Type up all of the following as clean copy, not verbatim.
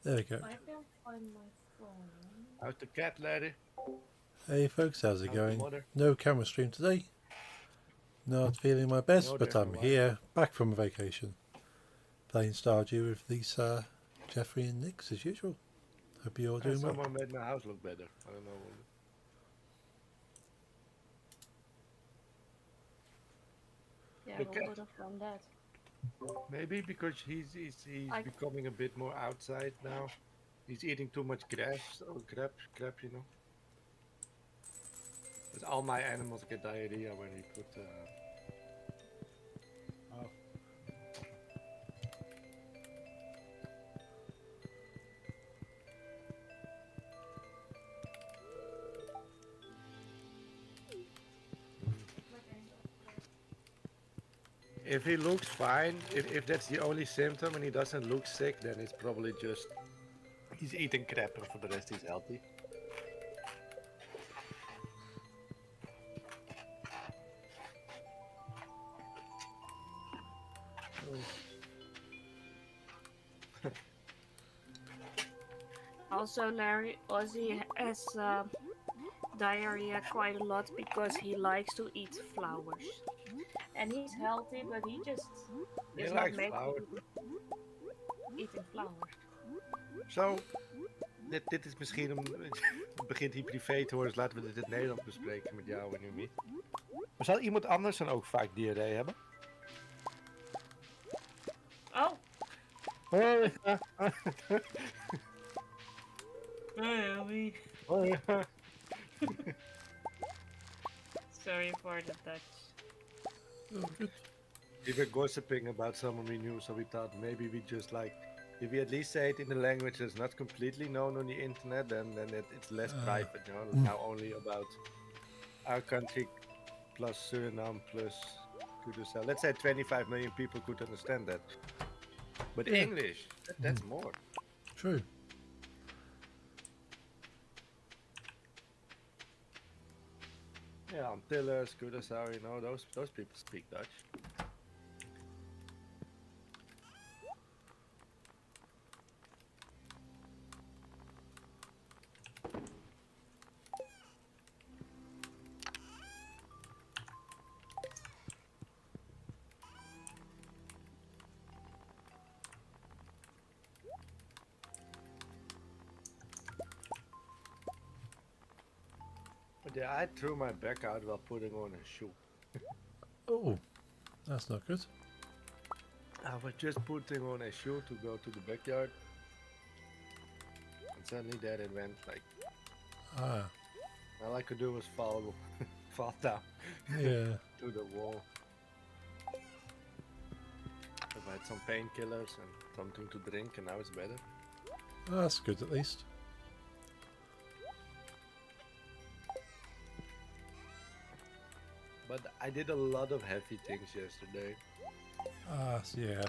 There we go. I can't find my phone. How's the cat lady? Hey folks, how's it How's the going? mother? No camera stream today. Not feeling my best, No, but there's no I'm light. here, back from a vacation. Playing Stardew with Lisa, Jeffrey and Nix as usual. Hope you're all doing well. Someone made my house look better. I don't know. Yeah, The who cat. would have done that? Maybe because he's I becoming a bit more outside now. He's eating too much grass or crap, you know. But all my animals get diarrhea when we put. Oh. If he looks fine, if that's the only symptom and he doesn't look sick, then it's probably just he's eating crap and for the rest he's healthy. also Larry Ozzy has diarrhea quite a lot because he likes to eat flowers, and he's healthy, but he just He is not likes made flour. to be eating flowers. Zo, dit is misschien begint hij privé te worden, dus laten we dit in het Nederlands bespreken met jou en Numi. Maar zal iemand anders dan ook vaak diarree hebben? Oh, Oh ja. Naomi. Oh ja. Sorry for the touch. Oh, good. We were gossiping about someone we knew, so we thought maybe we just like, if we at least say it in a language that's not completely known on the internet, then it's less private, you know. It's now only about our country plus Suriname plus Curaçao. Let's say 25 million people could understand that. But Yeah. English, that's more. True. Yeah, Antilles, Curaçao, you know, those people speak Dutch. But yeah, I threw my back out while putting on a shoe. Oh, that's not good. I was just putting on a shoe to go to the backyard, and suddenly there it went. Like Ah, all I could do was fall, fall down yeah. to the wall. I've had some painkillers and something to drink, and now it's better. That's good at least. But I did a lot of heavy things yesterday. Ah, yeah.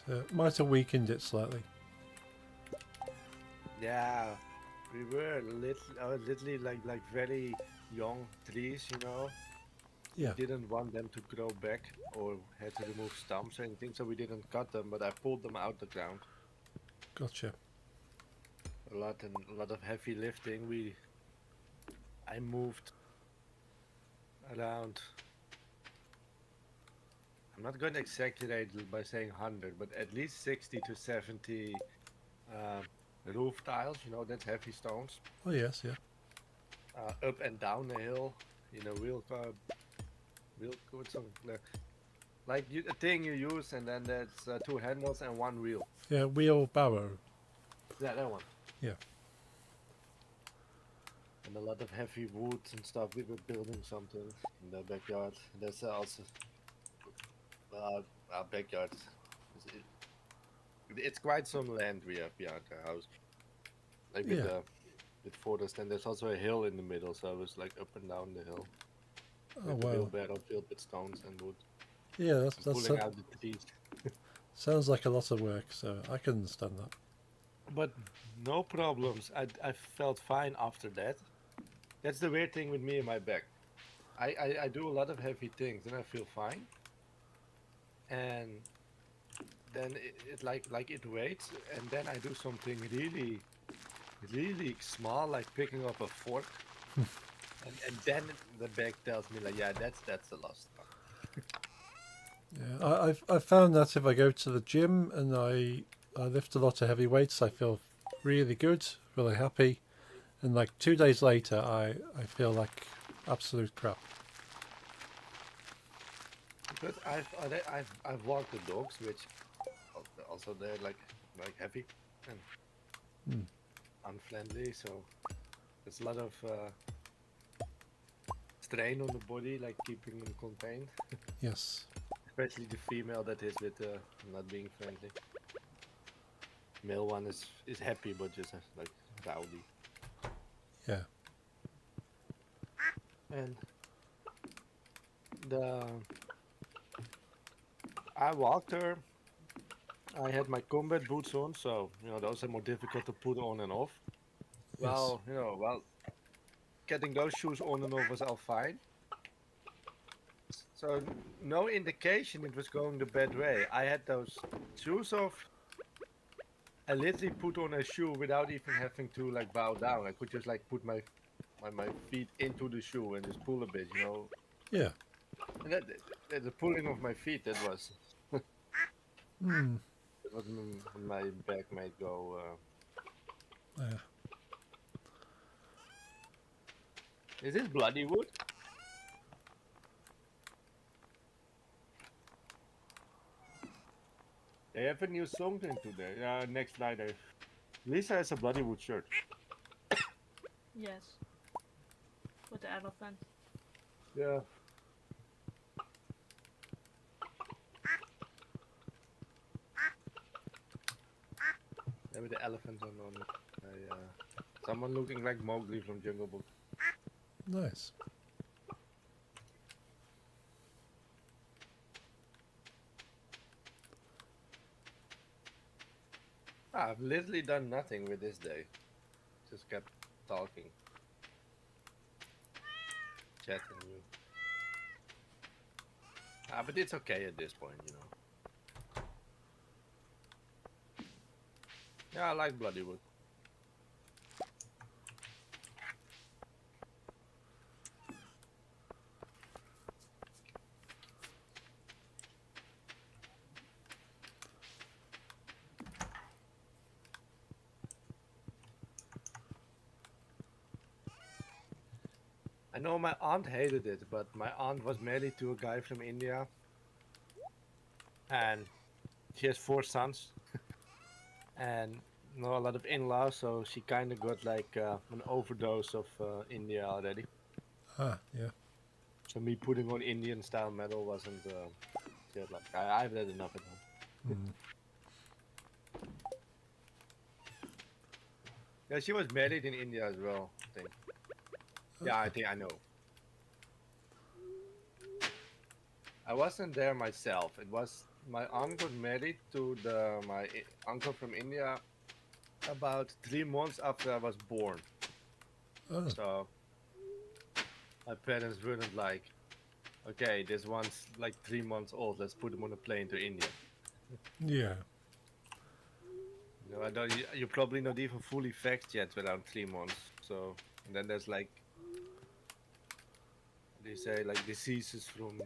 So might have weakened it slightly. Yeah, we were literally like very young trees, you know. Yeah. Didn't want them to grow back or had to remove stumps or anything, so we didn't cut them. But I pulled them out the ground. Gotcha. A lot of heavy lifting. I moved around. I'm not going to exaggerate by saying 100, but at least 60 to 70 roof tiles. You know, that's heavy stones. Oh yes, yeah. Up and down the hill in a wheel good song. Like a thing you use, and then there's two handles and one wheel. Yeah, wheelbarrow. Yeah, that one. Yeah. And a lot of heavy wood and stuff. We were building something in the backyard. That's also our backyard. It's quite some land we have behind our house. Like Yeah. with forest, and there's also a hill in the middle, so it was like up and down the hill. Oh With the wow. wheelbarrow filled with stones and wood. Yeah, And that's pulling out the trees. sounds like a lot of work, so I can understand that. But no problems. I felt fine after that. That's the weird thing with me and my back. I do a lot of heavy things and I feel fine. And then it like it waits, and then I do something really small, like picking up a fork, and then the bag tells me like, yeah, that's a lost one. Yeah, I've found that if I go to the gym and I lift a lot of heavy weights, I feel really good, really happy, and like 2 days later, I feel like absolute crap. Because I've walked the dogs, which also they're like heavy and Mm. unfriendly, so there's a lot of strain on the body, like keeping them contained. Yes. Especially the female that is with not being friendly. Male one is happy but just like rowdy. Yeah. And the I walked her. I had my combat boots on, so those are more difficult to put on and off. Yes. Well, getting those shoes on and off was all fine. So no indication it was going the bad way. I had those shoes off. I literally put on a shoe without even having to like bow down. I could just like put my feet into the shoe and just pull a bit, Yeah. And the pulling of my feet, that was Mm. that was when my back might go. Yeah. Is this bloody wood? They have a new song into there. Next night, Lisa has a bloody wood shirt. Yes. With the elephant. Yeah. Yeah, with the elephants on it. Someone looking like Mowgli from Jungle Book. Nice. I've literally done nothing with this day. Just kept talking. Chatting you. But it's okay at this point. Yeah, I like Bloodywood. I know my aunt hated it, but my aunt was married to a guy from India. And she has 4 sons. And a lot of in-laws, so she kind of got like an overdose of India already. Ah, yeah. So me putting on Indian style metal wasn't like I've had enough at home. Mm. Yeah, she was married in India as well, I think. Yeah, I think I know. I wasn't there myself. It was my aunt got married to my uncle from India about 3 months after I was born. Oh. So my parents weren't like, okay, this one's like 3 months old. Let's put him on a plane to India. Yeah. I don't. You're probably not even fully vaxxed yet around 3 months. So and then there's like they say like diseases from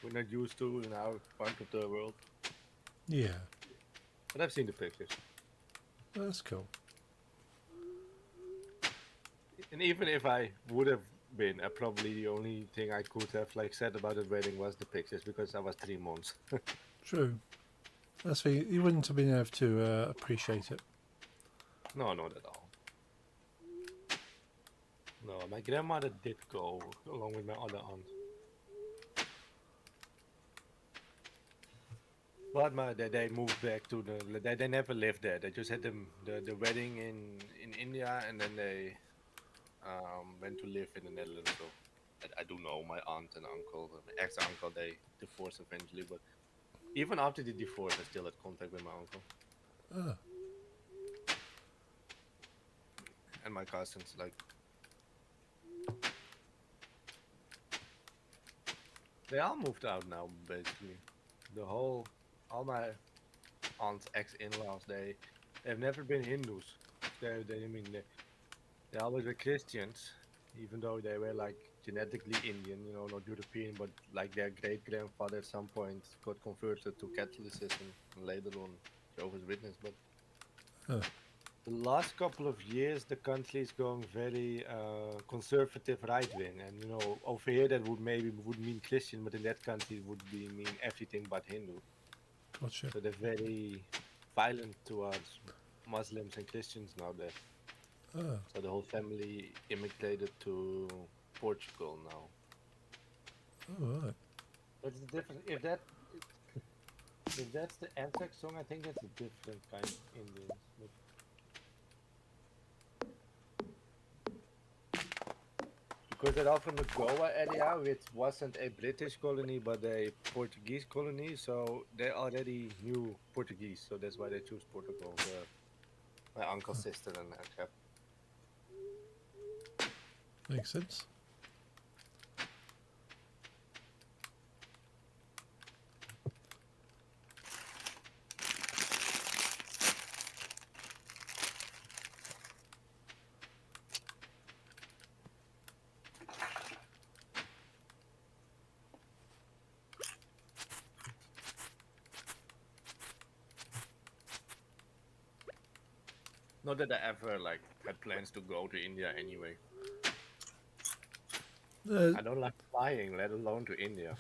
we're not used to in our part of the world. Yeah. But I've seen the pictures. That's cool. And even if I would have been, probably the only thing I could have like said about the wedding was the pictures because I was 3 months. True. That's why you wouldn't have been able to appreciate it. No, not at all. No, my grandmother did go along with my other aunt. But they moved back to they never lived there. They just had the wedding in India, and then they went to live in the Netherlands. So I do know my aunt and uncle, my ex-uncle, they divorced eventually. But even after the divorce, I still had contact with my uncle Ah. and my cousins. Like they all moved out now, basically. the whole, all my aunts, ex-in-laws, they've never been Hindus. I mean, they always were Christians, even though they were like genetically Indian, not European, but like their great grandfather at some point got converted to Catholicism and later on Jehovah's Witness. But Huh. the last couple of years, the country is going very conservative right wing, and over here that would mean Christian, but in that country it would mean everything but Hindu. Gotcha. So they're very violent towards Muslims and Christians nowadays. Ah, So the whole family immigrated to Portugal now. all right. But it's different. If that's the Anthrax song, I think that's a different kind of Indians. Because they're all from the Goa area, which wasn't a British colony but a Portuguese colony, so they already knew Portuguese, so that's why they choose Portugal. My uncle's sister and that. Makes sense. Not that I ever had plans to go to India anyway. I don't like flying, let alone to India.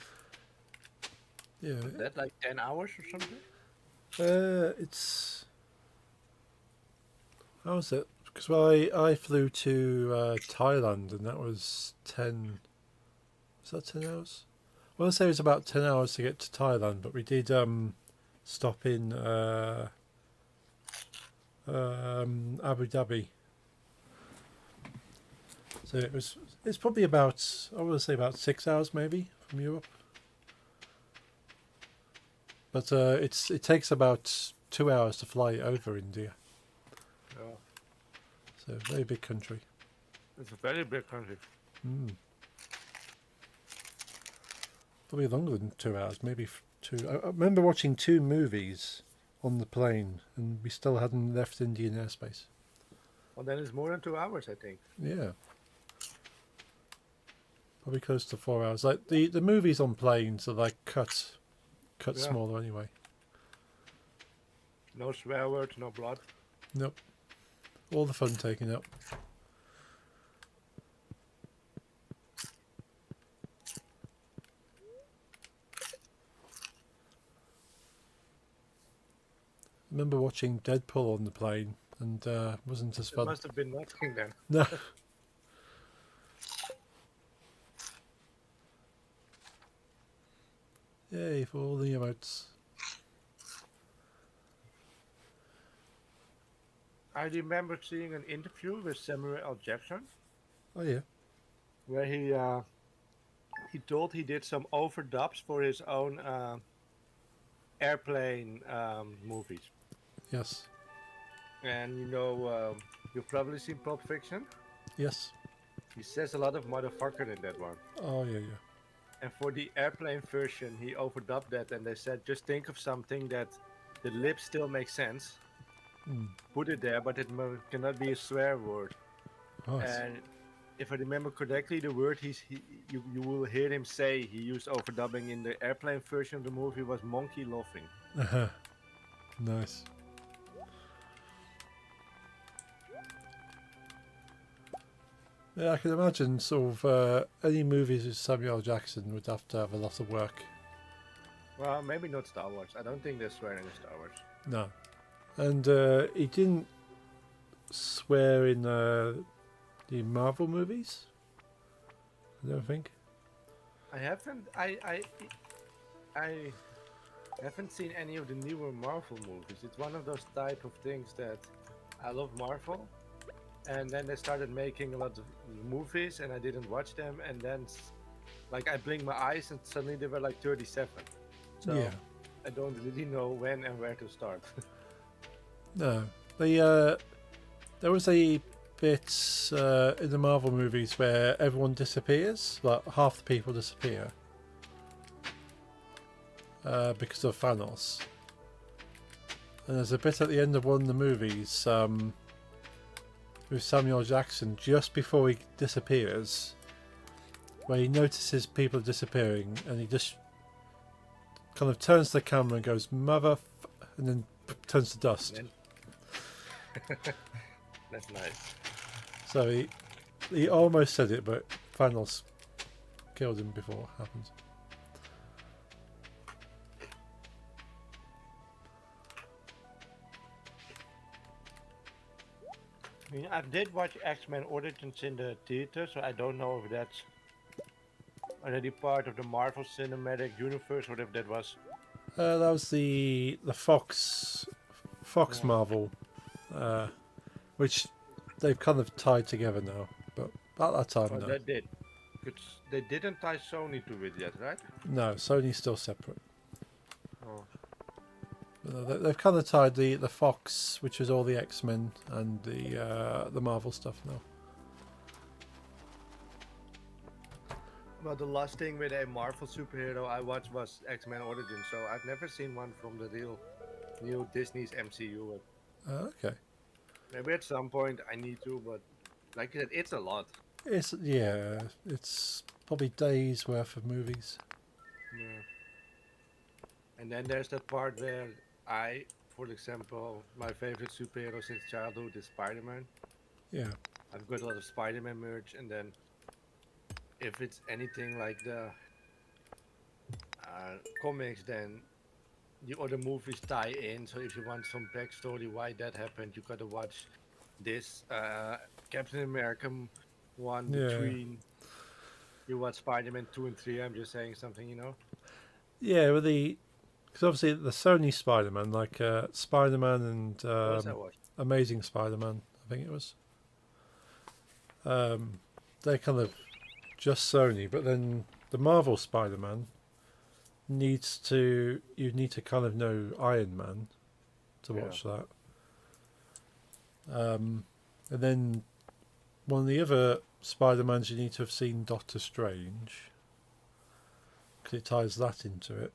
Yeah. Is that like 10 hours or something? It's how was it? Because I flew to Thailand and that was 10. Was that 10 hours? I want to say it was about 10 hours to get to Thailand, but we did stop in Abu Dhabi. So it's probably about, I want to say about 6 hours maybe from Europe. But it takes about 2 hours to fly over India. Yeah. So very big country. It's a very big country. Probably longer than 2 hours, maybe two. I remember watching 2 movies on the plane, and we still hadn't left Indian airspace. Well, then it's more than 2 hours, I think. Yeah, probably close to 4 hours. Like the movies on planes are like cut Yeah. smaller anyway. No swear words, no blood. Nope, all the fun taken up. I remember watching Deadpool on the plane, and wasn't as It fun. must have been nothing then. No. Yay for all the emotes. I remember seeing an interview with Samuel L. Jackson Oh yeah. where he told he did some overdubs for his own airplane movies. Yes. And you've probably seen Pulp Fiction. Yes. He says a lot of motherfucker in that one. Oh yeah, yeah. And for the airplane version, he overdubbed that, and they said just think of something that the lips still make sense. Put it there, but it cannot be a swear word. Right. And if I remember correctly, the word you will hear him say he used overdubbing in the airplane version of the movie was monkey laughing. Nice. Yeah, I can imagine sort of any movies with Samuel L. Jackson would have to have a lot of work. Well, maybe not Star Wars. I don't think they're swearing in Star Wars. No. And he didn't swear in the Marvel movies? I don't think. I haven't. I haven't seen any of the newer Marvel movies. It's one of those type of things that I love Marvel, and then they started making a lot of movies, and I didn't watch them, and then I blinked my eyes, and suddenly they were like 37. So Yeah. I don't really know when and where to start. No. There was a bit in the Marvel movies where everyone disappears, like half the people disappear. because of Thanos. And there's a bit at the end of one of the movies with Samuel Jackson just before he disappears, where he notices people disappearing, and he just kind of turns to the camera and goes and then turns to dust. That's nice. So he almost said it, but Thanos killed him before it happened. I mean, I did watch X-Men Origins in the theater, so I don't know if that's already part of the Marvel Cinematic Universe or if that was. That was the Fox Yeah. Marvel, which they've kind of tied together now. But at that time, Oh, no. that did. They didn't tie Sony to it yet, right? No, Sony's still separate. Oh. They've kind of tied the Fox, which is all the X-Men, and the Marvel stuff now. Well, the last thing with a Marvel superhero I watched was X-Men Origins, so I've never seen one from the real new Disney's MCU. Okay. Maybe at some point I need to, but like I said, it's a lot. It's probably days worth of movies. Yeah. And then there's that part where for example, my favorite superhero since childhood is Spider-Man. Yeah. I've got a lot of Spider-Man merch, and then if it's anything like the comics, then the other movies tie in. So if you want some backstory why that happened, you gotta watch this Captain America one Yeah. between. You watch Spider-Man 2 and 3. I'm just saying something, you know. Yeah, with because obviously the Sony Spider-Man, like Spider-Man and Those I watched. Amazing Spider-Man, I think it was. They're kind of just Sony, but then the Marvel Spider-Man you need to kind of know Iron Man to watch that. And then one of the other Spider-Mans you need to have seen Doctor Strange, because it ties that into it.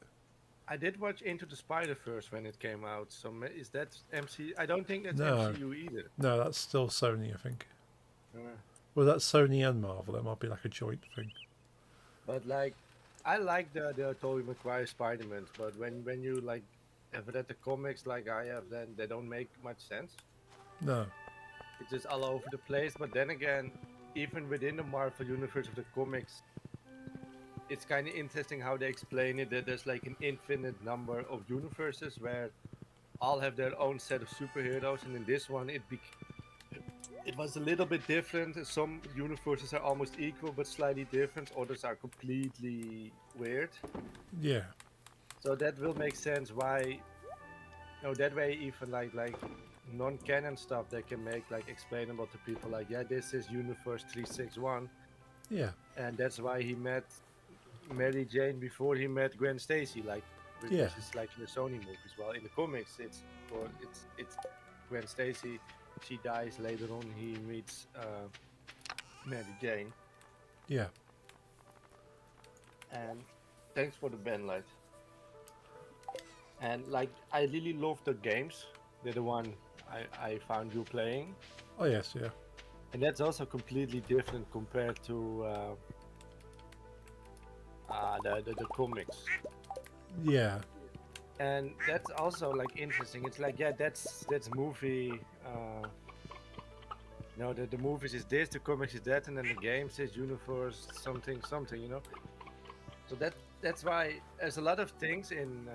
I did watch Into the Spider-Verse when it came out. So is that MC? I don't think that's No. MCU either. No, that's still Sony, I think. Uh, Well, that's Sony and Marvel. That might be like a joint thing. but like, I like the Tobey Maguire Spider-Man, but when you like have read the comics like I have, then they don't make much sense. No. It's just all over the place. But then again, even within the Marvel universe of the comics, it's kind of interesting how they explain it. That there's like an infinite number of universes where all have their own set of superheroes, and in this one, it was a little bit different. Some universes are almost equal but slightly different. Others are completely weird. Yeah. So that will make sense why. That way even like non-canon stuff they can make like explainable to people. Like, yeah, this is Universe 361, Yeah. and that's why he met Mary Jane before he met Gwen Stacy. Like, which Yeah. is like in the Sony movies. Well, in the comics, it's Gwen Stacy. She dies later on. He meets Mary Jane. Yeah. And thanks for the band light. And like, I really love the games. They're the one I found you playing, Oh yes. Yeah. and that's also completely different compared to the comics. Yeah. And that's also like interesting. It's like, yeah, that's movie. The movies is this, the comics is that, and then the game says universe something. So that's why there's a lot of things in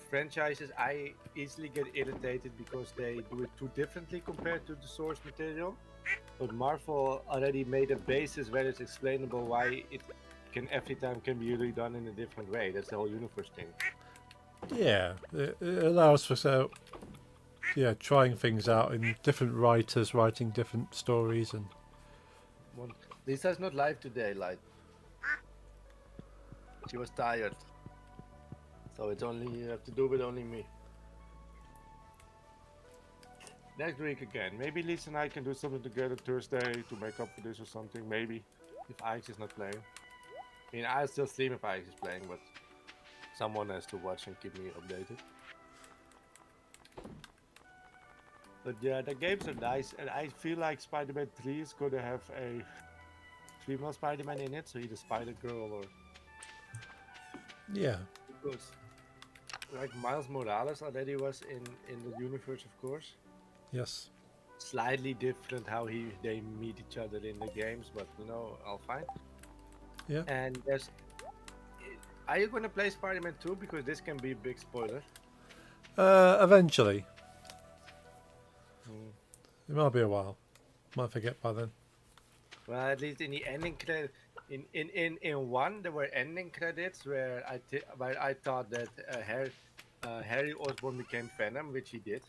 franchises I easily get irritated because they do it too differently compared to the source material. But Marvel already made a basis where it's explainable why it every time can be redone in a different way. That's the whole universe thing. Yeah. It allows for trying things out in different writers writing different stories and. Lisa's not live today, like she was tired, so it's only you have to do with only me. Next week again, maybe Lisa and I can do something together Thursday to make up for this or something. Maybe if Alex is not playing. I mean, I'll still stream if Alex is playing, but Someone has to watch and keep me updated. But yeah, the games are nice, and I feel like Spider-Man 3 is going to have a female Spider-Man in it, so either Spider-Girl or Yeah. because like Miles Morales already was in the universe, of course. Yes. Slightly different how they meet each other in the games, but all fine. Yeah. And are you going to play Spider-Man 2? Because this can be a big spoiler. Eventually. Mm. It might be a while. Might forget by then. Well, at least in the ending credit, in one there were ending credits where where I thought that Harry Osborn became Venom, which he did.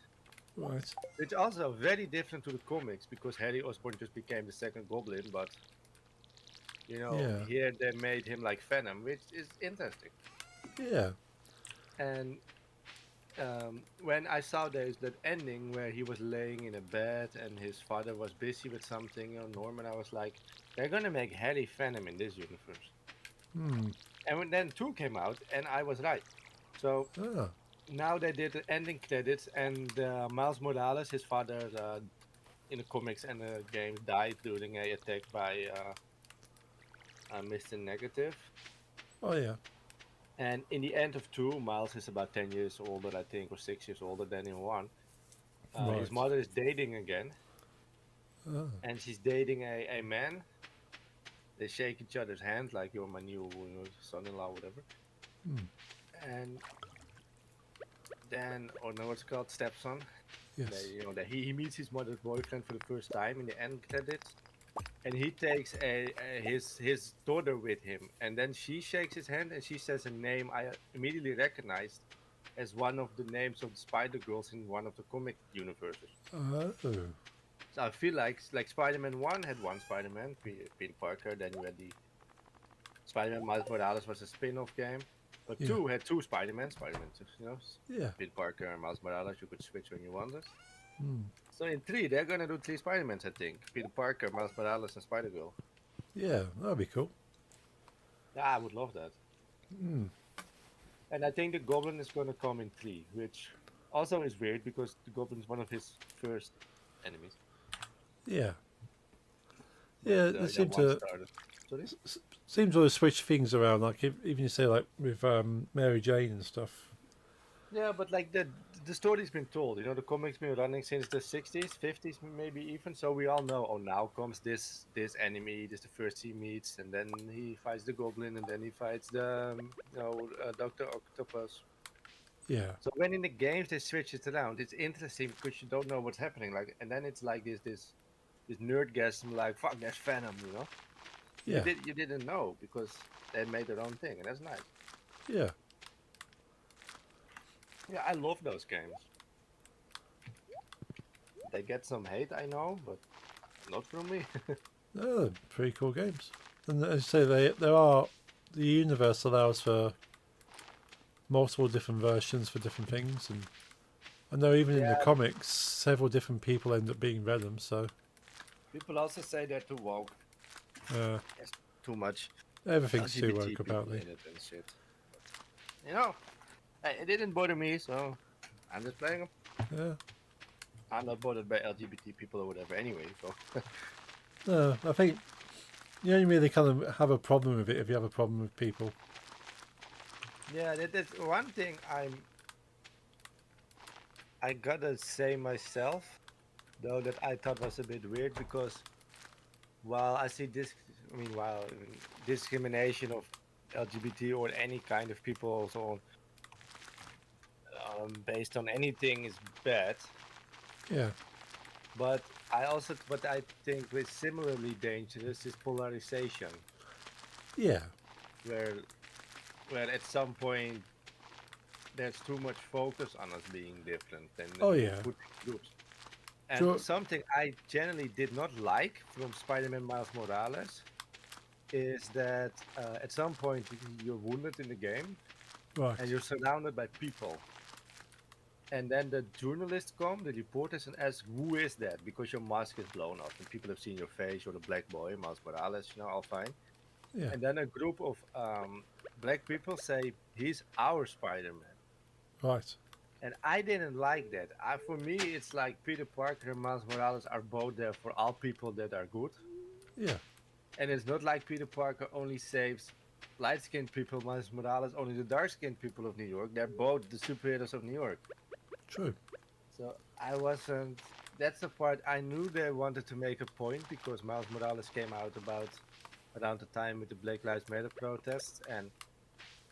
Right. Which also very different to the comics because Harry Osborn just became the second Goblin, but Yeah. here they made him like Venom, which is interesting. Yeah. And when I saw there's that ending where he was laying in a bed and his father was busy with something, Norman, I was like, they're gonna make Harry Venom in this universe. Hmm. And then two came out, and I was right. So Ah. now they did the ending credits, and Miles Morales, his father, in the comics and the games, died during a attack by Mr. Negative. Oh yeah. And in the end of two, Miles is about 10 years older, I think, or 6 years older than in one. His Right. mother is dating again, Ah. and she's dating a man. They shake each other's hand like you're my new son-in-law, whatever. Hmm. And then, or no, what's it called, stepson. Yes. That he meets his mother's boyfriend for the first time in the end credits, and he takes his daughter with him, and then she shakes his hand and she says a name I immediately recognized as one of the names of the Spider Girls in one of the comic universes. Oh. So I feel like Spider-Man 1 had one Spider-Man, Peter Parker. Then you had the Spider-Man Miles Morales was a spin-off game. But Yeah. 2 had two Spider-Man, Yeah. Peter Parker and Miles Morales. You could switch when you wanted. Hmm. So in 3, they're gonna do 3 Spider-Mans, I think. Peter Parker, Miles Morales, and Spider-Girl. Yeah. That'd be cool. Yeah, I would love that. Hmm. And I think the Goblin is gonna come in 3, which also is weird because the Goblin is one of his first enemies. Yeah. But, Yeah. They seem one to started. Sorry? seem to switch things around. Like even you say like with Mary Jane and stuff. Yeah, but like the story's been told. The comics been running since the 60s, 50s, maybe even. So we all know. Oh, now comes this enemy. This is the first he meets, and then he fights the Goblin, and then he fights the Doctor Octopus. Yeah. So when in the games they switch it around, it's interesting because you don't know what's happening. Like, and then it's like this nerdgasm, like fuck, there's Venom. Yeah. You didn't know because they made their own thing, and that's nice. Yeah. Yeah, I love those games. They get some hate, I know, but not from me. No, they're pretty cool games. And as you say, the universe allows for multiple different versions for different things, and I know even in the Yeah. comics, several different people end up being Venom. So People also say they're too woke. It's too much everything's too LGBT woke people about me. in it and shit. It didn't bother me, so I'm just playing them. Yeah. I'm not bothered by LGBT people or whatever anyway, so. No, I think you only really kind of have a problem with it if you have a problem with people. Yeah, that's one thing I gotta say myself, though, that I thought was a bit weird because while I see while discrimination of LGBT or any kind of people also based on anything is bad, Yeah. but what I think is similarly dangerous is polarization, Yeah. where at some point there's too much focus on us being different and Oh, yeah. put in groups. And Sure. something I generally did not like from Spider-Man Miles Morales is that at some point you're wounded in the game Right. and you're surrounded by people. And then the journalists come, the reporters, and ask, who is that? Because your mask is blown off and people have seen your face. You're the black boy, Miles Morales, all fine. Yeah. And then a group of black people say he's our Spider-Man. Right. And I didn't like that. For me, it's like Peter Parker and Miles Morales are both there for all people that are good. Yeah. And it's not like Peter Parker only saves light-skinned people, Miles Morales only the dark-skinned people of New York. They're both the superheroes of New York. True. So I wasn't. That's the part I knew they wanted to make a point because Miles Morales came out about around the time with the Black Lives Matter protests, and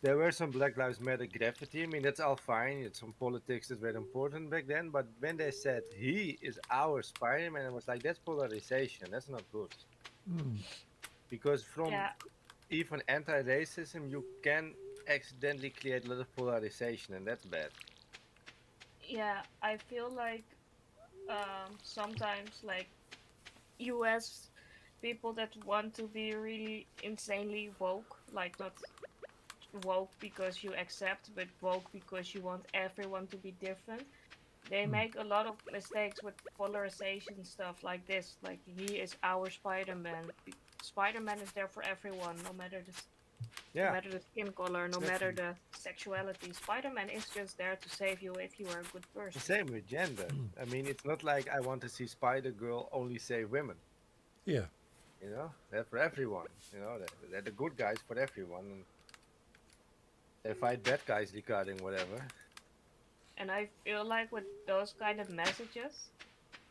there were some Black Lives Matter graffiti. I mean, that's all fine. It's some politics that were important back then. But when they said he is our Spider-Man, I was like, that's polarization. That's not good. Mm. Because from Yeah, even anti-racism, you can accidentally create a lot of polarization, and that's bad. yeah. I feel like sometimes like US people that want to be really insanely woke, like not woke because you accept, but woke because you want everyone to be different. They Mm. make a lot of mistakes with polarization stuff like this. Like he is our Spider-Man. Spider-Man is there for everyone, no Yeah, matter the skin color, no matter exactly. the sexuality. Spider-Man is just there to save you if you are a good The person. same with gender. Mm. I mean, it's not like I want to see Spider Girl only save women. Yeah. They're for everyone. They're the good guys for everyone, and they fight bad guys regarding whatever. And I feel like with those kind of messages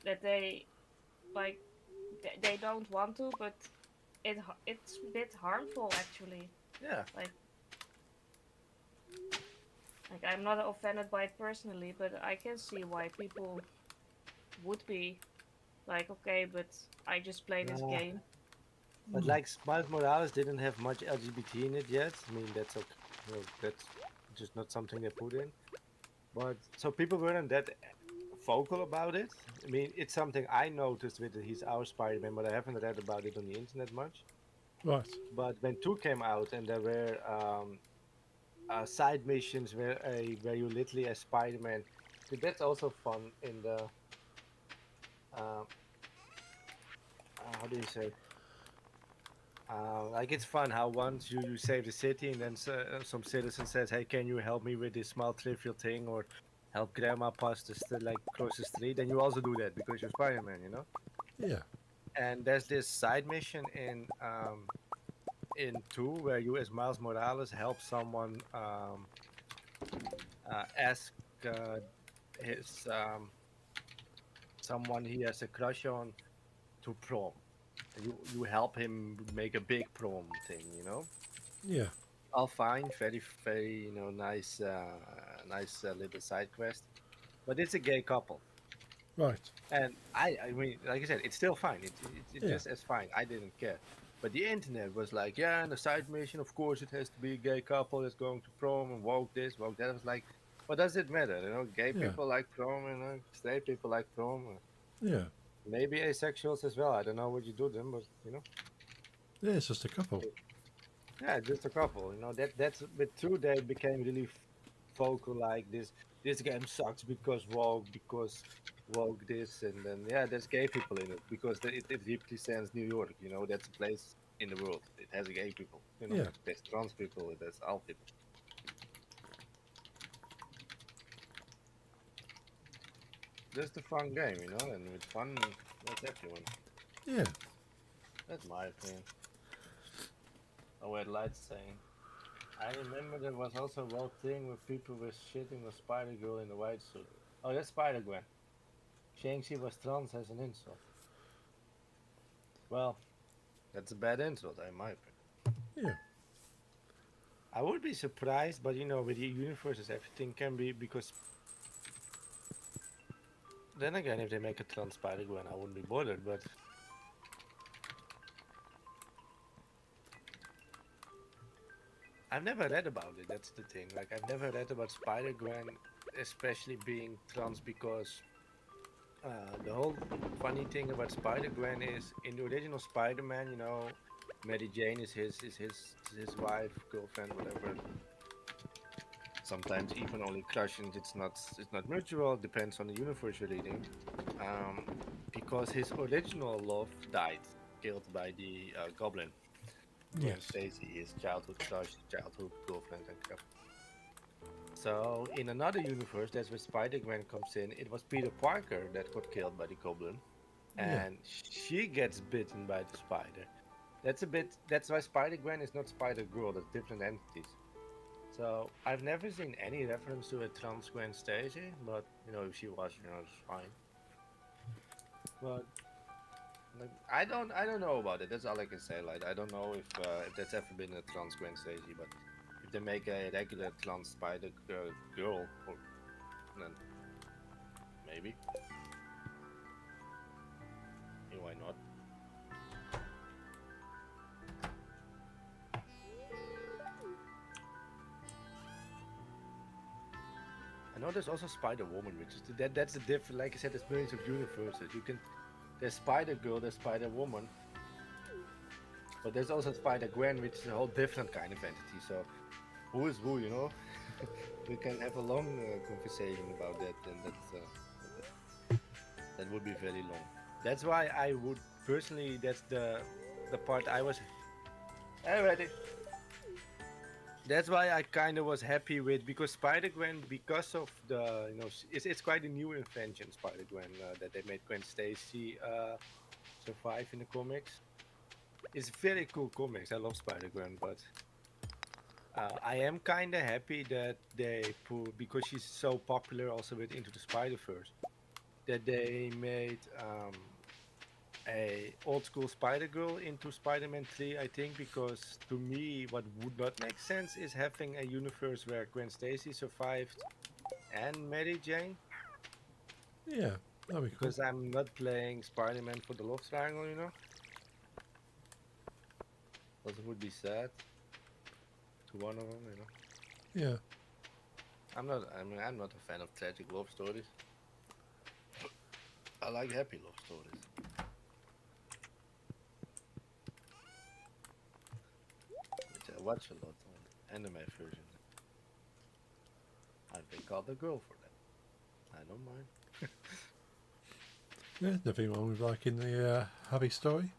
that they like they don't want to, but it's a bit harmful actually. Yeah, Like I'm not offended by it personally, but I can see why people would be like, okay, but I just play this nah. game. But Mm. like Miles Morales didn't have much LGBT in it yet. I mean, that's okay. That's just not something they put in. But so people weren't that vocal about it. I mean, it's something I noticed with He's Our Spider-Man, but I haven't read about it on the internet much. Right. But when 2 came out and there were side missions where you literally as Spider-Man, that's also fun in the uh, how do you say? Like it's fun how once you save the city and then some citizen says, "Hey, can you help me with this small trivial thing or help grandma pass like cross the street?" Then you also do that because you're Spider-Man. Yeah. And there's this side mission in 2 where you as Miles Morales help someone ask uh, his someone he has a crush on to prom. And you help him make a big prom thing. Yeah. All fine, very very nice nice little side quest, but it's a gay couple, Right. and I mean like I said, it's still fine. It's Yeah. just as fine. I didn't care, but the internet was like, yeah, and the side mission, of course, it has to be a gay couple that's going to prom and woke this, woke that. I was like, what does it matter? Gay Yeah. people like prom, straight people like prom, Yeah. maybe asexuals as well. I don't know what you do them, but Yeah. It's just a couple. yeah, just a couple. That's but true. They became really vocal like this. This game sucks because woke this, and then yeah, there's gay people in it because it represents New York. That's a place in the world. It has gay people. Yeah. There's trans people. There's all people. Just a fun game, and with fun, that's everyone. Yeah. That's my opinion. Oh, wait, lights saying. I remember there was also a wild thing where people were shitting on Spider Girl in the white suit. Oh, that's Spider Gwen. Saying she was trans as an insult. Well, that's a bad insult, in my opinion. Yeah. I would be surprised, but with the universes, everything can be because. Then again, if they make a trans Spider Gwen, I wouldn't be bothered. But I've never read about it. That's the thing. Like I've never read about Spider Gwen, especially being trans, because the whole funny thing about Spider Gwen is in the original Spider Man, Mary Jane is his wife, girlfriend, whatever. Sometimes even only crush, and it's not mutual. Depends on the universe you're reading. Um, because his original love died, killed by the goblin. Gwen Yes. Stacy, his childhood crush, childhood girlfriend, and crap. So in another universe, that's where Spider-Gwen comes in. It was Peter Parker that got killed by the Goblin, Yeah. and she gets bitten by the spider. That's a bit. That's why Spider-Gwen is not Spider-Girl. That's different entities. So I've never seen any reference to a trans Gwen Stacy, but if she was, it's fine. But like, I don't know about it. That's all I can say. Like, I don't know if that's ever been a trans Gwen Stacy, but if they make a regular trans Spider girl, then maybe. Why not? I know there's also Spider Woman, which is that's a different. Like I said, there's millions of universes. There's Spider Girl, there's Spider Woman, but there's also Spider Gwen, which is a whole different kind of entity. So who is who? We can have a long conversation about that, and that would be very long. That's why I would personally. That's the part I was. Already. That's why I kind of was happy with, because Spider-Gwen, because of the it's quite a new invention, Spider-Gwen, that they made Gwen Stacy survive in the comics. It's very cool comics. I love Spider-Gwen, but I am kind of happy that they put, because she's so popular also with Into the Spider-Verse, that they made a old school Spider-Girl into Spider-Man 3, I think, because to me what would not make sense is having a universe where Gwen Stacy survived and Mary Jane, Yeah. That'd be cool. because I'm not playing Spider-Man for the love triangle. Because it would be sad to one of them. Yeah. I'm not a fan of tragic love stories. I like happy love stories. Which I watch a lot on anime version. I pick out the girl for that. I don't mind. Yeah. Nothing wrong with liking the hubby story.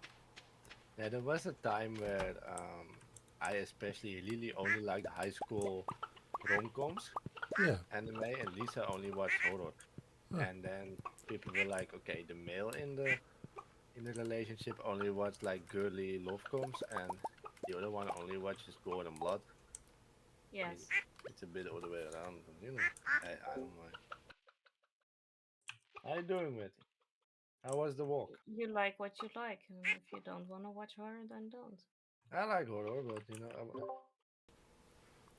Yeah, there was a time where I especially really only liked high school rom-coms, Yeah. anime, and Lisa only watched horror. Oh. And then people were like, okay, the male in the relationship only watched like girly love coms, and the other one only watches gore and blood. I mean, Yes. it's a bit the other way around, but I don't mind. How you doing, Matty? How was the walk? You like what you like. And if you don't want to watch horror, then don't. I like horror, but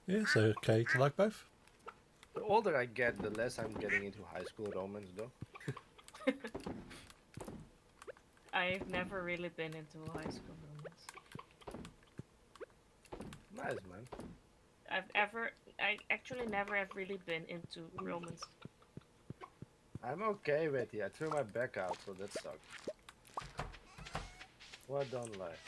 Yeah. So okay to like both. the older I get, the less I'm getting into high school romance, though. I've never really been into high school romance. Nice, man. I actually never have really been into romance. I'm okay with it. I threw my back out, so that sucked. What don't like?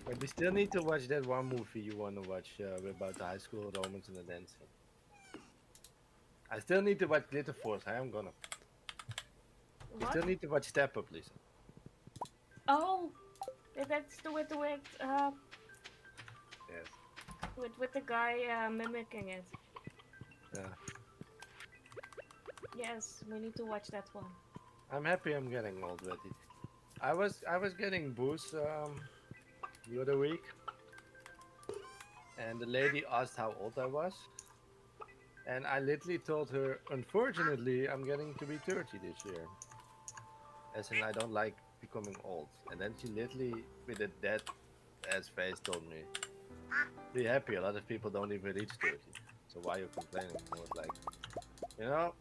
But we still need to watch that one movie you want to watch about the high school romance and the dancing. I still need to watch Glitter Force. I am gonna. We What? still need to watch Step Up, Lisa. Oh, that's the with Yes. with the guy mimicking it. Yeah. Yes, we need to watch that one. I'm happy I'm getting old with it. I was getting booze the other week, and the lady asked how old I was, and I literally told her, unfortunately, I'm getting to be 30 this year. As in, I don't like becoming old. And then she literally, with a dead ass face, told me, be happy, a lot of people don't even reach 30. So why are you complaining? I was like,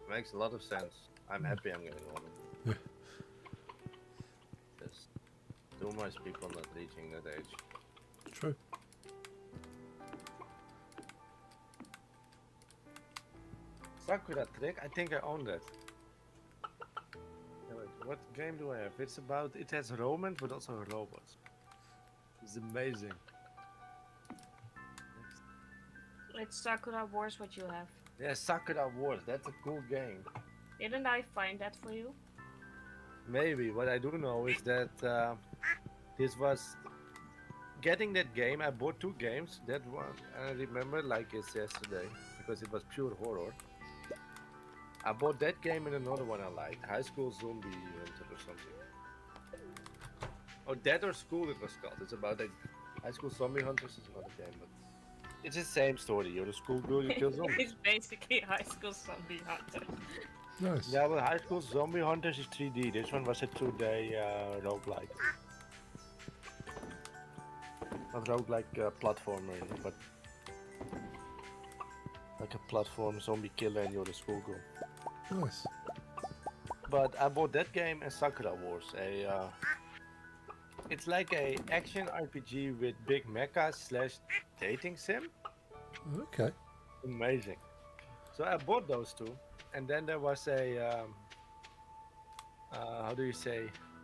makes a lot of sense. I'm happy I'm getting older. Yeah. There's too much people not reaching that age. True. Sakura Trick, I think I own that. Yeah, wait, what game do I have? It has romance, but also robots. It's amazing. It's Sakura Wars what you have. Yeah, Sakura Wars, that's a cool game. Didn't I find that for you? Maybe. What I do know is that This was getting that game. I bought two games. That one I remember like it's yesterday because it was pure horror. I bought that game and another one I liked, High School Zombie Hunter or something. Oh, Dead or School it was called. It's about a High School Zombie Hunters is another game, but it's the same story. You're a schoolgirl, you kill zombies. It's basically High School Zombie Hunter. Nice. Yeah, but High School Zombie Hunters is 3D. This one was a 2D roguelike. Not roguelike platformer, but like a platform zombie killer and you're a schoolgirl. Nice. But I bought that game and Sakura Wars. It's like a action RPG with big mecha slash dating sim. Okay. Amazing. So I bought those two, and then there was a how do you say,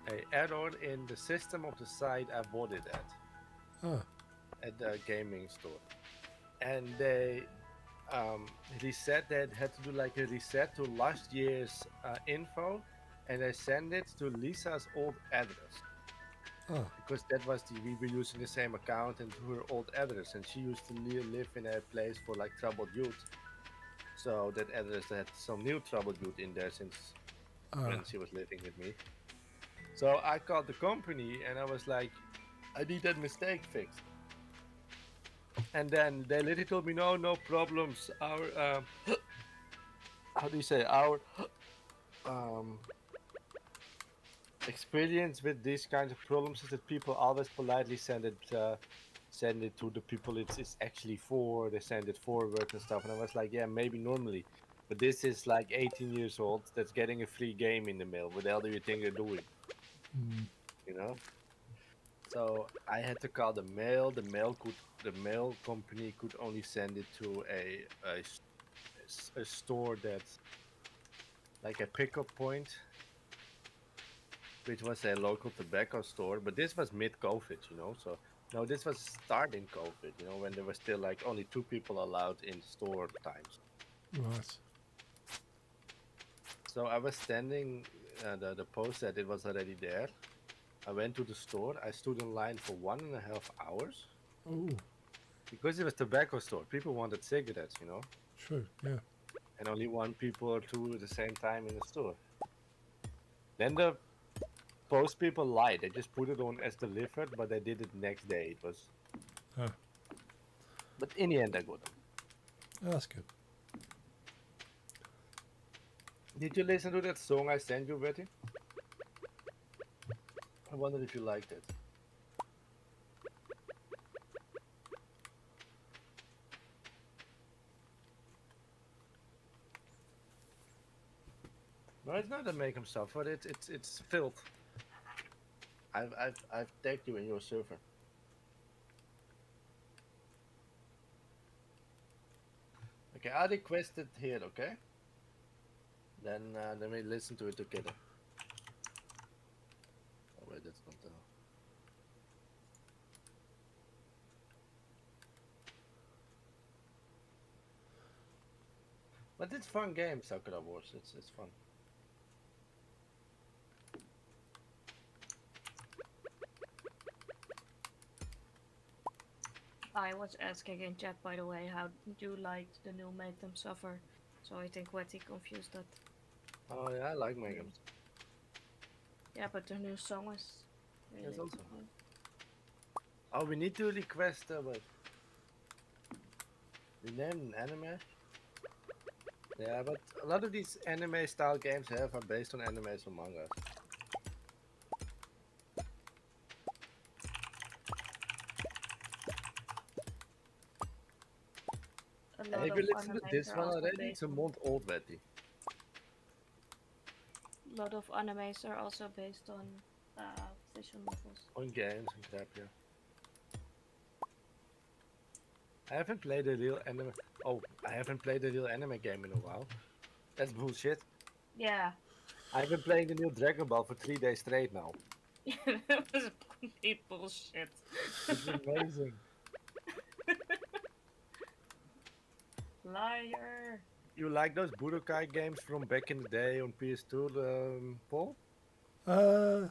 a error in the system of the site I bought it Ah. at the gaming store, and they reset that had to do like a reset to last year's info, and they sent it to Lisa's old address Ah. because that was we were using the same account and her old address, and she used to live in a place for like troubled youth. So that address had some new troubled youth in there since Ah. when she was living with me. So I called the company and I was like, I need that mistake fixed. And then they literally told me, no problems. Our how do you say, our um, experience with these kinds of problems is that people always politely send it to the people it's actually for. They send it forward and stuff. And I was like, yeah, maybe normally, but this is like 18 years old that's getting a free game in the mail. What the hell do you think they're doing? Mm. You know. So I had to call the mail. The mail company could only send it to a store that's like a pickup point, which was a local tobacco store. But this was mid-COVID, you know. So no, this was starting COVID, you know, when there was still like only two people allowed in store times. Right. So I was standing the post that it was already there. I went to the store. I stood in line for 1.5 hours Oh, because it was tobacco store. People wanted cigarettes, you know, true. Yeah. and only one people or two at the same time in the store. Then the post people lied. They just put it on as delivered, but they did it next day. It was, Ah. but in the end, I got them. Oh, that's good. Did you listen to that song I sent you, Betty? I wondered if you liked it. No, it's not a make him suffer. It's filth. I've tagged you in your server. Okay, I request it here. Okay. Then we listen to it together. Oh wait, that's not the. But it's fun game, Sakura Wars. It's fun. I was asking in chat, by the way, how you liked the new Make Them Suffer. So I think Wetty confused that. Oh yeah, I like Megan. Yeah, but the new song is really Yes, also. good. Oh, we need to request. Wait. We named an anime. Yeah, but a lot of these anime style games are based on animes or mangas. A And lot if of you listen to animes this are one also already, based it's a on- month old, Betty. A lot of animes are also based on visual novels. On games and crap, yeah. I haven't played a real anime. Oh, I haven't played a real anime game in a while. That's bullshit. Yeah, I've been playing the new Dragon Ball for 3 days straight now. that was complete bullshit. It's amazing. Liar. You like those Budokai games from back in the day on PS2, Paul? Uh,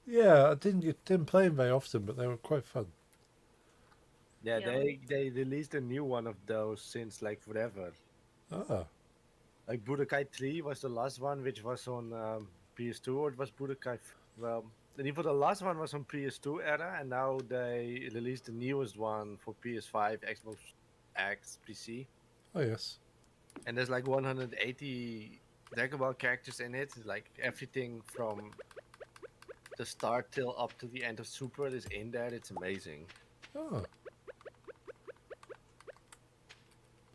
Yeah, I didn't play them very often, but they were quite fun. Yeah, Yeah. they released a new one of those since like forever. Ah, Like Budokai 3 was the last one, which was on PS2, or it was Budokai. Well, even the last one was on PS2 era, and now they released the newest one for PS5, Xbox X, PC. oh yes. And there's like 180 Dragon Ball characters in it. Like everything from the start till up to the end of Super is in there. It's amazing. Oh,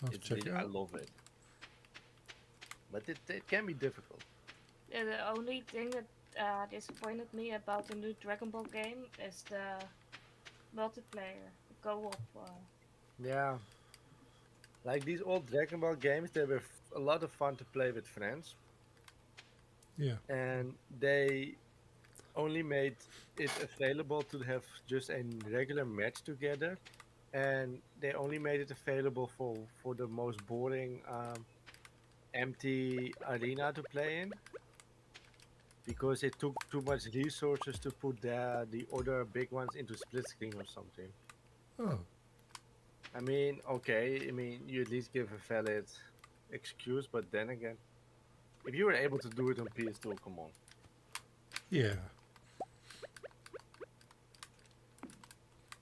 I'll have to It's check really, it I out. love it. But it can be difficult. Yeah, the only thing that disappointed me about the new Dragon Ball game is the multiplayer, the co-op. Yeah, like these old Dragon Ball games, they were a lot of fun to play with friends, Yeah. and they only made it available to have just a regular match together, and they only made it available for the most boring empty arena to play in because it took too much resources to put the other big ones into split screen or something. Oh, I mean, okay, I mean you at least give a valid excuse, but then again, if you were able to do it on PS2, come on. yeah.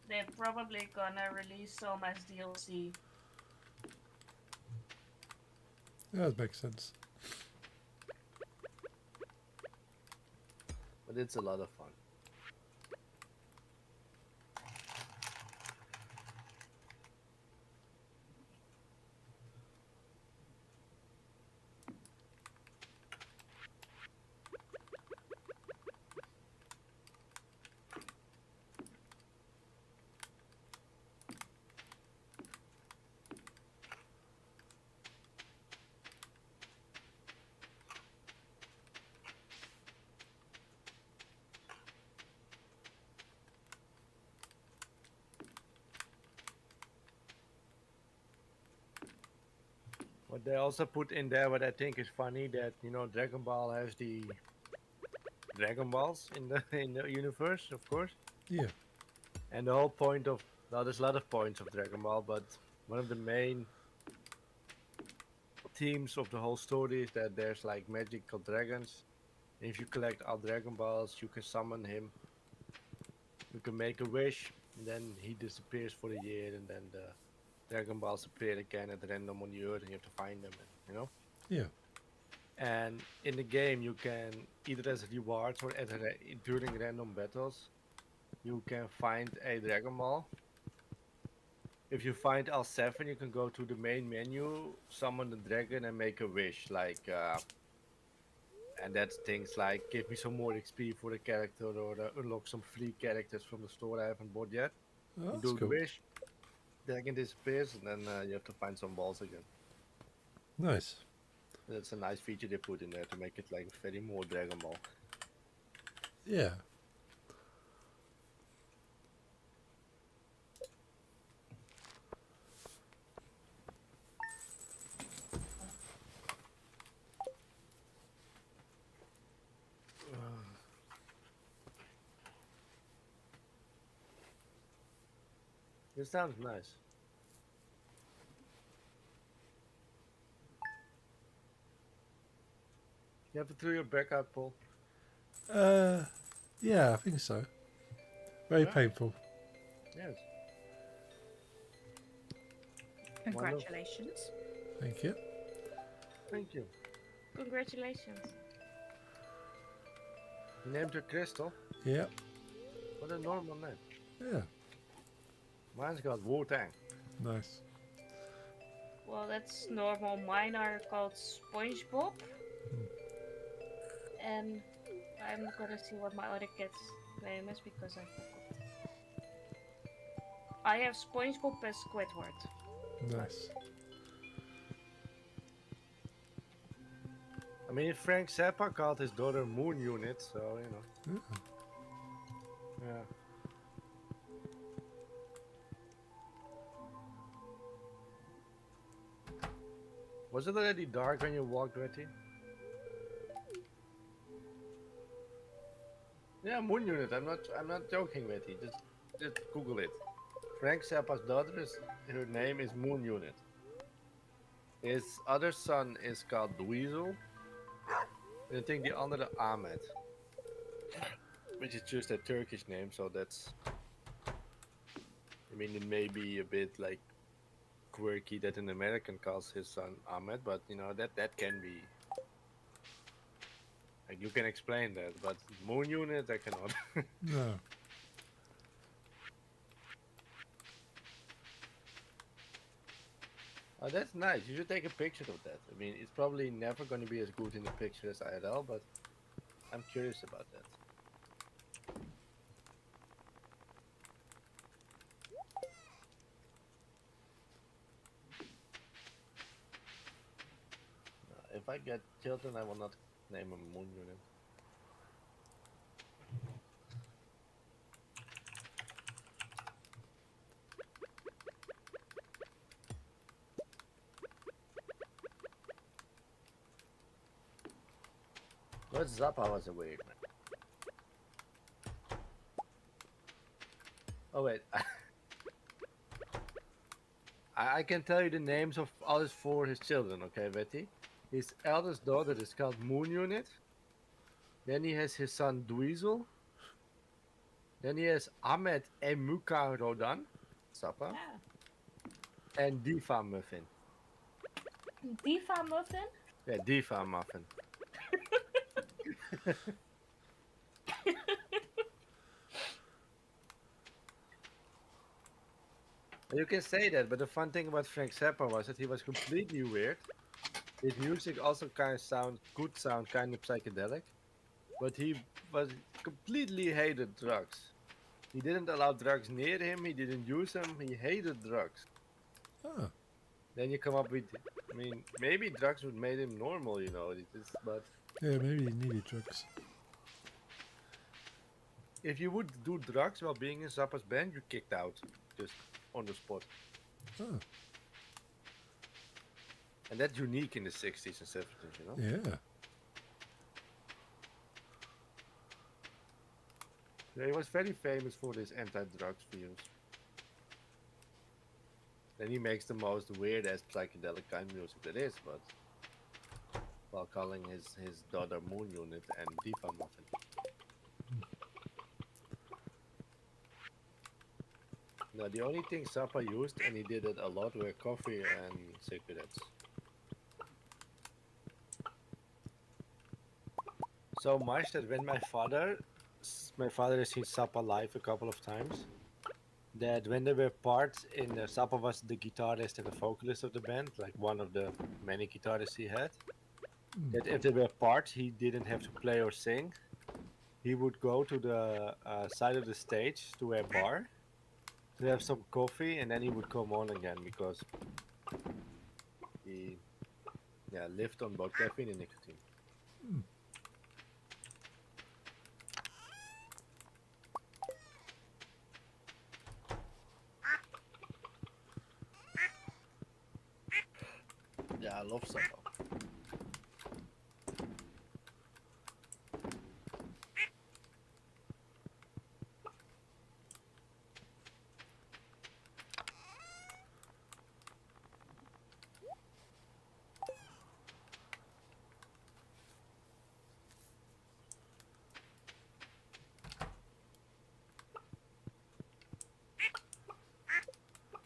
They're probably gonna release some as DLC. That makes sense. But it's a lot of fun. What they also put in there, what I think is funny, that Dragon Ball has the Dragon Balls in the in the universe, of course, Yeah. and the whole point of well, there's a lot of points of Dragon Ball, but one of the main themes of the whole story is that there's like magical dragons. And if you collect all Dragon Balls, you can summon him. You can make a wish, and then he disappears for a year, and then the Dragon Balls appear again at random on the earth, and you have to find them. And. Yeah. And in the game, you can either as rewards or during random battles, you can find a Dragon Ball. If you find all seven, you can go to the main menu, summon the dragon, and make a wish. And that's things like give me some more XP for the character, or unlock some free characters from the store I haven't bought yet. Oh, You that's do the cool. wish, dragon disappears, and then you have to find some balls again. Nice. That's a nice feature they put in there to make it like very more Dragon Ball. Yeah. It sounds nice. You have to throw your back out, Paul. Uh, yeah, I think so. Very Yeah. painful. Yes. Congratulations. Thank you. Thank you. Congratulations. You named her Crystal. Yeah. What a normal name. Yeah. Mine's got Wu-Tang. Nice. Well, that's normal. Mine are called SpongeBob. And I'm gonna see what my other cat's name is because I forgot. I have SpongeBob and Squidward. Nice. I mean, Frank Zappa called his daughter Moon Unit, so, Yeah. Yeah. Was it already dark when you walked, Betty? Yeah, Moon Unit. I'm not joking with you. Just Google it. Frank Zappa's daughter is her name is Moon Unit. His other son is called Dweezil, and I think the other Ahmed, which is just a Turkish name. So that's, I mean, it may be a bit like quirky that an American calls his son Ahmed, but that can be like you can explain that. But Moon Unit, I cannot. No. Oh, that's nice. You should take a picture of that. I mean, it's probably never going to be as good in the picture as IRL, but I'm curious about that. If I get children, I will not name a Moon Unit. But Zappa was a weird man. Oh wait, I can tell you the names of all his his children. Okay, Betty. His eldest daughter is called Moon Unit. Then he has his son Dweezil. Then he has Ahmed Emuka Rodan, Zappa, Yeah. and Diva Muffin. Diva Muffin? Yeah, Diva Muffin. You can say that, but the fun thing about Frank Zappa was that he was completely weird. His music also could sound kind of psychedelic, but he was completely hated drugs. He didn't allow drugs near him. He didn't use them. He hated drugs. Ah. Then you come up with, I mean, maybe drugs would make him normal, but Yeah, maybe he needed drugs. if you would do drugs while being in Zappa's band, you're kicked out, just on the spot. Ah. And that's unique in the 60s and 70s. Yeah. Yeah, he was very famous for his anti-drugs views. Then he makes the most weird-ass psychedelic kind of music there is, but while calling his daughter Moon Unit and Diva Muffin. No, the only thing Zappa used, and he did it a lot, were coffee and cigarettes. So much that when my father has seen Zappa live a couple of times, that when there were parts in Zappa was the guitarist and the vocalist of the band, like one of the many guitarists he had, that if there were parts he didn't have to play or sing, he would go to the side of the stage to a bar to have some coffee, and then he would come on again because he lived on both caffeine and nicotine. Yeah, I love Zappa.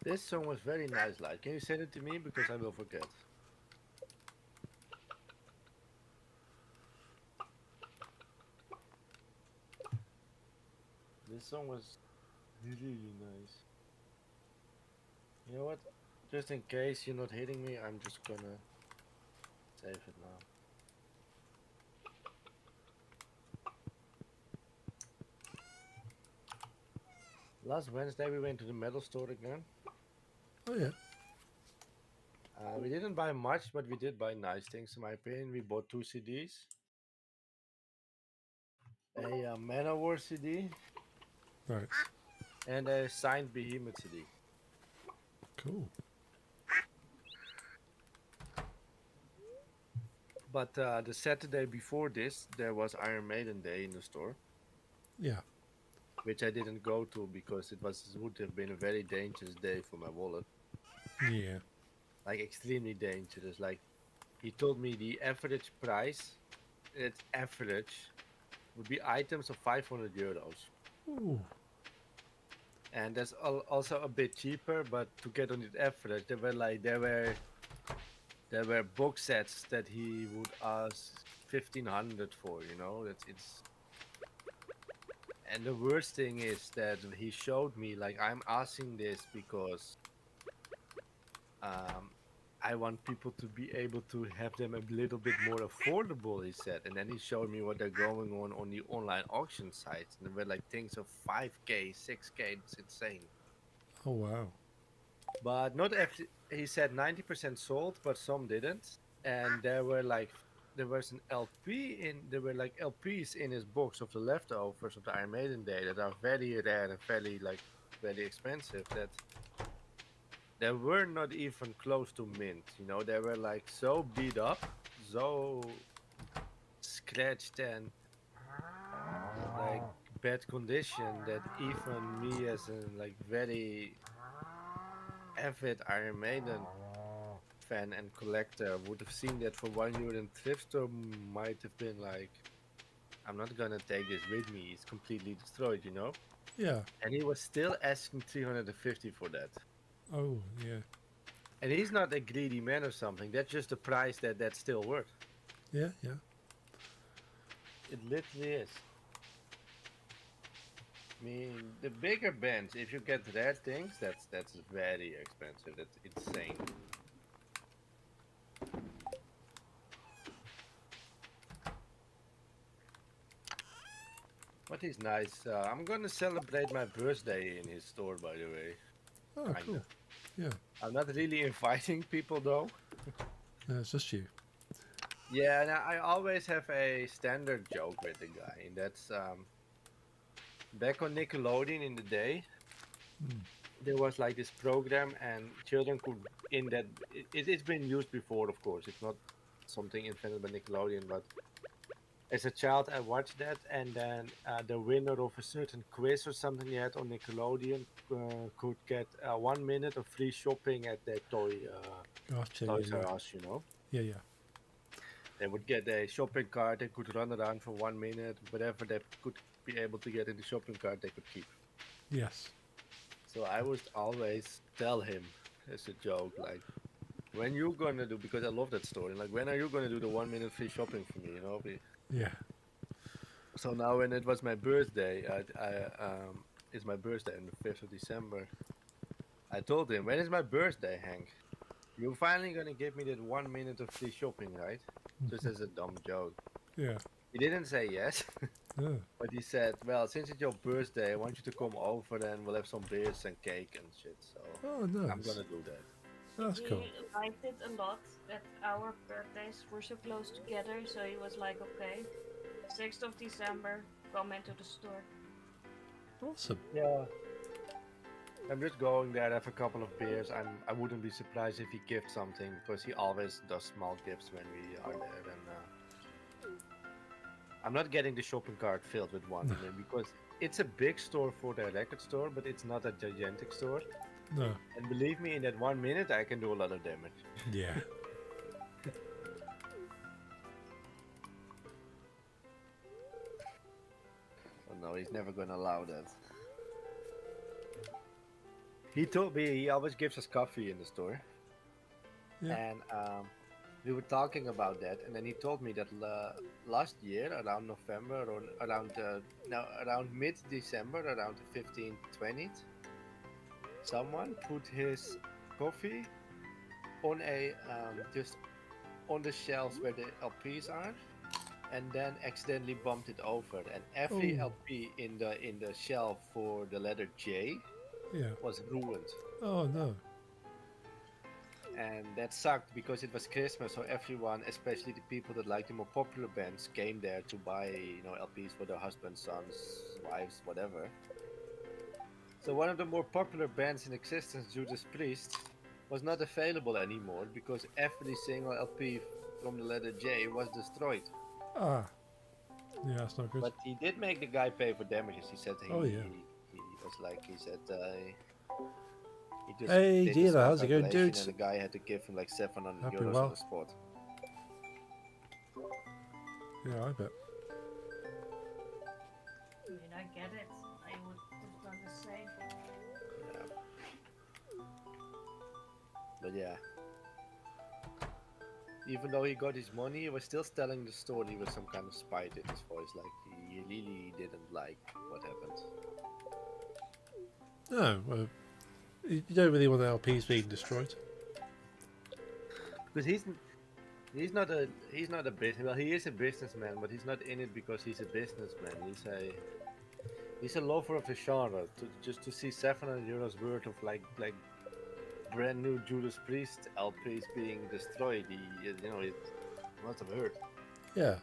This song was very nice, like. Can you send it to me because I will forget? This song was really nice. You know what? Just in case you're not hitting me, I'm just gonna save it now. Last Wednesday we went to the metal store again. Oh yeah. We didn't buy much, but we did buy nice things in my opinion. We bought 2 CDs. A Manowar CD Right. and a signed Behemoth CD. Cool. But the Saturday before this, there was Iron Maiden Day in the store. Yeah. which I didn't go to because it would have been a very dangerous day for my wallet, Yeah. like extremely dangerous. Like he told me the average price, its average, would be items of 500 euros. Ooh. And that's also a bit cheaper, but to get on the average, there were book sets that he would ask 1,500 for. It's and the worst thing is that he showed me like I'm asking this because um I want people to be able to have them a little bit more affordable, he said. And then he showed me what they're going on the online auction sites, and there were like things of 5K, 6K. It's insane. Oh wow. But not every. He said 90% sold, but some didn't. And there was an LP in there were like LPs in his box of the leftovers of the Iron Maiden day that are very rare and very expensive. That they were not even close to mint. They were like so beat up, so scratched and like bad condition that even me as a like very avid Iron Maiden fan and collector would have seen that for 1 euro in thrift store might have been like, I'm not gonna take this with me. It's completely destroyed. Yeah. And he was still asking 350 for that. Oh yeah. And he's not a greedy man or something. That's just the price that's still worth. Yeah. Yeah. It literally is. I mean, the bigger bands, if you get rare things, that's very expensive. That's insane. But he's nice. I'm gonna celebrate my birthday in his store, by the way. Oh Kinda. cool. Yeah. I'm not really inviting people though. No, it's just you. Yeah, and I always have a standard joke with the guy, and that's back on Nickelodeon in the day. Mm. There was like this program, and children could in that it's been used before, of course. It's not something invented by Nickelodeon, but as a child, I watched that, and then the winner of a certain quiz or something you had on Nickelodeon could get 1 minute of free shopping at their Gotcha. Toys Yeah. R Us. Yeah. Yeah. They would get a shopping cart, they could run around for 1 minute, whatever they could be able to get in the shopping cart, they could keep. Yes. So I would always tell him as a joke, like, when you gonna do, because I love that story, like, when are you gonna do the 1 minute free shopping for me? Yeah. So now when it was my birthday, it's my birthday on the 5th of December. I told him, when is my birthday, Hank? You're finally gonna give me that 1 minute of free shopping, right? Just as a dumb joke. Yeah. He didn't say yes, Oh. but he said, well, since it's your birthday, I want you to come over and we'll have some beers and cake and shit. So Oh, I'm nice. gonna do that. That's He cool. liked it a lot that our birthdays were so close together, so he was like, okay, 6th of December, come into the store. Awesome. Yeah. I'm just going there, have a couple of beers. I wouldn't be surprised if he gives something because he always does small gifts when we are there. And I'm not getting the shopping cart filled with one because it's a big store for the record store, but it's not a gigantic store. No. And believe me, in that 1 minute, I can do a lot of damage. Yeah. Oh no, he's never gonna allow that. He told me he always gives us coffee in the store. Yeah. And we were talking about that, and then he told me that last year, around November or around mid-December, around the 15th, 20th, someone put his coffee on a just on the shelves where the LPs are, and then accidentally bumped it over, and every Oh. LP in the shelf for the letter J Yeah. was ruined. Oh no. And that sucked because it was Christmas, so everyone, especially the people that like the more popular bands, came there to buy, LPs for their husbands, sons, wives, whatever. So one of the more popular bands in existence, Judas Priest, was not available anymore because every single LP from the letter J was destroyed. Ah. Yeah, that's not good. But he did make the guy pay for damages. He said Oh, yeah. he was like he said he just Hey, did a dealer, small how's it going, calculation, dudes? and the guy had to give him like 700 Hope you're euros on well. the spot. Yeah, I bet. I mean, I get it. I would have done the same. Yeah. But yeah. Even though he got his money, he was still telling the story with some kind of spite in his voice, like he really didn't like what happened. No, well, you don't really want LPs being destroyed. Because he's not a business. Well, he is a businessman, but he's not in it because he's a businessman. He's a lover of the genre. Just to see 700 euros worth of like brand new Judas Priest LPs being destroyed, it must have hurt. Yeah.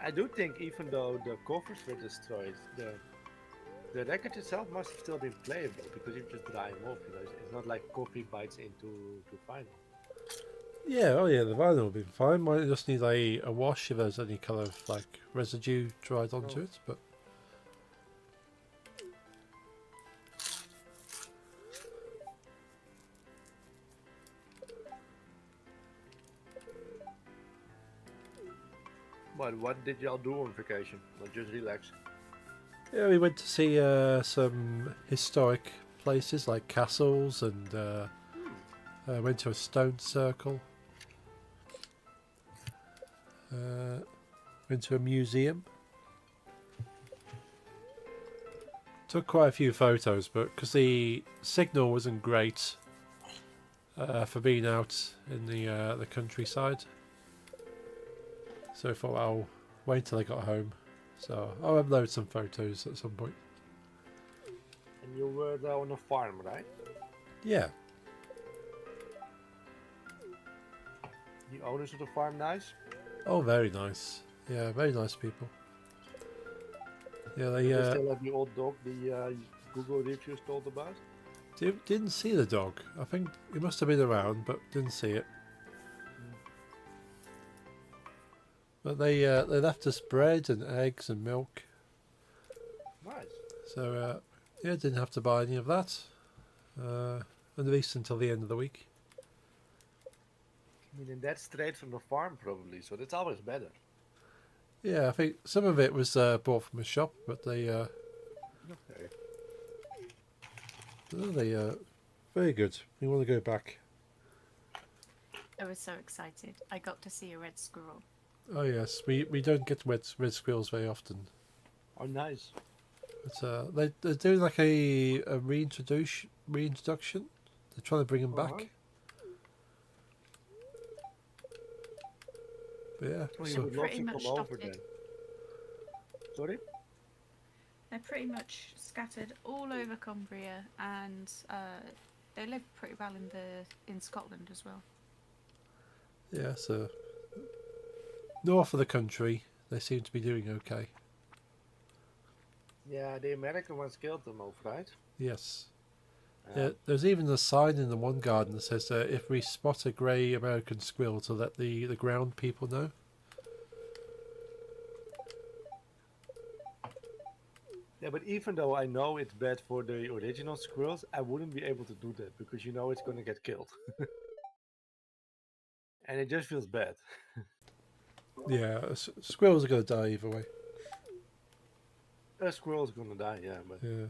I do think even though the covers were destroyed, the record itself must have still been playable because you just dry them off. It's not like coffee bites into vinyl. Yeah, oh yeah, the vinyl will be fine. Might just need a wash if there's any kind of like residue dried onto it, but But what did y'all do on vacation? Or just relax? yeah, we went to see some historic places like castles and went to a stone circle. Went to a museum. Took quite a few photos, but because the signal wasn't great for being out in the countryside, so I thought I'll wait till I got home. So I'll upload some photos at some point. And you were there on a farm, right? Yeah, The owners of the farm nice? oh, very nice. Yeah, very nice people. Yeah, they They still have the old dog the Google reviews told about? didn't see the dog. I think it must have been around, but didn't see it. But they left us bread and eggs and milk. Nice. So yeah, didn't have to buy any of that. At least until the end of the week. I mean, and that's straight from the farm probably, so that's always better. Yeah, I think some of it was bought from a shop, but they Okay. very good. We want to go back. I was so excited. I got to see a red squirrel. Oh yes, we don't get red squirrels very often. Oh, nice. But they're doing like a reintroduction. They're trying to bring them Uh-huh. back. But yeah, Well, you so, would love Pretty to much come over stopped then. it. Sorry? They're pretty much scattered all over Cumbria, and they live pretty well in Scotland as well. yeah, so north of the country, they seem to be doing okay. Yeah, the American ones killed them off, right? Yes. Yeah, there's even a sign in the one garden that says if we spot a grey American squirrel to let the ground people know. Yeah, but even though I know it's bad for the original squirrels, I wouldn't be able to do that because you know it's gonna get killed. And it just feels bad. Yeah, squirrels are going to die either way. A squirrel's gonna die, yeah, but Yeah.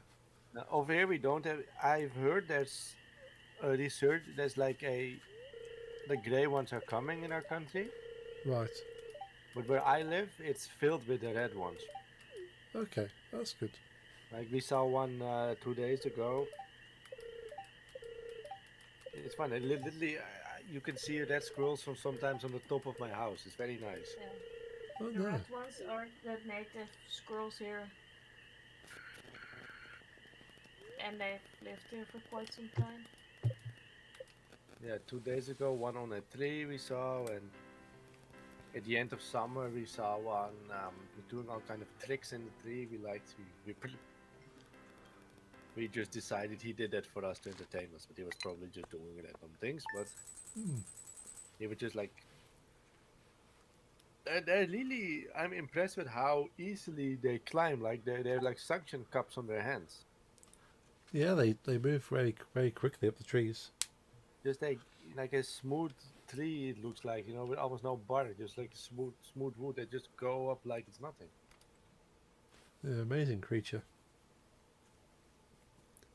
now, over here we don't have. I've heard there's a research. There's like the gray ones are coming in our country, Right. but where I live, it's filled with the red ones. Okay, that's good. Like we saw one 2 days ago. It's fun. Literally, you can see red squirrels from sometimes on the top of my house. It's very nice. Yeah. Oh The no. red ones are the native squirrels here. And they've lived here for quite some time. Yeah, 2 days ago, one on a tree we saw, and at the end of summer we saw one doing all kind of tricks in the tree. We liked. We We just decided he did that for us to entertain us, but he was probably just doing random things. But he was just like, they're really. I'm impressed with how easily they climb. Like they're like suction cups on their hands. Yeah, they move very quickly up the trees. Just like a smooth tree. It looks like, with almost no bark. Just like smooth wood. They just go up like it's nothing. Yeah, amazing creature.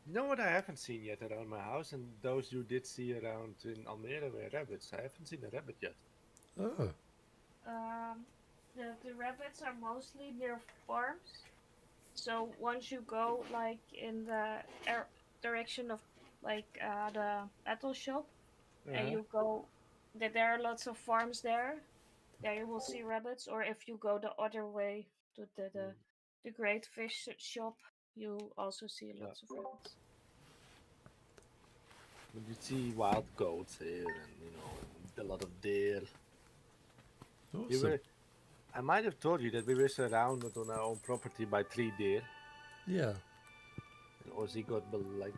You know what I haven't seen yet around my house, and those you did see around in Almere were rabbits. I haven't seen a rabbit yet. Oh, Um, the rabbits are mostly near farms. So once you go like in the direction of like the metal shop, and Uh-huh. you go, that there are lots of farms there. There you will see rabbits. Or if you go the other way to the great fish shop, you also see Yeah. lots of rabbits. But you see wild goats here, and a lot of deer. We awesome. were. I might have told you that we were surrounded on our own property by 3 deer, Yeah. and Ozzy got like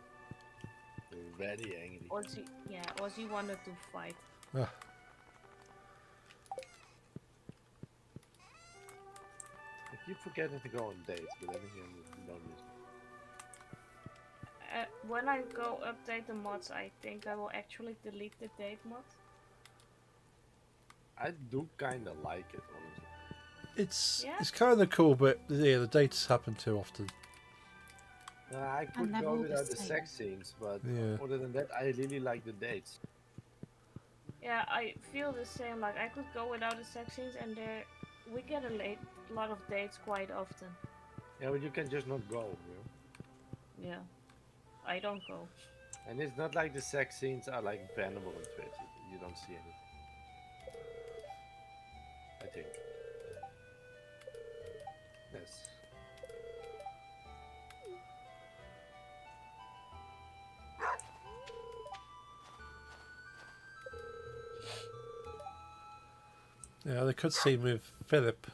very angry. Ozzy wanted to fight. Ah, I keep forgetting to go on dates, but then again, you don't miss. When I go update the mods, I think I will actually delete the date mod. I do kind of like it, honestly. Yeah? it's kind of cool, but yeah, the dates happen too often. I could they're go all the without the same. sex scenes, but Yeah. other than that, I really like the dates. Yeah, I feel the same. Like I could go without the sex scenes, and we get a lot of dates quite often. Yeah, but you can just not go, Yeah, I don't go. And it's not like the sex scenes are like bannable on Twitch. You don't see anything. I think. Yes. Yeah, they could see with Philip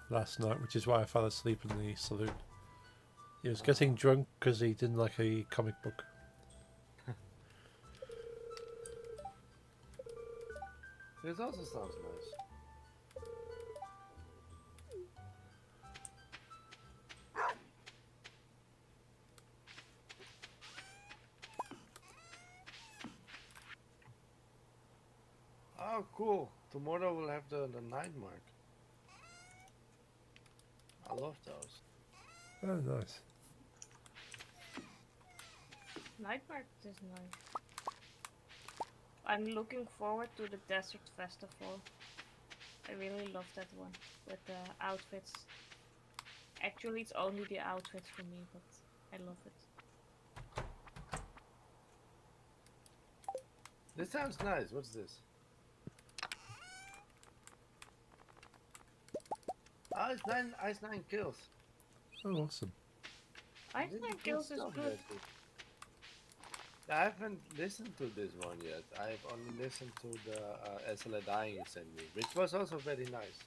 last night, which is why I fell asleep in the saloon. He was getting drunk because he didn't like a comic book. This also sounds nice. Oh, cool. Tomorrow we'll have the night mark. I love those. Oh, nice. Night market is nice. I'm looking forward to the Desert Festival. I really love that one with the outfits. Actually, it's only the outfits for me, but I love it. This sounds nice. What's this? Oh, it's ice 9 kills. Oh, awesome. I This is think good Kills is stuff, good. Jesse. I haven't listened to this one yet. I've only listened to the SLA Dying you sent me, which was also very nice.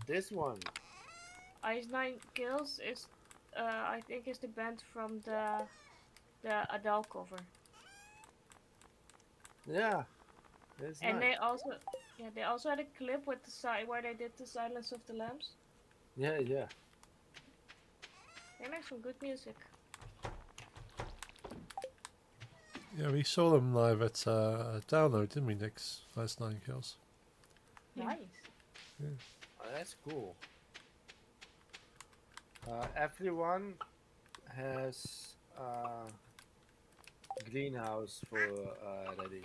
This one, Ice Nine Kills is, I think, is the band from the Adele cover, yeah, it's and nice. they also had a clip with the side where they did the Silence of the Lambs. Yeah, yeah. They make some good music. Yeah, we saw them live at Download, didn't we, Nick's last 9 kills? Yeah. Nice. Oh, that's cool. Everyone has greenhouse for ready.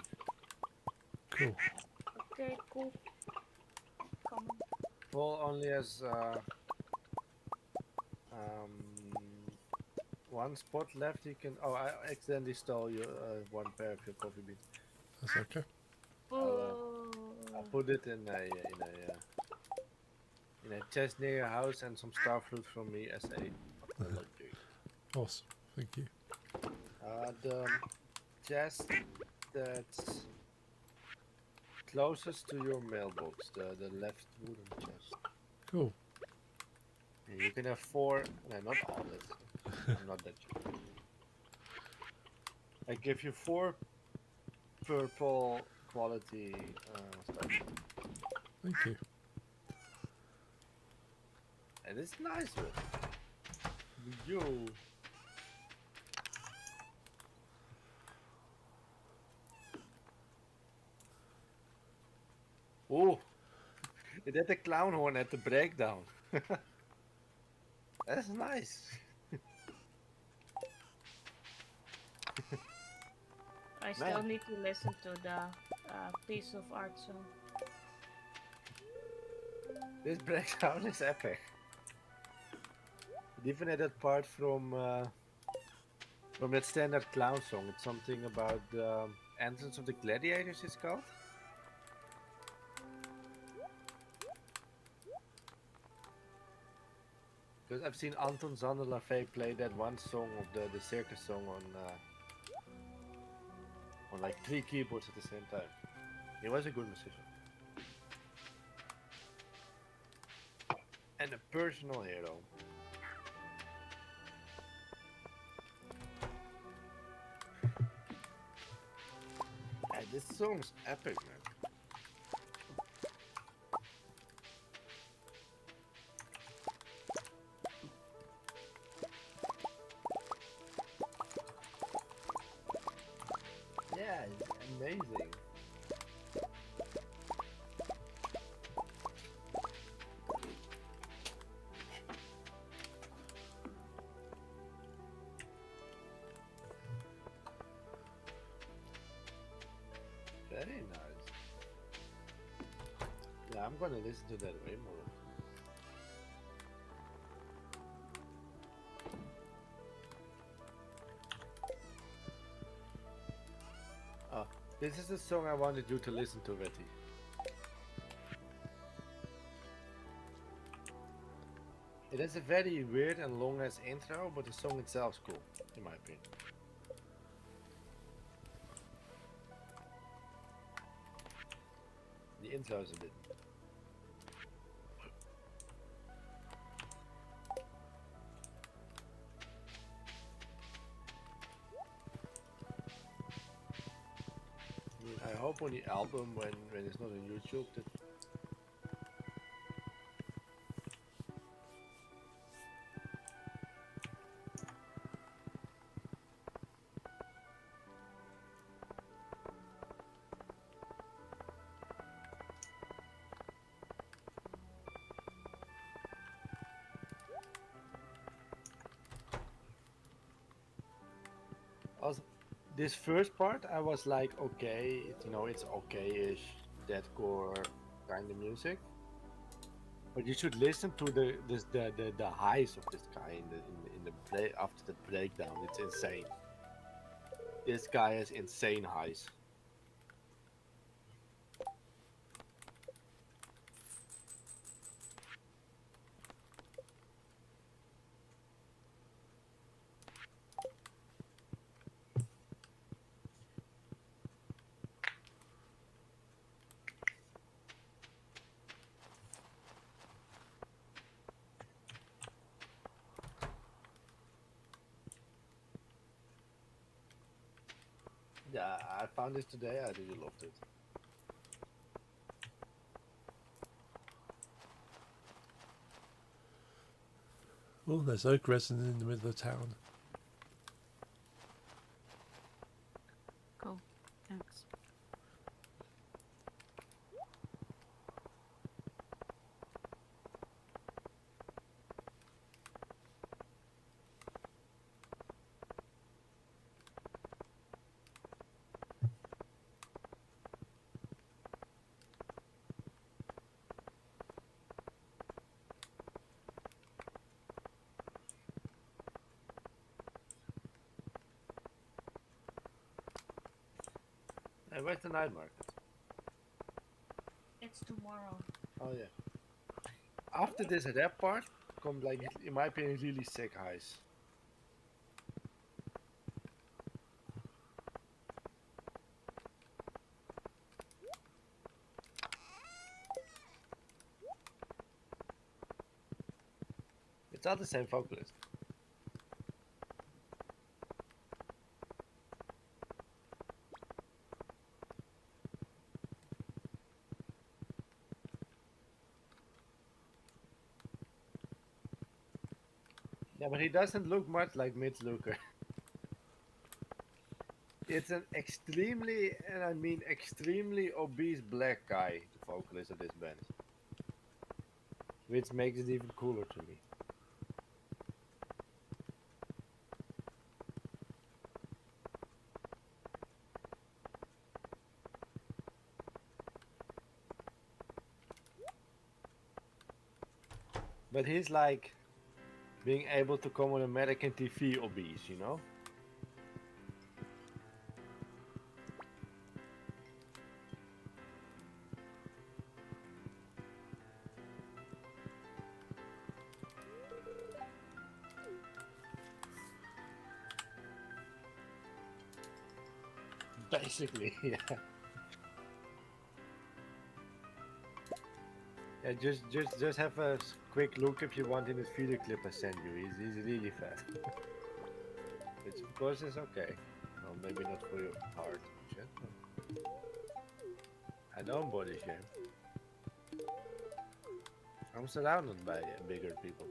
Cool. Okay, cool. Come on. Paul only has um, one spot left. You can. Oh, I accidentally stole your one pair of your coffee beans. That's okay. I'll put it in a chest near your house and some star fruit from me as a apology. Awesome. Thank you. The chest that's closest to your mailbox, the left wooden chest. Cool. You can have 4. No, not all. I'm not that sure. I give you 4 purple quality stuff. Thank you. And it's nice with you. Oh, it had the clown horn at the breakdown. That's nice. I still need to listen to the piece of art song. This breakdown is epic. It even had that part from that standard clown song. It's something about the entrance of the gladiators, it's called. Because I've seen Anton Zander Lafay play that one song of the circus song on like 3 keyboards at the same time. He was a good musician. And a personal hero. Hey, this song's epic, man. Yeah, it's amazing. Very nice. Yeah, I'm gonna listen to that way more. Oh, this is the song I wanted you to listen to, Betty. It has a very weird and long ass intro, but the song itself is cool, in my opinion. The intro is a bit. I mean, I hope on the album when it's not on YouTube that. Also, this first part, I was like, okay, it's okay-ish deathcore kind of music, but you should listen to the highs of this guy in the play after the breakdown. It's insane. This guy has insane highs. Yeah, I found this today. I really loved it. Oh, there's oak resin in the middle of town. Cool. Thanks. Hey, where's the night market? It's tomorrow. Oh yeah. After this at that part, come like in my opinion really sick highs. It's all the same vocalist. Yeah, but he doesn't look much like Mitch Luker. It's an extremely, and I mean extremely obese black guy, the vocalist of this band. Which makes it even cooler to me. But he's like being able to come on American TV obese, you know? Basically, yeah. Yeah, just have a quick look if you want in this video clip I sent you. He's really fat. Which of course is okay. Well, maybe not for your heart. Shit. I don't body shame. I'm surrounded by bigger people.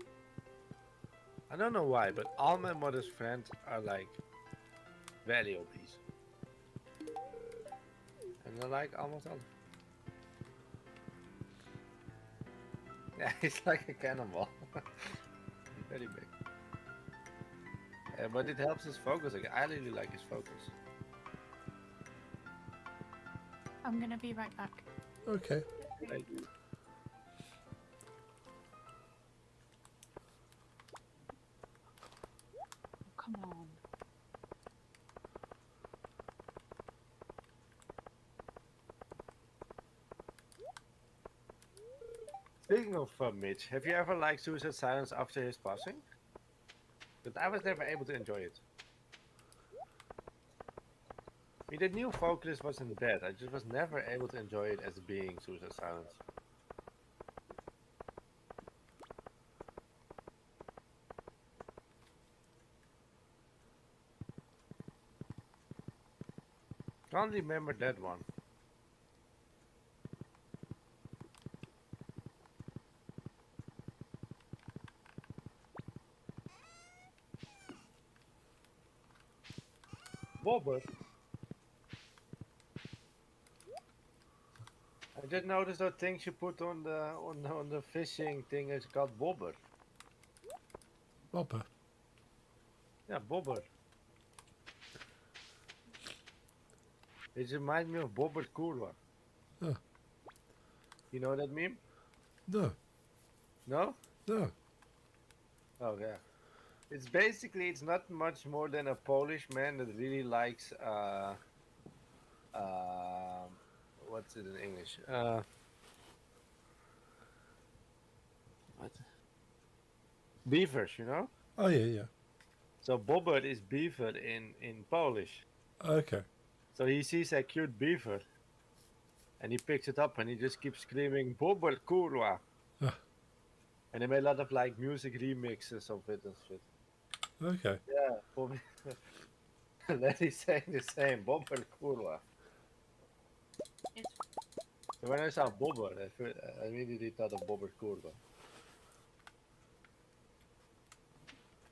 I don't know why, but all my mother's friends are like very obese. And I like almost all. Yeah, he's like a cannonball. He's very big. But it helps his focus. Like, I really like his focus. I'm gonna be right back. Okay. Like, Come on. speaking of Mitch, have you ever liked Suicide Silence after his passing? But I was never able to enjoy it. I mean, the new vocalist wasn't bad. I just was never able to enjoy it as being Suicide Silence. Can't remember that one. Bobber. I just noticed that things you put on the fishing thing is called bobber. Bobber. Yeah, bobber. It reminds me of Bobber Kurwa. Oh. You know that meme? No. No? No. Oh yeah. It's basically, it's not much more than a Polish man that really likes what's it in English? What? Beavers, you know? Oh yeah, yeah. So Bobber is beaver in Polish. Okay. So he sees a cute beaver and he picks it up and he just keeps screaming Bobber Kurwa. Ah. And they made a lot of like music remixes of it and shit. Okay. Yeah, probably. Larry's saying the same, Bobber Kurwa. It's So when I saw Bobber, I immediately thought of Bobber Kurwa.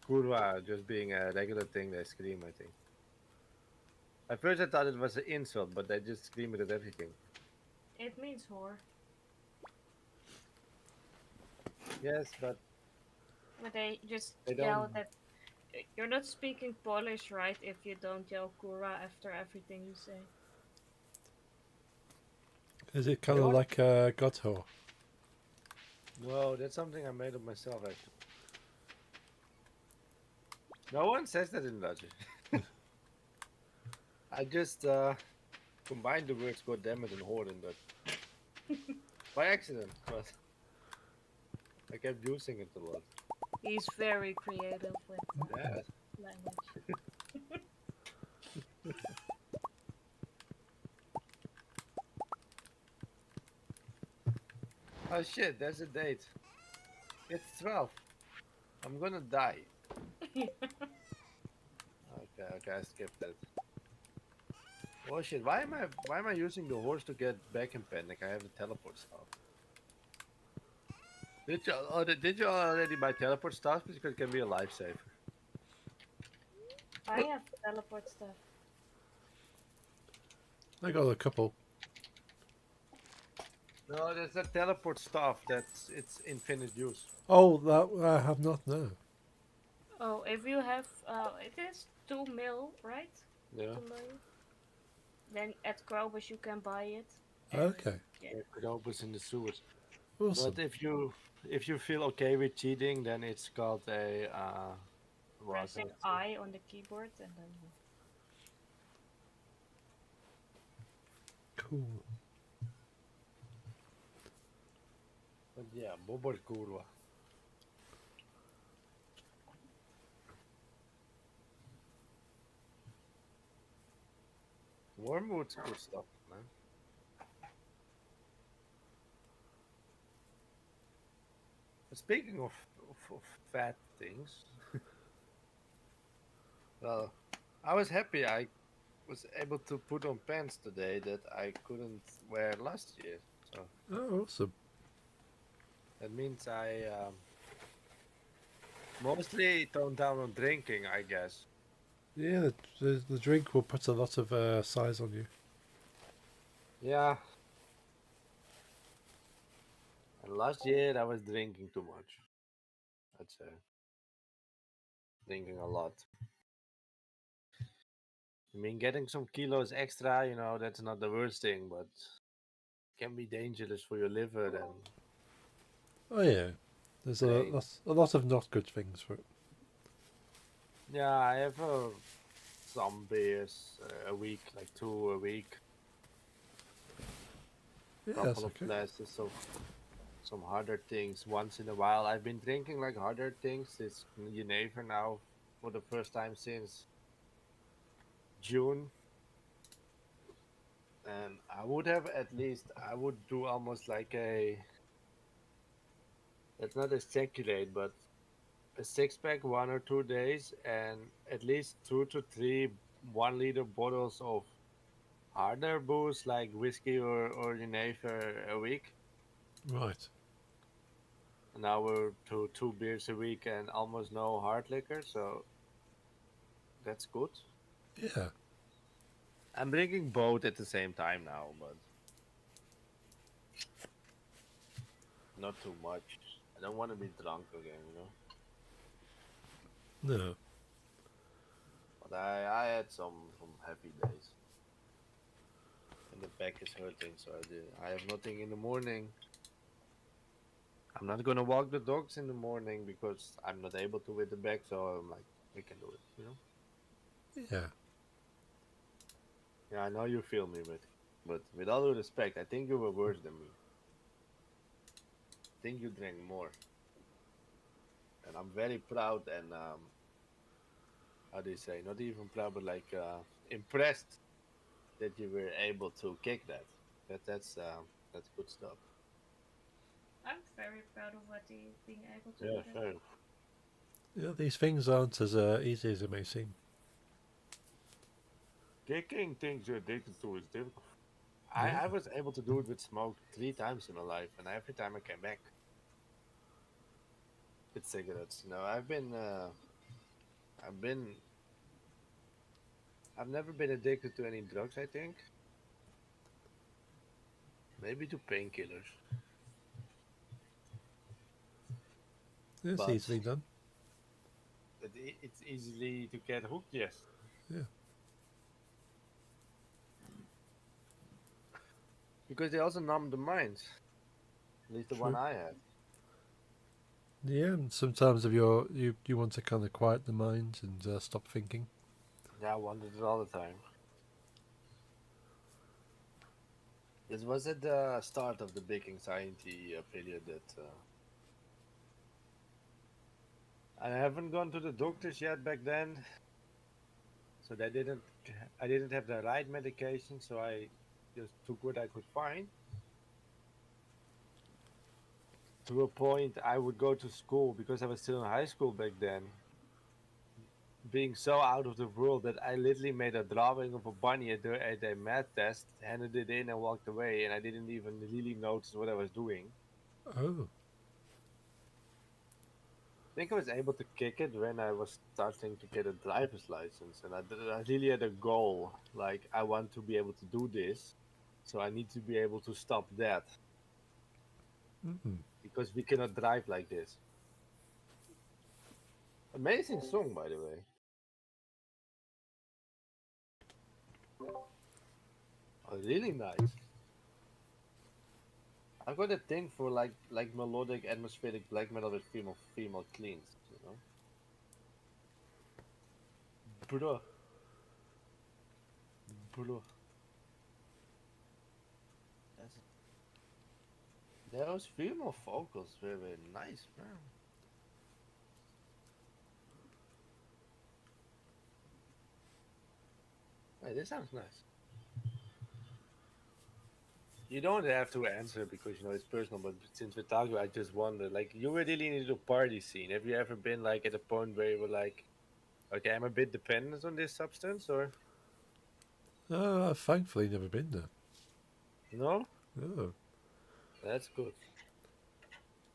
Kurwa just being a regular thing they scream, I think. At first I thought it was an insult, but they just scream it at everything. it means whore. Yes, but But they just They yell don't- that you're not speaking Polish, right? If you don't yell "kura" after everything you say. Is it kind of What? like a Godhor? well, that's something I made up myself actually. No one says that in Dutch. I just combined the words goddammit and whore in Dutch. By accident, but I kept using it a lot. He's very creative with Yeah. language. Oh shit, there's a date. It's 12. I'm gonna die. Okay, I skipped that. Oh shit! Why am I using the horse to get back in Panic? I have the teleport stuff. Did you already buy teleport stuff? Because it can be a lifesaver. I have teleport stuff. I got a couple. No, there's that teleport stuff that's it's infinite use. Oh, that I have not now. Oh, if you have, it is 2 mil, right? Yeah. 2 million. Then at Krobus you can buy it. And Okay, yeah, It opens in the sewers. awesome. But if you feel okay with cheating, then it's called a what can pressing I say? I on the keyboard and then. Cool. But yeah, Bobor Kurwa. Wormwood's good stuff, man. But speaking of fat things, well, I was happy I was able to put on pants today that I couldn't wear last year. So Oh, awesome. that means I mostly toned down on drinking, I guess. Yeah, the drink will put a lot of size on you. Yeah. And last year I was drinking too much. I'd say drinking a lot. I mean, getting some kilos extra, that's not the worst thing, but can be dangerous for your liver and Oh yeah, there's brain. a lot of not good things for it. Yeah, I have some beers a week, like 2 a week, Yeah, that's couple of okay. glasses of some harder things once in a while. I've been drinking like harder things. It's Geneva now for the first time since June. And I would do almost like it's not a speculate, but a six pack 1 or 2 days and at least 2 to 3 1 liter bottles of harder booze like whiskey or Geneva a week. Right. An hour to 2 beers a week and almost no hard liquor, so that's good. Yeah. I'm drinking both at the same time now, but not too much. I don't want to be drunk again. No. But I had some heavy days, and the back is hurting, so I have nothing in the morning. I'm not gonna walk the dogs in the morning because I'm not able to with the back, so I'm like, we can do it. Yeah. Yeah, I know you feel me, but with all due respect, I think you were worse than me. I think you drank more, and I'm very proud and how do you say? Not even proud, but like impressed that you were able to kick that. That's good stuff. I'm very proud of what he being able to Yeah, do that. fair. Yeah, these things aren't as easy as it may seem. Kicking things you're addicted to is difficult. I, Yeah. I was able to do it with smoke 3 times in my life, and every time I came back with cigarettes. I've been, I've never been addicted to any drugs. I think maybe to painkillers, It's but easily done. it's easily to get hooked. Yes, Yeah. because they also numb the mind. At least the one True. I had. Yeah, and sometimes if you want to kind of quiet the mind and stop thinking. Yeah, I wanted it all the time. This was at the start of the big anxiety period that I haven't gone to the doctors yet back then, so I didn't have the right medication, so I just took what I could find. to a point I would go to school because I was still in high school back then, being so out of the world that I literally made a drawing of a bunny at a math test, handed it in, and walked away, and I didn't even really notice what I was doing. Oh. I think I was able to kick it when I was starting to get a driver's license, and I really had a goal. Like, I want to be able to do this, so I need to be able to stop that Mm. because we cannot drive like this. Amazing song, by the way. Oh, really nice. I've got a thing for like melodic, atmospheric black metal with female cleans. You know, bruh, bruh. That's, those female vocals were very nice, man. Hey, this sounds nice. You don't have to answer because you know it's personal, but since we're talking, I just wonder, like, you were really into the party scene. Have you ever been like at a point where you were like, okay, I'm a bit dependent on this substance, or I've thankfully never been there. no? Oh. That's good.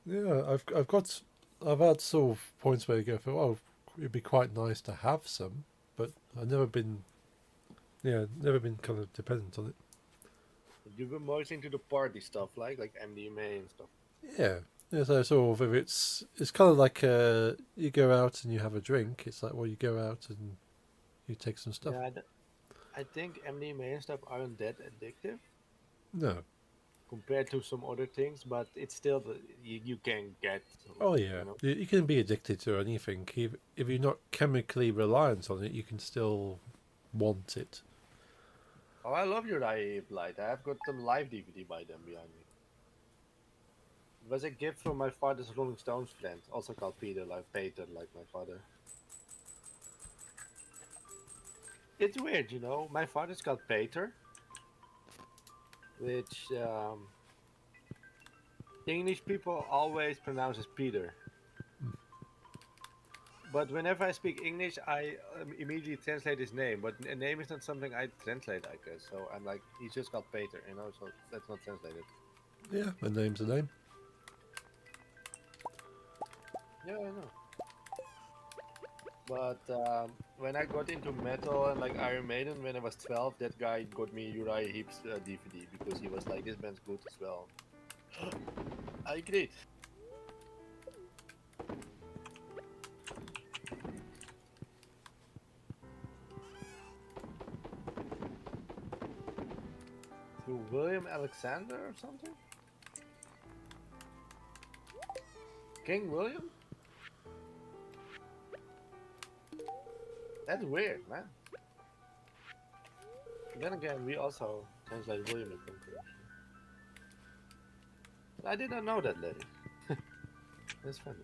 Yeah, I've had sort of points where you go, oh, it'd be quite nice to have some, but I've never been, never been kind of dependent on it. You were mostly into the party stuff, like MDMA and stuff. Yeah, yeah. So sort of, if it's kind of like you go out and you have a drink. It's like, well, you go out and you take some stuff. Yeah, I think MDMA and stuff aren't that addictive No. compared to some other things, but it's still you can get. Oh yeah, You know. you can be addicted to anything. If you're not chemically reliant on it, you can still want it. Oh, I love your Light. I have got the live DVD by them behind me. It was a gift from my father's Rolling Stones friend, also called Peter, like my father. It's weird, you know. My father's called Peter, which English people always pronounce as Peter. But whenever I speak English, I immediately translate his name. But a name is not something I translate, I guess. So I'm like, he's just called Peter, you know. So that's not translated. Yeah, a name's a name. Yeah, I know. But when I got into metal and like Iron Maiden when I was 12, that guy got me Uriah Heep's DVD because he was like, this band's good as well. I agreed. To William Alexander or something? King William? That's weird, man. Then again, we also translate William as King. I did not know that, lady. That's funny.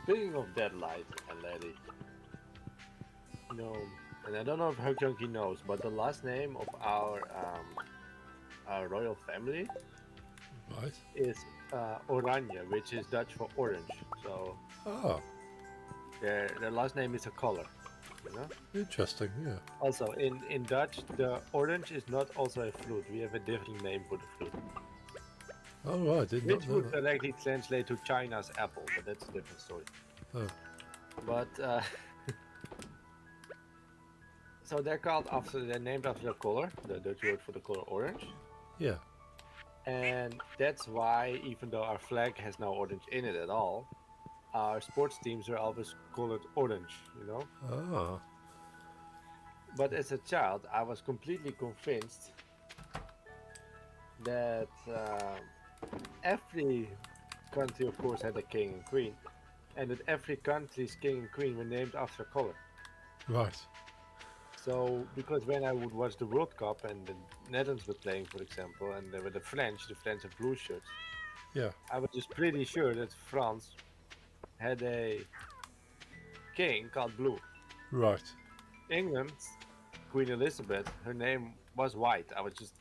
Speaking of that light and lady, you know, and I don't know if Herc Junkie knows, but the last name of our royal family Right. is Oranje, which is Dutch for orange. So Oh, their last name is a color, you know. interesting. Yeah. Also, in Dutch, the orange is not also a fruit. We have a different name for the fruit, Oh, right. I did not which know would that. directly translate to China's apple, but that's a different story. Oh. But so they're named after the color, the Dutch word for the color orange, Yeah. and that's why even though our flag has no orange in it at all, our sports teams are always colored orange, you know. Ah. But as a child, I was completely convinced that every country, of course, had a king and queen, and that every country's king and queen were named after a color. Right. So, because when I would watch the World Cup and the Netherlands were playing, for example, and there were the French have blue shirts, Yeah. I was just pretty sure that France had a king called Blue. Right. England's Queen Elizabeth, her name was White. I was just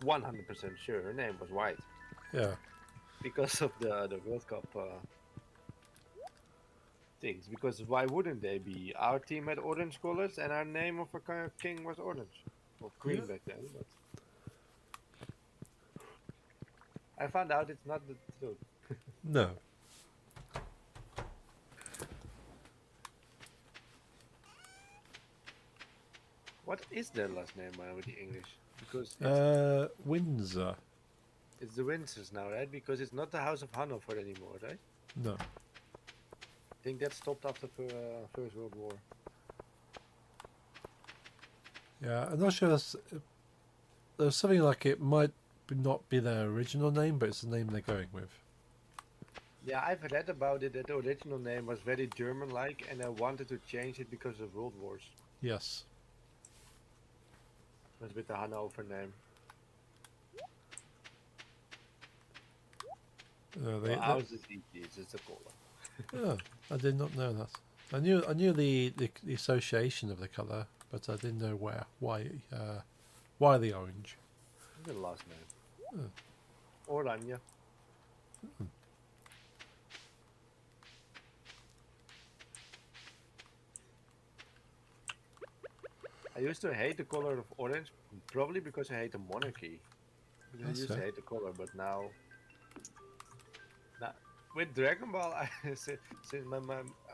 100% sure her name was White Yeah. because of the World Cup things. Because why wouldn't they be? Our team had orange colors, and our name of our king was orange, or Yeah. queen back then. But I found out it's not the truth. No. What is their last name with the English? Because Windsor. it's the Windsors now, right? Because it's not the House of Hanover anymore, right? No. I think that stopped after First World War. Yeah, I'm not sure. There's something like it might not be their original name, but it's the name they're going with. Yeah, I've read about it that the original name was very German-like, and I wanted to change it because of World Wars. Yes. It was with the Hanover name. They, Well, ours is easy. It's just a color. oh, I did not know that. I knew the association of the color, but I didn't know why the orange. The last name. Oh. Oranje. I used to hate the color of orange, probably because I hate the monarchy. Because I That's used to fair. hate the color, but now with Dragon Ball,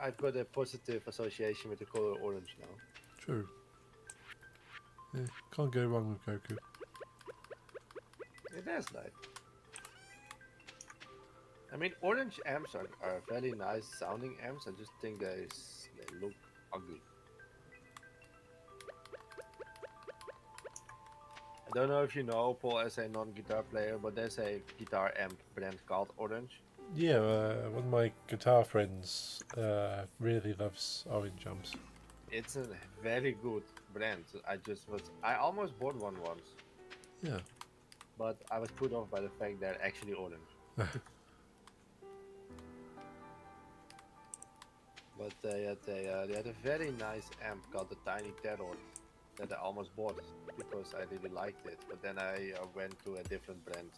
I've got a positive association with the color orange now. True. Yeah, can't go wrong with Goku. It is like. I mean, orange amps are very nice sounding amps. I just think they look ugly. I don't know if you know, Paul, as a non-guitar player, but there's a guitar amp brand called Orange. Yeah, one of my guitar friends really loves orange amps. It's a very good brand. I almost bought one once, Yeah. but I was put off by the fact they're actually orange. But they had a very nice amp called the Tiny Terror that I almost bought because I really liked it. But then I went to a different brand,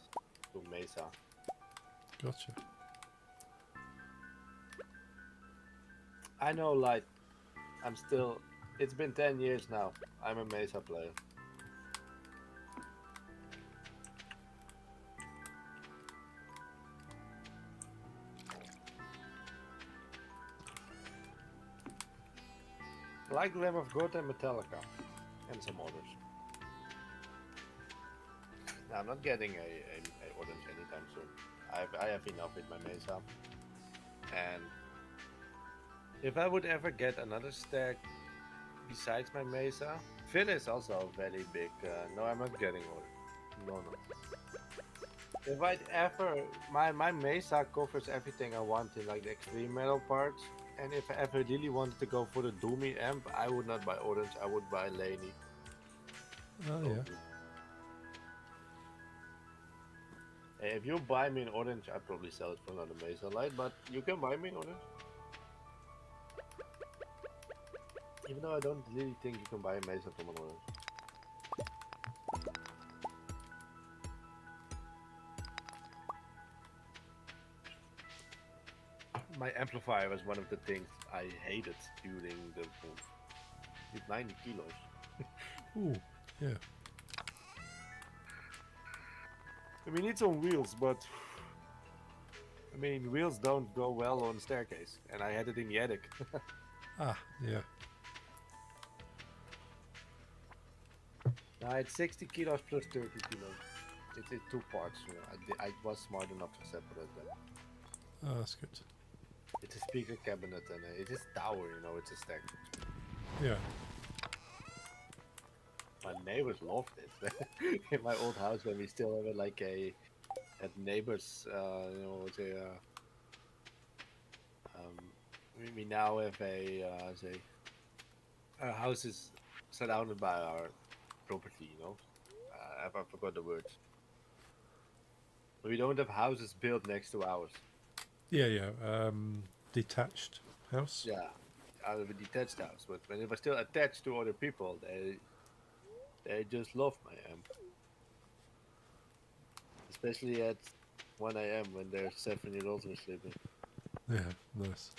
to Mesa. Gotcha. I know, like, it's been 10 years now. I'm a Mesa player. Like Lamb of God and Metallica, and some others. Now, I'm not getting a orange anytime soon. I have enough with my Mesa. And if I would ever get another stack besides my Mesa, Finn is also very big. No, I'm not getting orange. No. If I'd ever, my Mesa covers everything I want in like the extreme metal parts. And if I ever really wanted to go for the Doomy amp, I would not buy orange. I would buy Laney. Oh yeah. Hey, if you buy me an orange, I'd probably sell it for another Mesa Light, but you can buy me an orange. Even though I don't really think you can buy a Mesa from an orange. My amplifier was one of the things I hated during the move. It's 90 kilos. Ooh. Yeah. I mean, it's on wheels, but I mean, wheels don't go well on staircase, and I had it in the attic. Ah. Yeah. Now it's 60 kilos plus 30 kilos. It's in two parts. You know. I was smart enough to separate them. Oh, that's good. It's a speaker cabinet and it is tower. You know, it's a stack. Yeah. My neighbors loved it. In my old house, when we still have like had neighbors, you know, we now have our house is surrounded by our property. You know, I forgot the words. We don't have houses built next to ours. Yeah, yeah. Detached house. Yeah, out of a detached house. But when it was still attached to other people, they just love my amp. Especially at 1 a.m. when their 7-year-olds are sleeping. Yeah, nice.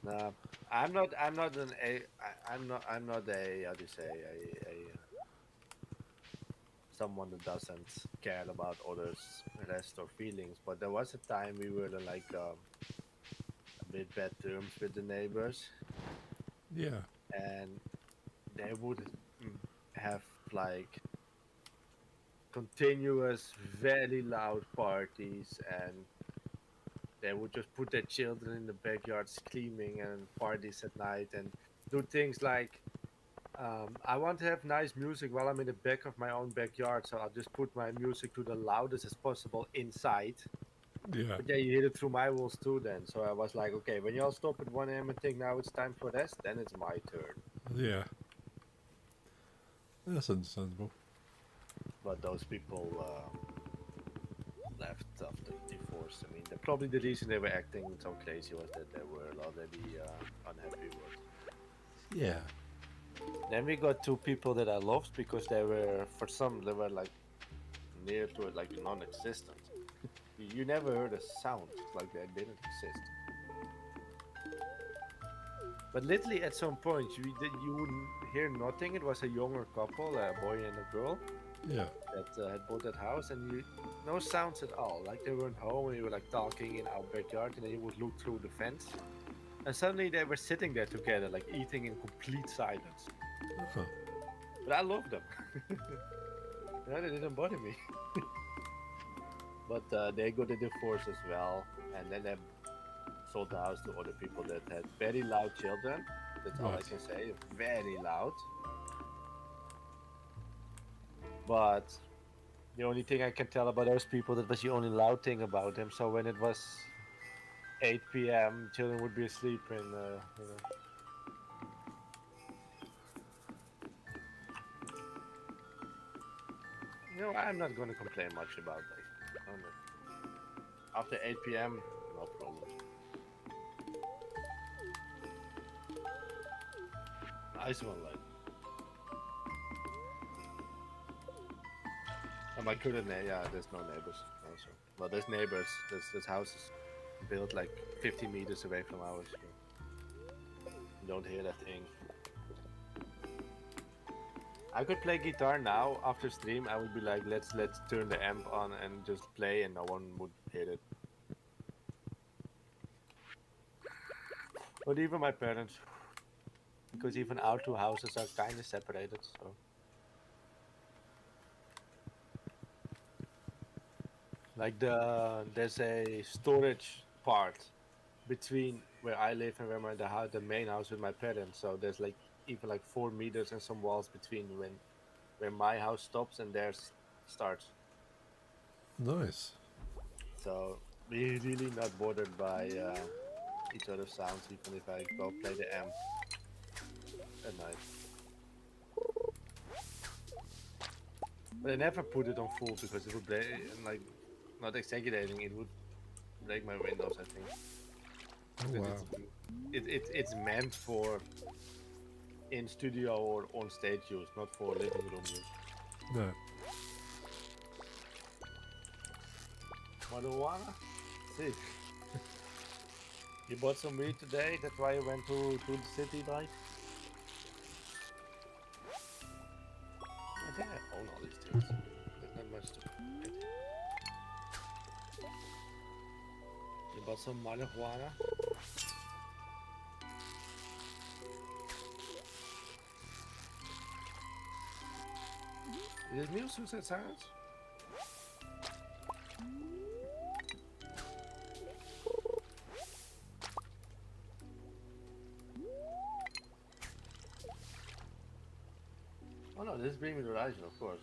Nah, I'm not. I'm not an a. I'm not. I'm not a. How do you say a someone that doesn't care about others' rest or feelings. But there was a time we were like a bit bad terms with the neighbors, Yeah. and they would mm, have like continuous, very loud parties, and they would just put their children in the backyard screaming and parties at night and do things like I want to have nice music while I'm in the back of my own backyard, so I'll just put my music to the loudest as possible inside. Yeah. But yeah, you hear it through my walls too then. So I was like, okay, when y'all stop at 1 a.m. and think now it's time for rest, then it's my turn. Yeah. That's understandable. But those people left after the divorce. I mean, probably the reason they were acting so crazy was that they were already unhappy with. Yeah. Then we got two people that I loved because they were, for some, they were like near to it, like non-existent. You never heard a sound like they didn't exist. But literally at some point, you wouldn't hear nothing. It was a younger couple, a boy and a girl, Yeah. that had bought that house, and no sounds at all. Like they weren't home, and you were like talking in our backyard, and then you would look through the fence, and suddenly they were sitting there together, like eating in complete silence. Huh. But I loved them. Yeah, they didn't bother me. But they got a divorce as well, and then they sold the house to other people that had very loud children. That's all I Right. can say. Very loud. But the only thing I can tell about those people, that was the only loud thing about them. So when it was 8 p.m., children would be asleep, and I'm not going to complain much about those. After 8 p.m., no problem. Nice one, like. And my current yeah, there's no neighbors. Also, well, there's neighbors. There's houses built like 50 meters away from ours. So you don't hear that thing. I could play guitar now after stream. I would be like, let's turn the amp on and just play, and no one would hear it. But even my parents, because even our two houses are kind of separated. So like there's a storage part between where I live and where the main house with my parents. So there's like even like 4 meters and some walls between where my house stops and theirs starts. Nice. So we're really not bothered by each other's sounds, even if I go play the amp at night. But I never put it on full because it would break, like, not exaggerating, it would break my windows, I think. Oh, Because wow. it's meant for in studio or on stage use, not for living room use. No. Marijuana? Sick. You bought some weed today? That's why you went to the city, right? I think I own all these things. There's not much to it. You bought some marijuana? Is it me or Suicide Silence? Oh no, this is Bring Me the Horizon, of course.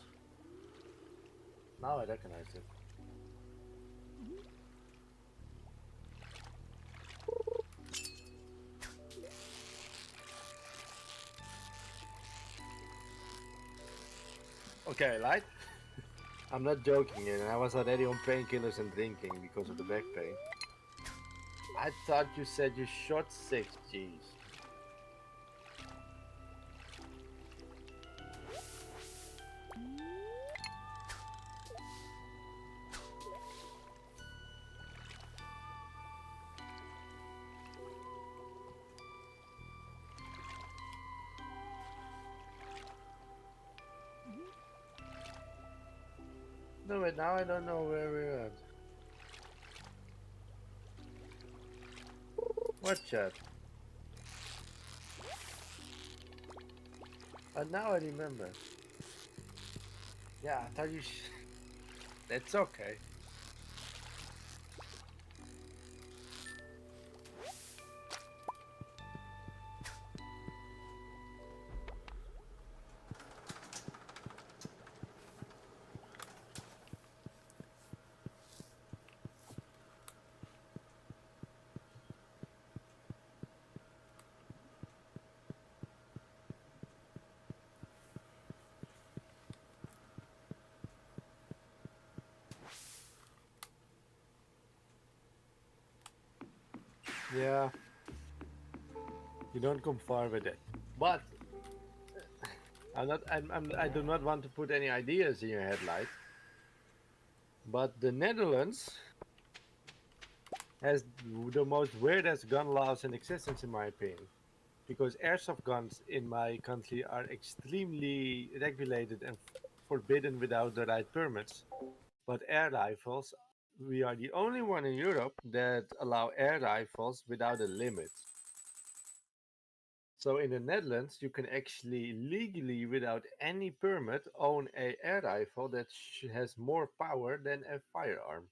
Now I recognize it. Okay, light. I'm not joking, and I was already on painkillers and drinking because of the back pain. I thought you said you shot 6 Gs. No, wait, now I don't know where we're at. What chat? Now I remember. Yeah, I thought you. That's okay. Yeah, you don't come far with it. But I'm not. I do not want to put any ideas in your head, like. But the Netherlands has the most weirdest gun laws in existence, in my opinion. Because airsoft guns in my country are extremely regulated and forbidden without the right permits. But air rifles, we are the only one in Europe that allow air rifles without a limit. So in the Netherlands, you can actually legally, without any permit, own a air rifle that has more power than a firearm.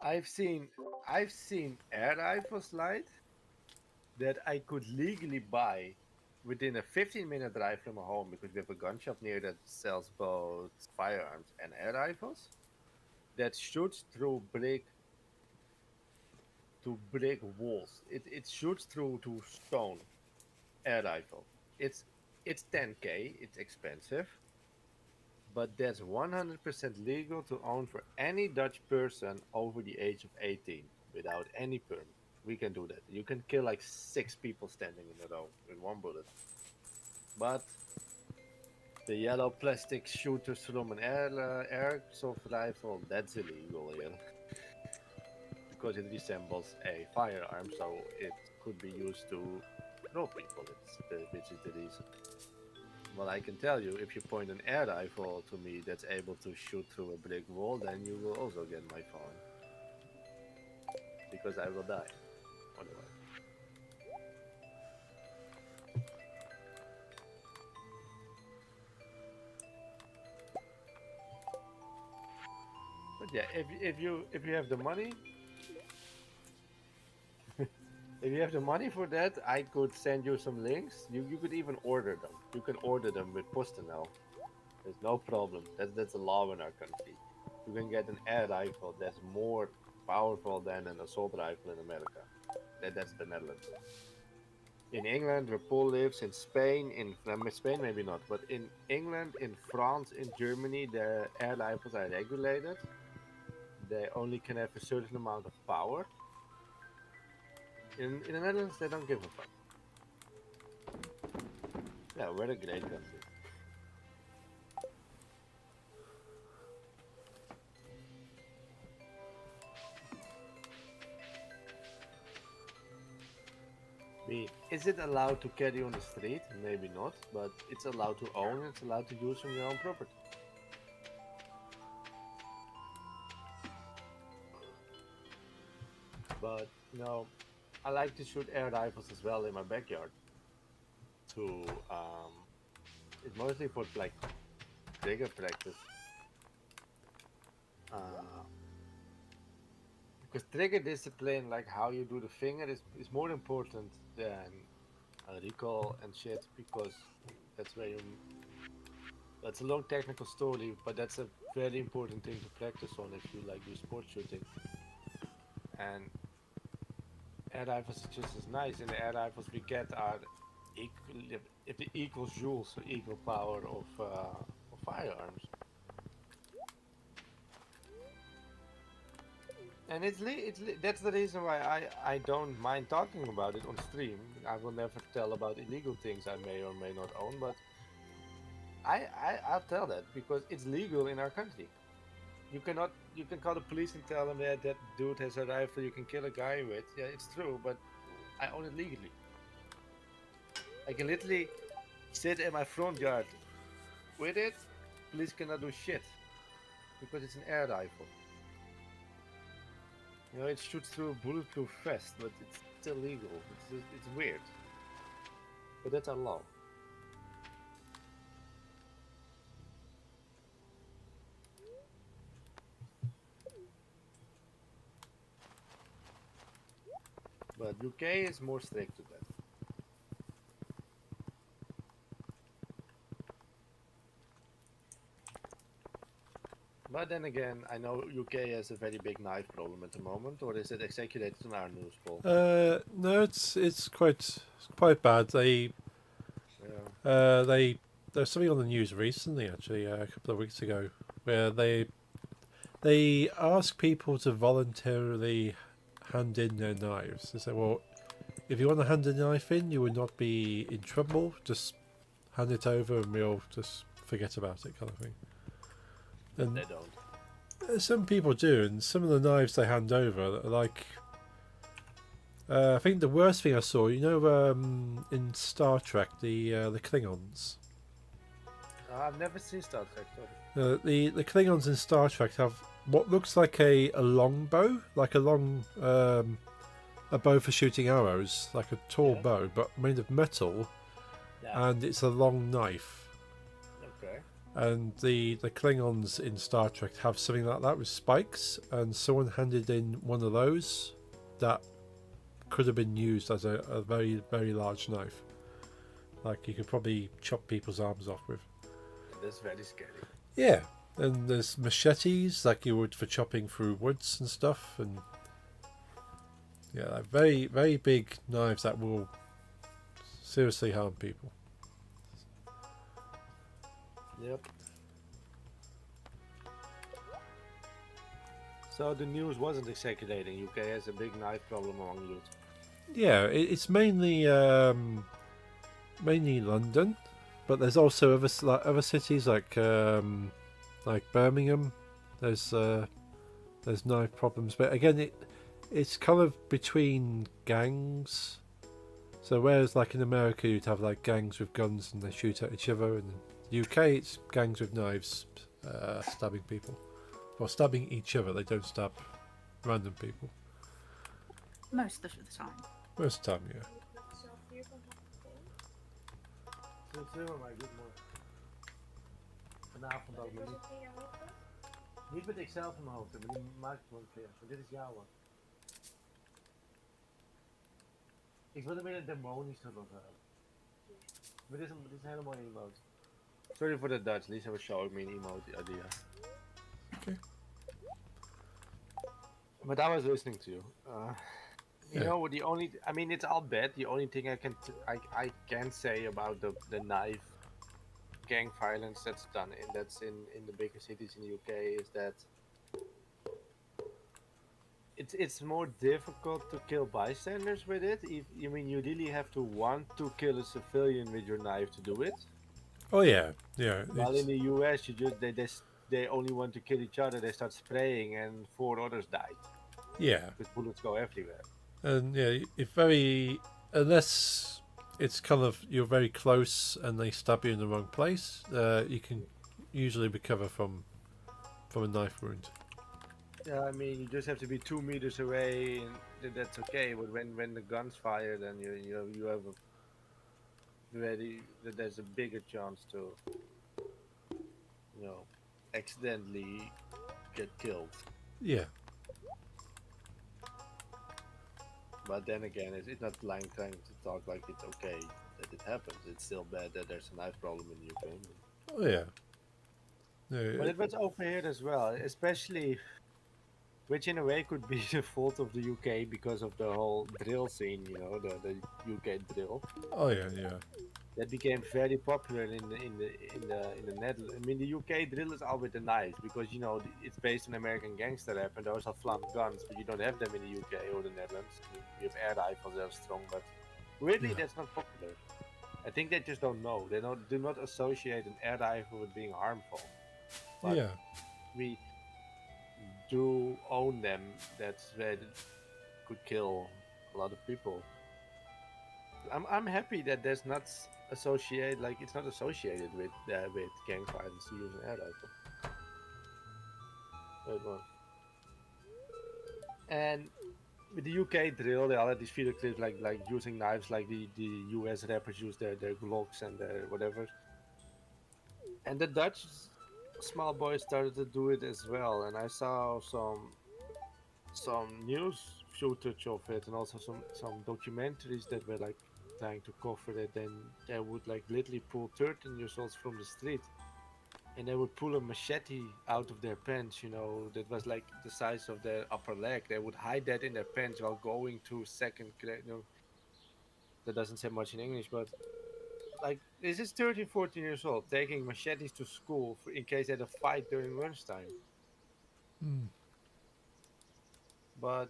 I've seen I've seen air rifles light that I could legally buy within a 15-minute drive from my home because we have a gun shop near that sells both firearms and air rifles that shoots through brick walls. It shoots through to stone air rifle. It's it's 10K. It's expensive, but that's 100% legal to own for any Dutch person over the age of 18 without any permit. We can do that. You can kill like 6 people standing in a row with one bullet. But the yellow plastic shooters from an airsoft rifle, that's illegal here. Because it resembles a firearm, so it could be used to throw people, which is the reason. Well, I can tell you, if you point an air rifle to me that's able to shoot through a brick wall, then you will also get my phone. Because I will die. Otherwise. But yeah, if you have the money, if you have the money for that, I could send you some links. You could even order them. You can order them with PostNL. There's no problem. That's a law in our country. You can get an air rifle that's more powerful than an assault rifle in America. That's the Netherlands. In England, where Paul lives, in Spain, in Spain maybe not, but in England, in France, in Germany, the air rifles are regulated. They only can have a certain amount of power. In the Netherlands, they don't give a fuck. Yeah, we're a great country. Is it allowed to carry on the street? Maybe not, but it's allowed to own. It's allowed to use on your own property. But I like to shoot air rifles as well in my backyard. To it's mostly for like trigger practice. Uh, because trigger discipline, like how you do the finger, is more important than recall and shit. Because that's where you. That's a long technical story, but that's a very important thing to practice on if you like do sport shooting. And air rifles is just as nice, and the air rifles we get are if it equals joules, so equal power of firearms. And that's the reason why I don't mind talking about it on stream. I will never tell about illegal things I may or may not own, but I'll tell that because it's legal in our country. You can call the police and tell them that that dude has a rifle you can kill a guy with. Yeah, it's true, but I own it legally. I can literally sit in my front yard with it. Police cannot do shit because it's an air rifle. You know, it shoots through a bulletproof vest, but it's still legal. It's weird, but that's our law. But UK is more strict to that. But then again, I know UK has a very big knife problem at the moment, or is it exaggerated on our news poll? No, it's quite bad. Yeah. There's something on the news recently, actually, a couple of weeks ago, where they ask people to voluntarily hand in their knives. They say, well, if you want to hand a knife in, you will not be in trouble. Just hand it over, and we'll just forget about it, kind of thing. And They don't. some people do, and some of the knives they hand over are like. I think the worst thing I saw, in Star Trek, the Klingons. I've never seen Star Trek. Sorry. The Klingons in Star Trek have what looks like a long bow, like a long a bow for shooting arrows, like a tall Yeah. bow, but made of metal, Yeah. and it's a long knife. Okay. And the Klingons in Star Trek have something like that with spikes, and someone handed in one of those that could have been used as a very, very large knife. Like you could probably chop people's arms off with. That's very scary. Yeah, and there's machetes like you would for chopping through woods and stuff, and yeah, like very, very big knives that will seriously harm people. Yep. So the news wasn't exaggerating. UK has a big knife problem among youth. Yeah, it's mainly London, but there's also other cities like Birmingham. There's knife problems, but again, it's kind of between gangs. So whereas like in America you'd have like gangs with guns and they shoot at each other, in the UK it's gangs with knives stabbing people, or stabbing each other. They don't stab random people Most of the time. most of the time. Yeah. Vanavond ook, maar niet met Excel van mijn hoofd, maar die maak ik gewoon clear. Maar dit is jouw one. Ik wil er weer een demonische erop hebben. Maar dit is een hele mooie emote. Sorry for the Dutch, Lisa was showing me an emote idea. Okay. But I was listening to you. You Yeah. know, I mean, it's all bad. The only thing I can say about the knife gang violence that's done in the bigger cities in the UK is that it's more difficult to kill bystanders with it. I mean, you really have to want to kill a civilian with your knife to do it. Oh yeah, yeah. While in the US, they only want to kill each other. They start spraying, and 4 others died Yeah, because bullets go everywhere. and yeah, if very unless it's kind of you're very close and they stab you in the wrong place, you can usually recover from a knife wound. Yeah, I mean, you just have to be 2 meters away, and that's okay. But when the guns fire, then you have there's a bigger chance to accidentally get killed. Yeah, But then again, it's not trying to talk like it's okay that it happens. It's still bad that there's a knife problem in the UK. oh yeah. No, But it was over here as well, especially which in a way could be the fault of the UK because of the whole drill scene, you know, the UK drill Oh yeah, yeah, that became very popular in the Netherlands. I mean, the UK drill is always the nice because you know it's based on American gangster rap, and those are flam guns, but you don't have them in the UK or the Netherlands. I mean, we have air rifles that are strong, but weirdly yeah, that's not popular. I think they just don't know. They don't do not associate an air rifle with being harmful, but yeah. we do own them. That's where it could kill a lot of people. I'm happy that there's not associated like it's not associated with gang violence to use an air rifle. Well, and with the UK drill, there are these video clips like using knives, like the US rappers use their Glocks and their whatever. And the Dutch small boys started to do it as well. And I saw some news footage of it, and also some documentaries that were like trying to cover it. Then they would like literally pull 13 years olds from the street, and they would pull a machete out of their pants. You know, that was like the size of their upper leg. They would hide that in their pants while going to second grade. You know, that doesn't say much in English, but like this is 13, 14 years old taking machetes to school for, in case they had a fight during lunchtime. Mm. But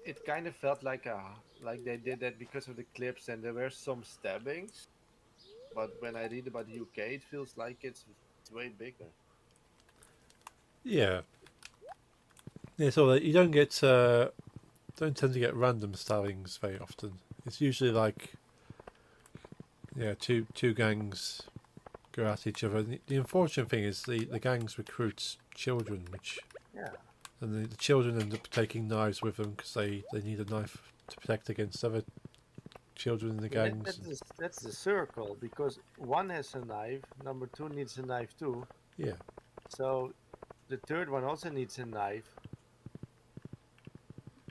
it kind of felt like they did that because of the clips, and there were some stabbings. But when I read about the UK, it feels like it's way bigger. Yeah. Yeah, so you don't tend to get random stabbings very often. It's usually like yeah, two gangs go at each other. And the unfortunate thing is the gangs recruit children, which Yeah, and the children end up taking knives with them because they need a knife to protect against other children in the I mean, gangs. that's the circle because one has a knife, number two needs a knife too. Yeah, So the third one also needs a knife.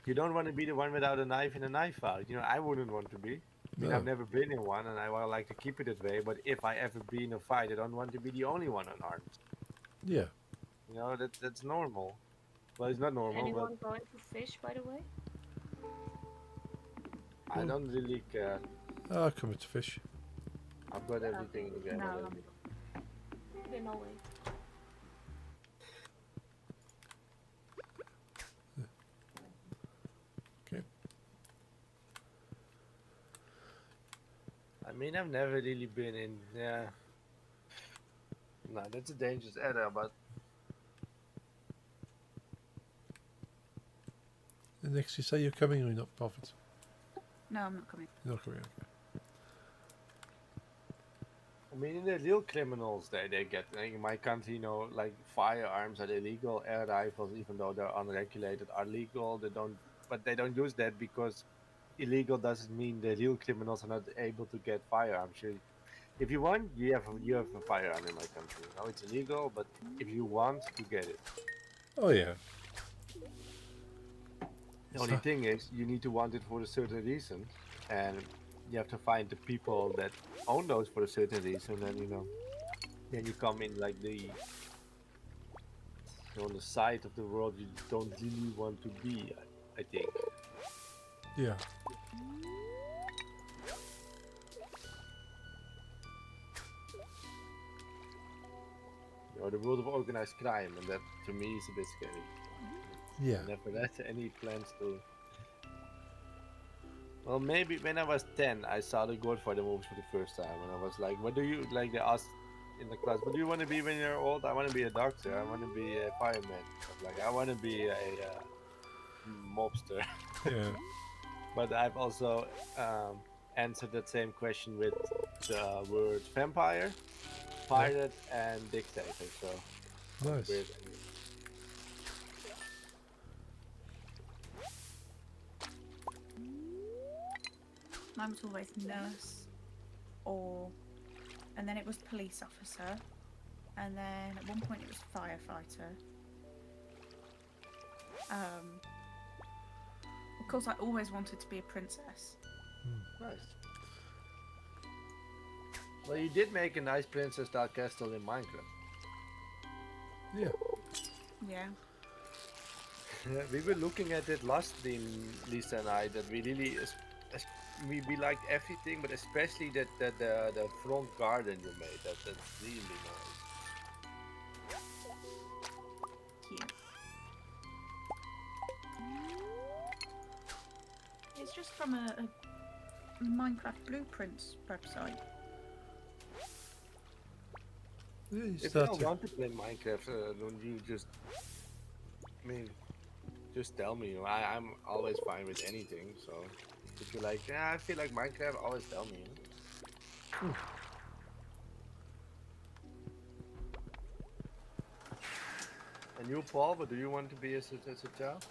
You don't want to be the one without a knife in a knife fight. You know, I wouldn't want to be. I mean, I've no, never been in one, and I would like to keep it that way. But if I ever be in a fight, I don't want to be the only one unarmed. yeah. You know, that's normal. Well, it's not normal, but Anyone going to fish, by the way? I Well, don't really care. I'll come to fish. I've got everything in the game No, already. Okay, no way. Okay. I mean, I've never really been in. Yeah, no, that's a dangerous area, but And next, you say you're coming or you're not bothered? no, I'm not coming. You're not coming. Okay. I mean, the real criminals, they get like, in my country, you know, like firearms are illegal, air rifles, even though they're unregulated, are legal. They don't, but they don't use that because illegal doesn't mean the real criminals are not able to get firearms. If you want, you have a firearm in my country. You know, it's illegal, but if you want, you get it. Oh yeah. The only thing is, you need to want it for a certain reason, and you have to find the people that own those for a certain reason. And you know, then you come in like on the side of the world you don't really want to be. I think. Yeah. You know, the world of organized crime, and that to me is a bit scary. Yeah. I never had any plans to. Well, maybe when I was 10, I saw the Godfather movies for the first time, and I was like, "What do you like?" They asked in the class, "What do you want to be when you're old?" I want to be a doctor. I want to be a fireman. Like, I want to be a mobster. Yeah. But I've also answered that same question with the word vampire, pirate, and dictator. So Nice. weird. Mine was always nurse, or, and then it was police officer, and then at one point it was firefighter. Of course, I always wanted to be a princess. Nice. Well, you did make a nice Princess Dark Castle in Minecraft. Yeah. Yeah. We were looking at it last stream, Lisa and I, that we really, we like everything, but especially the front garden you made. That's really nice. Cute. It's just from a Minecraft Blueprints website. Yeah, you If you start don't to, want to play Minecraft, don't you just, I mean, just tell me. I'm always fine with anything. So if you're like, yeah, I feel like Minecraft, always tell me. And you, Paul, what do you want to be as a child?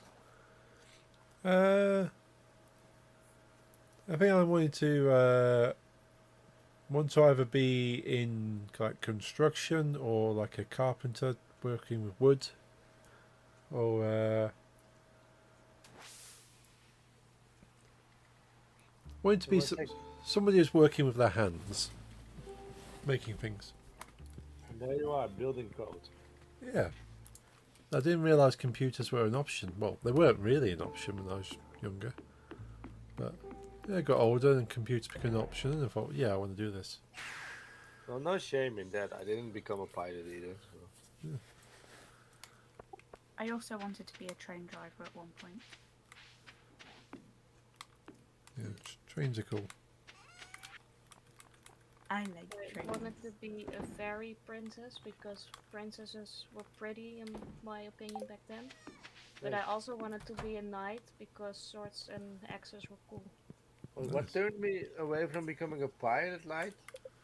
I think I want to either be in like construction or like a carpenter working with wood, or wanting to So be what's like, somebody who's working with their hands, making things. and there you are, building code. Yeah. I didn't realise computers were an option. Well, they weren't really an option when I was younger. But yeah, I got older and computers became an option, and I thought, yeah, I want to do this. Well, no shame in that. I didn't become a pilot either. So. I also wanted to be a train driver at one point. Yeah, trains are cool. I like I trains. wanted to be a fairy princess because princesses were pretty, in my opinion, back then. But I Yes. also wanted to be a knight because swords and axes were cool. Well, Nice. what turned me away from becoming a pilot, Light?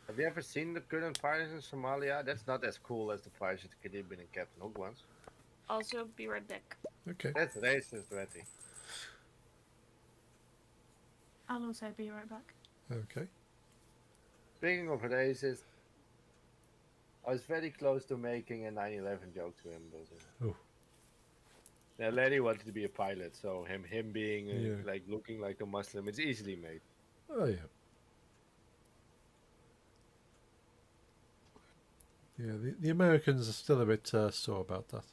Have you ever seen the current pirates in Somalia? That's not as cool as the pirates of the Caribbean and Captain Hook ones. Also, be right back. Okay. That's racist, Retty. I'll also be right back. Okay. Speaking of racist, I was very close to making a 9/11 joke to him, but Oh. yeah, Larry wanted to be a pilot, so him being Yeah. like looking like a Muslim, it's easily made. Oh yeah. Yeah. The Americans are still a bit sore about that.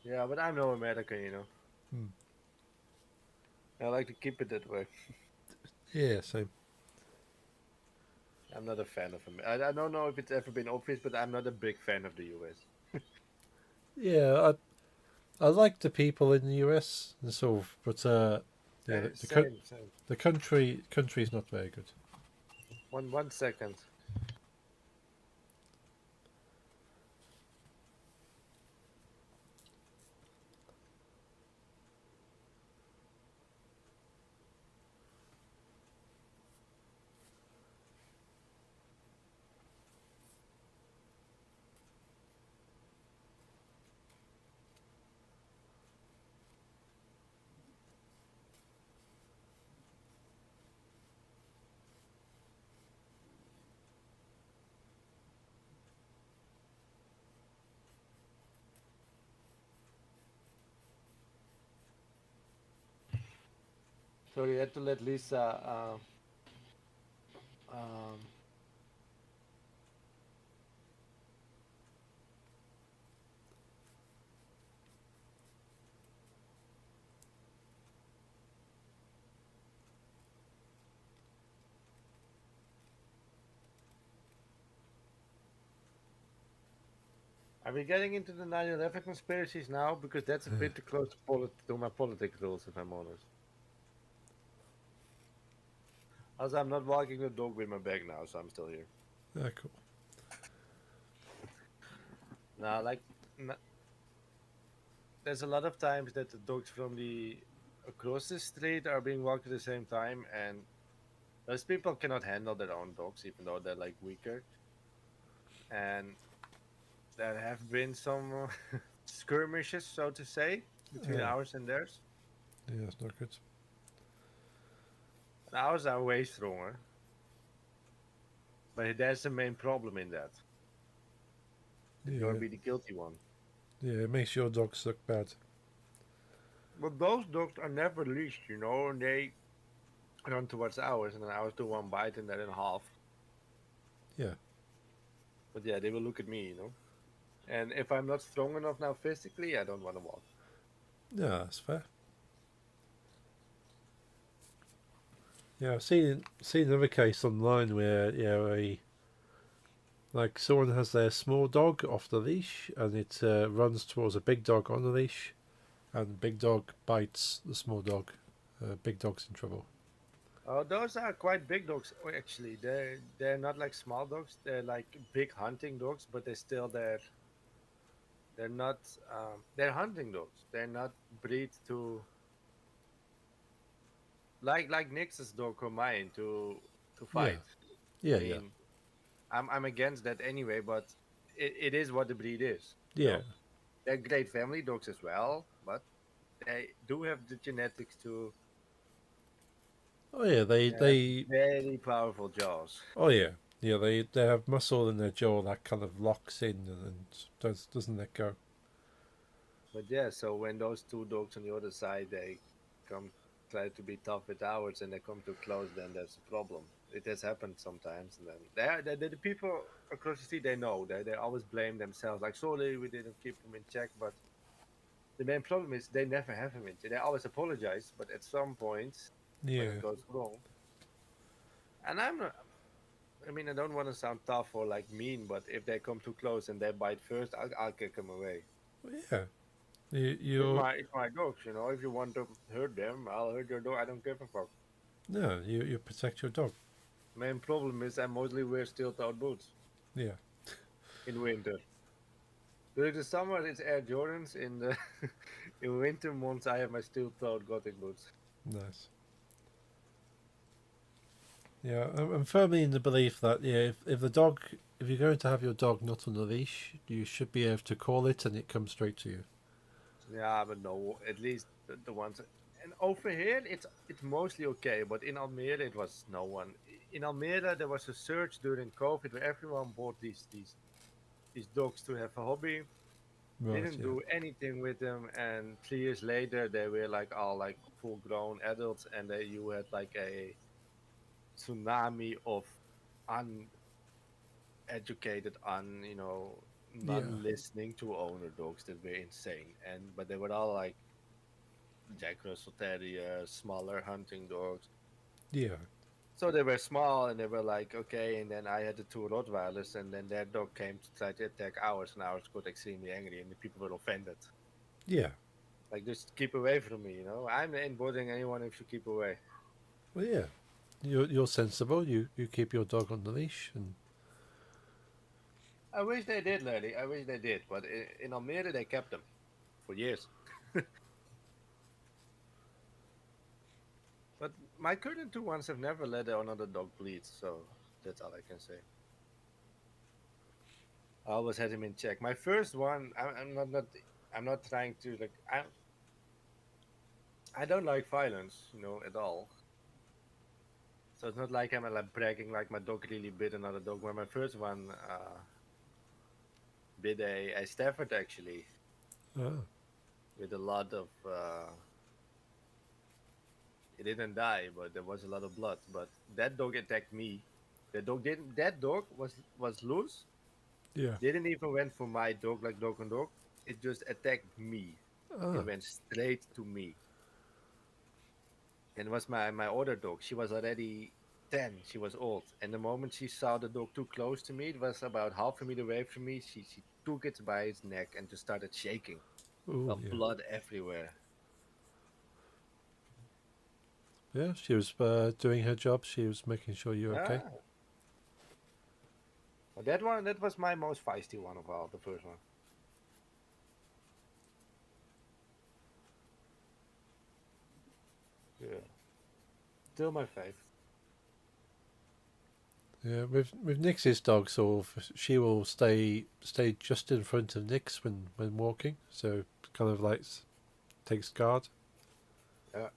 Yeah, but I'm no American, you know. Hmm. I like to keep it that way. Yeah. Same. I'm not a fan of him. I don't know if it's ever been obvious, but I'm not a big fan of the US. Yeah. I like the people in the US and sort of, but yeah, Same. the country's not very good. One second. Sorry, I had to let Lisa. Um, are we getting into the 9/11 conspiracies now? Because that's a bit too close to my politics rules, if I'm honest. Also, I'm not walking the dog with my bag now, so I'm still here. Ah, cool. Now, like, n- there's a lot of times that the dogs from the across the street are being walked at the same time, and those people cannot handle their own dogs, even though they're like weaker. And there have been some skirmishes, so to say, between Yeah. ours and theirs. Yeah, it's not good. And ours are way stronger, but there's the main problem in that. You're Yeah. gonna be the guilty one. Yeah. It makes your dogs look bad. But those dogs are never leashed, you know, and they run towards ours, and then ours do one bite and they're in half. Yeah. But yeah, they will look at me, you know. And if I'm not strong enough now physically, I don't want to walk. Yeah, that's fair. Yeah, I've seen another case online where a like someone has their small dog off the leash and it runs towards a big dog on the leash, and big dog bites the small dog. Big dog's in trouble. Oh, those are quite big dogs. Actually, they're not like small dogs. They're like big hunting dogs, but they're not they're hunting dogs. They're not breed to like Nix's dog or mine to Yeah, fight. I yeah, yeah, mean, I'm against that anyway, but it is what the breed is. You yeah. know, they're great family dogs as well, but they do have the genetics to Oh yeah, they have they. very powerful jaws. Oh yeah, yeah. They have muscle in their jaw that kind of locks in and doesn't let go. But yeah, so when those two dogs on the other side they come try to be tough with ours and they come too close, then there's a problem. It has happened sometimes, and then the people across the street they know they always blame themselves. Like, sorry, we didn't keep him in check, but the main problem is they never have him in check. They always apologize, but at some point when it Yeah, goes wrong, and I'm not. I mean, I don't want to sound tough or like mean, but if they come too close and they bite first, I'll kick them away. yeah. You It's you my dogs, you know. If you want to hurt them, I'll hurt your dog. I don't give a fuck. no, you protect your dog. Main problem is I mostly wear steel-toed boots Yeah, in winter. During the summer, it's Air Jordans. In the in winter months, I have my steel-toed Gothic boots. nice. Yeah, I'm firmly in the belief that yeah, if you're going to have your dog not on a leash, you should be able to call it and it comes straight to you. Yeah, but no, at least the ones. And over here, it's mostly okay. But in Almere, it was no one. In Almere, there was a surge during COVID where everyone bought these dogs to have a hobby. Right. Didn't Yeah. do anything with them, and 3 years later, they were like all like full-grown adults, and you had like a tsunami of uneducated, Yeah. non-listening to owner dogs that were insane. And but they were all like Jack Russell Terriers, smaller hunting dogs. Yeah. So they were small and they were like, okay. And then I had the two Rottweilers, and then their dog came to try to attack ours, and ours got extremely angry, and the people were offended. Yeah. Like, just keep away from me, you know? I'm not bothering anyone if you keep away. Well, yeah. You're sensible. You keep your dog on the leash, and I wish they did, Larry. I wish they did. But in Almere, they kept them for years. But my current two ones have never let another dog bleed, so that's all I can say. I always had him in check. My first one, I'm not trying to like. I don't like violence, you know, at all. So it's not like I'm like bragging like my dog really bit another dog. When my first one bit a Stafford actually oh, with a lot of. It didn't die, but there was a lot of blood. But that dog attacked me. The dog didn't. That dog was loose. yeah. Didn't even went for my dog like dog and dog. It just attacked me. It Ah, went straight to me. And it was my older dog. She was already 10. She was old. And the moment she saw the dog too close to me, it was about half a meter away from me. She took it by its neck and just started shaking. oh, Of yeah. blood everywhere. Yeah. She was doing her job. She was making sure you're okay. Ah, but that one, that was my most feisty one of all. The first one. Yeah, still my fave. Yeah. With Nix's dog, sort of, she will stay just in front of Nix when walking, so kind of like takes guard. Yeah.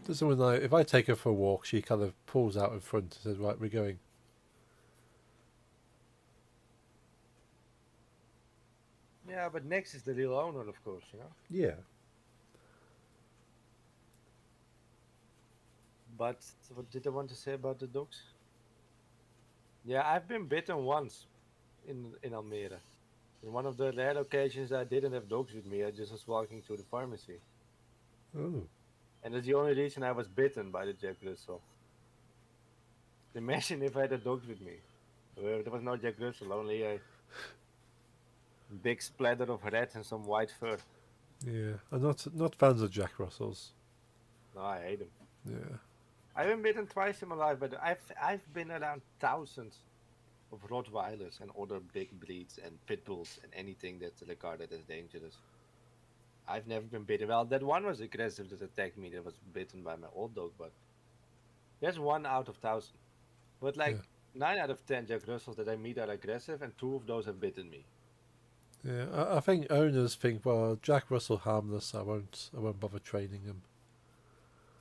Doesn't when I if I take her for a walk, she kind of pulls out in front and says, "Right, we're going." Yeah, but Nex is the real owner, of course, you know. Yeah. But what did I want to say about the dogs? Yeah, I've been bitten once in Almere. In one of the rare occasions I didn't have dogs with me, I just was walking to the pharmacy. Oh, And that's the only reason I was bitten by the Jack Russell. Imagine if I had a dog with me. There was no Jack Russell, only a big splatter of red and some white fur. yeah. I'm not fans of Jack Russells. No, I hate them. Yeah, I've been bitten twice in my life, but I've been around thousands of Rottweilers and other big breeds and pit bulls and anything that's regarded as dangerous. I've never been bitten. Well, that one was aggressive that attacked me. That was bitten by my old dog, but there's one out of thousand. But yeah, like 9 out of 10 Jack Russells that I meet are aggressive, and two of those have bitten me. yeah. I think owners think, well, Jack Russell harmless. I won't bother training him.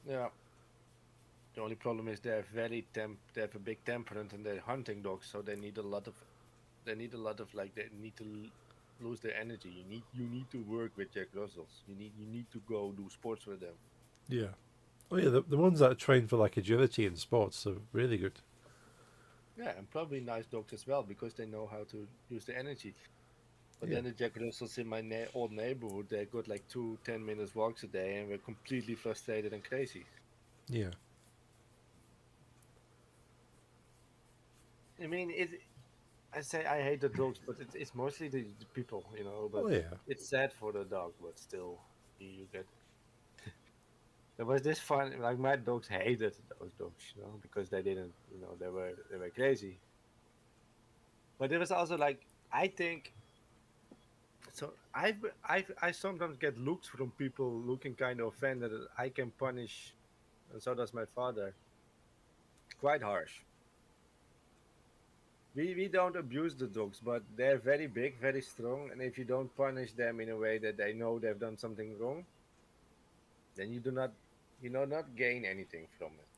Yeah. The only problem is they have a big temperament and they're hunting dogs, so they need to lose their energy. You need to work with Jack Russells. You need to go do sports with them. Yeah. Oh yeah, the ones that are trained for like agility and sports are really good. Yeah, and probably nice dogs as well because they know how to use the energy. But Yeah, then the Jack Russells in my old neighborhood, they got like 2 10 minutes walks a day and were completely frustrated and crazy. yeah. I mean, I say I hate the dogs, but it's mostly the people, you know. But Oh yeah, it's sad for the dog, but still, you get. There was this fun, like my dogs hated those dogs, you know, because they didn't, they were crazy. But it was also like I think so. I sometimes get looks from people looking kind of offended that I can punish, and so does my father, quite harsh. We don't abuse the dogs, but they're very big, very strong, and if you don't punish them in a way that they know they've done something wrong, then you not gain anything from it.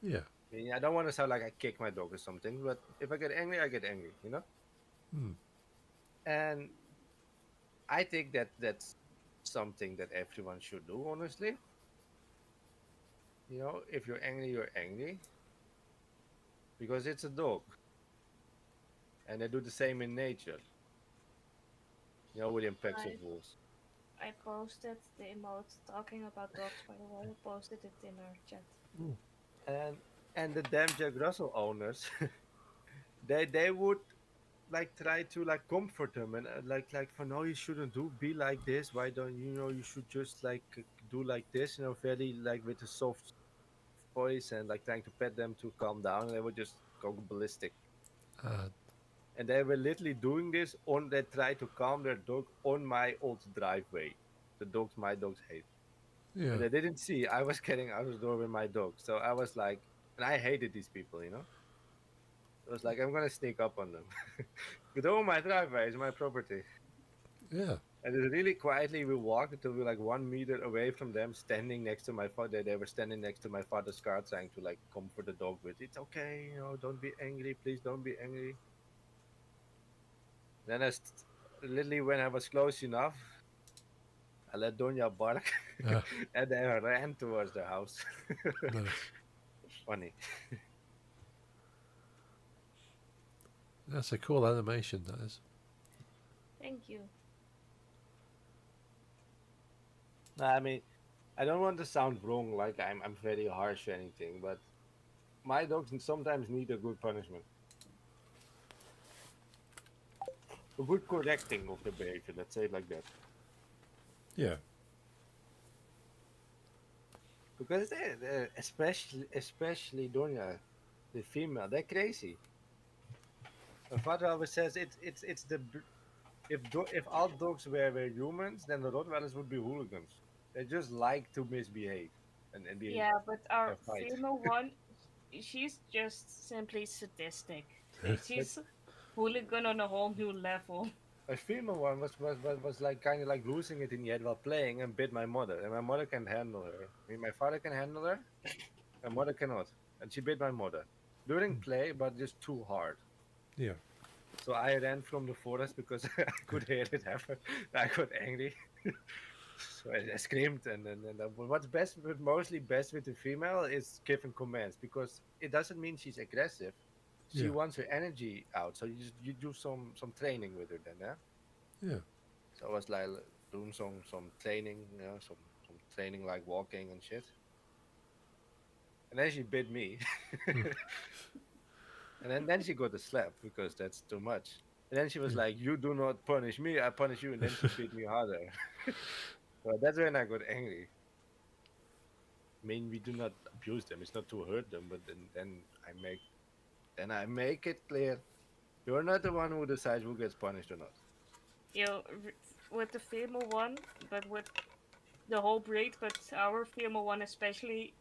yeah. I mean, I don't want to sound like I kick my dog or something, but if I get angry, I get angry. Hmm. And I think that that's something that everyone should do, honestly. If you're angry, because it's a dog, and they do the same in nature, with the impacts of I wolves. I posted the emote talking about dogs, by the way. I posted it in our chat. Ooh. And the damn Jack Russell owners, they would like try to like comfort them and like for no, you shouldn't be like this. Why don't you should just like do like this, very like with a soft voice and like trying to pet them to calm down. And they would just go ballistic. Uh, And they were literally doing this on. They tried to calm their dog on my old driveway. The dogs my dogs hate. yeah, And they didn't see I was getting out of the door with my dog. So I was like, and I hated these people. It was like I'm gonna sneak up on them. But oh, my driveway is my property. yeah, And then really quietly we walked until we were like 1 meter away from them, standing next to my father. They were standing next to my father's car, trying to like comfort the dog with, "It's okay, don't be angry, please don't be angry." Then literally when I was close enough, I let Donya bark, uh, and they ran towards the house. nice. Funny. That's a cool animation. That is. Thank you. No, I mean, I don't want to sound wrong, like I'm very harsh or anything, but my dogs sometimes need a good punishment, a good correcting of their behavior. Let's say it like that, Yeah, because they're especially Donya, the female, they're crazy. My father always says it's if all dogs were humans, then the Rottweilers would be hooligans. They just like to misbehave and be Yeah, but our and fight. female one, she's just simply sadistic. But She's hooligan on a whole new level. a female one was like kind of like losing it in the head while playing and bit my mother, and my mother can handle her. I mean, my father can handle her, my mother cannot, and she bit my mother during play, but just too hard. yeah, So I ran from the forest because I could hear it happen. I got angry. So I screamed, and what's best, but mostly best with the female is giving commands because it doesn't mean she's aggressive. she Yeah. wants her energy out. So you do some training with her then, yeah. Yeah. So I was like doing some training, some training like walking and shit. And then she bit me, Hmm. and then she got a slap because that's too much. And then she was Yeah. like, "You do not punish me, I punish you." And then she beat me harder. Well, that's when I got angry. I mean, we do not abuse them. It's not to hurt them, but then I make it clear you're not the one who decides who gets punished or not. You know, with the female one, but with the whole breed, but our female one especially,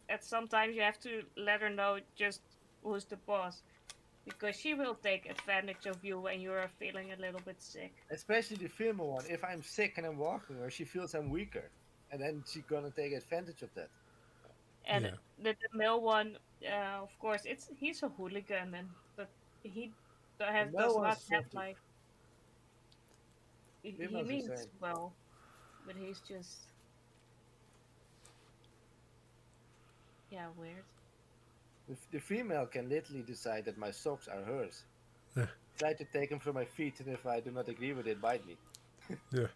at sometimes you have to let her know just who's the boss, because she will take advantage of you when you are feeling a little bit sick. Especially the female one. If I'm sick and I'm walking, or she feels I'm weaker, and then she's gonna take advantage of that. And Yeah. the male one, of course, it's he's a hooligan, but he The male does one's not have soft. like he Female's the means same. well, but he's just yeah weird. The female can literally decide that my socks are hers. Yeah. Try to take them from my feet, and if I do not agree with it, bite me. Yeah.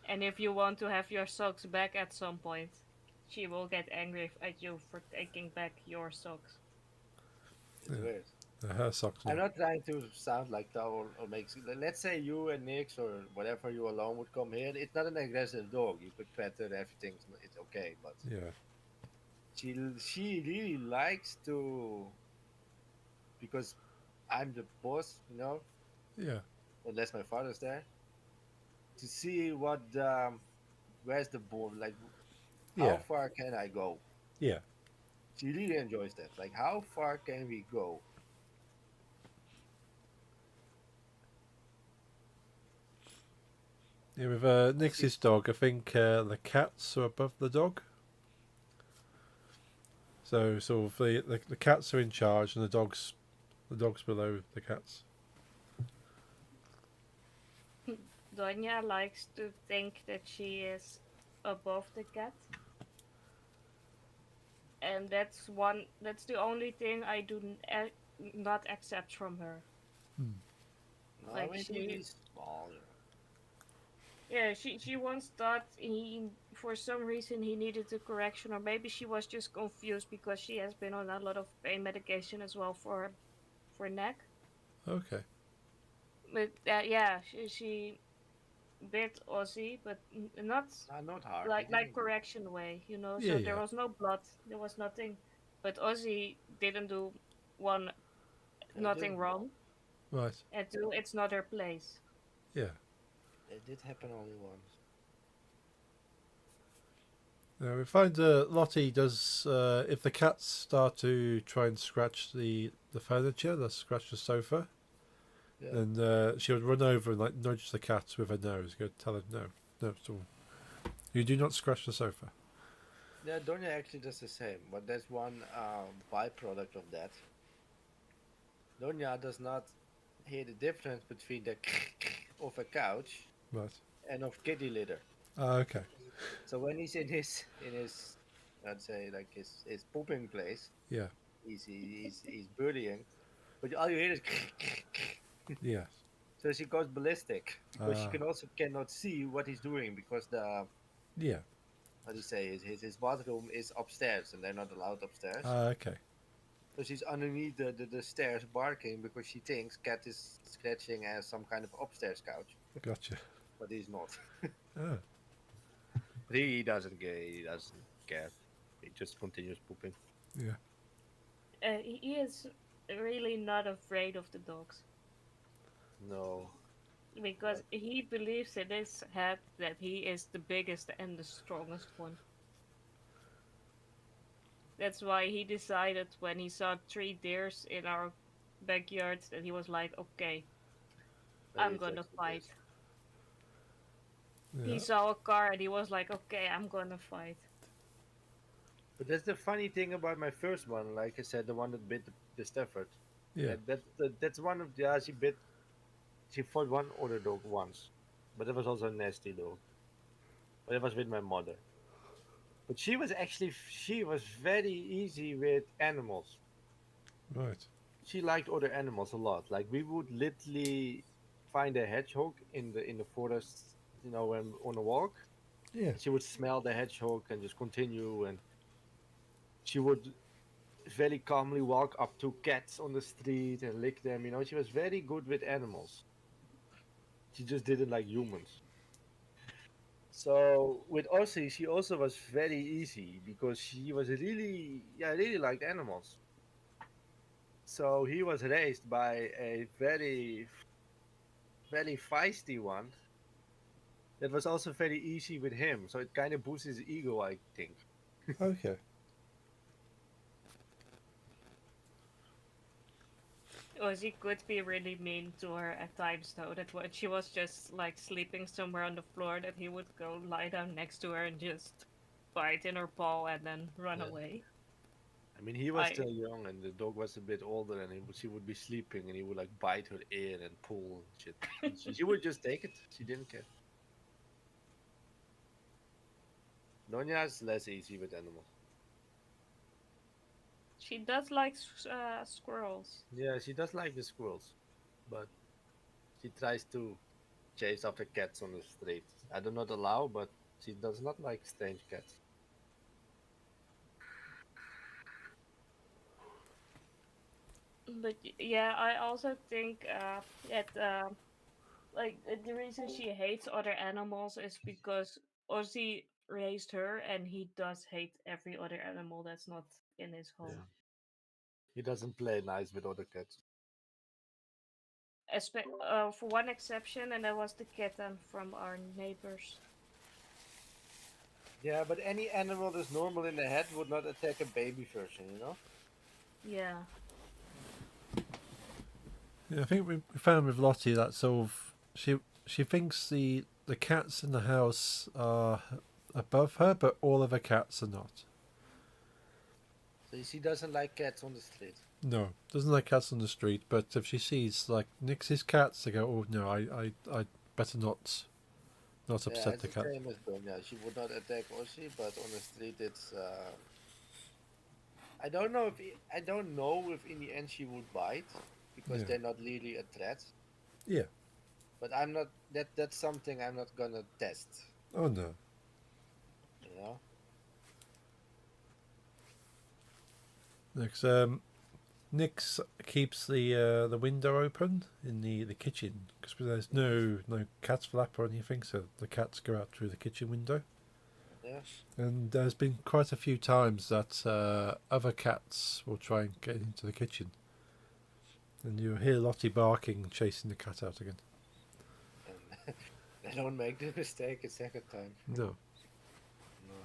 And if you want to have your socks back at some point, she will get angry at you for taking back your socks. It's weird. Her socks I'm now. not trying to sound like that or make. Let's say you and Nix or whatever you alone would come here. It's not an aggressive dog. You could pet her. Everything's it's okay. But Yeah. she really likes to because I'm the boss. Yeah. Unless my father's there to see what where's the ball. Like how Yeah. far can I go? Yeah. She really enjoys that. Like how far can we go? Yeah. With Nix's dog, I think the cats are above the dog. So sort of the cats are in charge and the dogs below the cats. Donya likes to think that she is above the cat, and that's the only thing I do not accept from her. Hmm. No, Like maybe she he's small. yeah, she once thought he for some reason he needed a correction, or maybe she was just confused because she has been on a lot of pain medication as well for neck. Okay. But yeah, she bit Ozzy, but not Not hard. He like didn't. correction way, you know. Yeah. So there Yeah. was no blood, there was nothing, but Ozzy didn't do one It did. nothing wrong, Right. and two, it's not her place. Yeah. It did happen only once. We find Lottie does if the cats start to try and scratch the furniture, they scratch the sofa, Yeah. then she would run over and like nudge the cat with her nose, go tell her no, no, so you do not scratch the sofa. Yeah, Donya actually does the same, but there's one byproduct of that. Donya does not hear the difference between the of a couch Right. and of kitty litter. Okay. So when he's in his let's say like his pooping place, Yeah. he's burying, but all you hear is Yeah. so she goes ballistic because she Uh, cannot see what he's doing because the yeah. how do you say his bathroom is upstairs and they're not allowed upstairs. Okay. So she's underneath the stairs barking because she thinks cat is scratching as some kind of upstairs couch, Gotcha. but he's not. Ah. But he doesn't care. He doesn't care. He just continues pooping. Yeah. He is really not afraid of the dogs No. because he believes in his head that he is the biggest and the strongest one. That's why he decided when he saw 3 deers in our backyard that he was like, okay, Maybe I'm it's gonna actually fight. this. Yeah. He saw a car and he was like, okay, I'm gonna fight. But that's the funny thing about my first one. Like I said, the one that bit the Stafford. Yeah. That's one of the. She bit. She fought one other dog once, but it was also a nasty dog. But it was with my mother. But she was very easy with animals. Right. She liked other animals a lot. Like we would literally find a hedgehog in the forest, when on a walk. Yeah. And she would smell the hedgehog and just continue. And she would very calmly walk up to cats on the street and lick them. She was very good with animals. She just didn't like humans. So with Ossie, she also was very easy because she was really, yeah, really liked animals. So he was raised by a very, very feisty one that was also very easy with him. So it kind of boosts his ego, I think. Okay. Ozzy could be really mean to her at times, though. That when she was just like sleeping somewhere on the floor, that he would go lie down next to her and just bite in her paw and then run Yeah. away. I mean, he was I still young, and the dog was a bit older, and she would be sleeping, and he would like bite her ear and pull and shit. She would just take it. She didn't care. Donya is less easy with animals. She does like squirrels. Yeah, she does like the squirrels, but she tries to chase after cats on the street. I do not allow, but she does not like strange cats. But yeah, I also think that like the reason she hates other animals is because Ozzy raised her, and he does hate every other animal that's not in his home. Yeah. He doesn't play nice with other cats. For one exception, and that was the kitten from our neighbors. Yeah, but any animal that's normal in the head would not attack a baby version. Yeah. Yeah, I think we found with Lottie that sort of she thinks the cats in the house are above her, but all of the cats are not. So she doesn't like cats on the street. No, doesn't like cats on the street. But if she sees like Nix's cats, they go, "Oh no, I better not Yeah, upset it's the the cat." same as Donya. She would not attack Oshi, but on the street it's. I don't know if in the end she would bite because Yeah, they're not really a threat. yeah. But I'm not. That's something I'm not gonna test. Oh no. You know. Next, Nix keeps the window open in the kitchen because there's no cat flap or anything, so the cats go out through the kitchen window. Yeah. And there's been quite a few times that other cats will try and get into the kitchen, and you hear Lottie barking, chasing the cat out again. And they don't make the mistake a second time. No. No.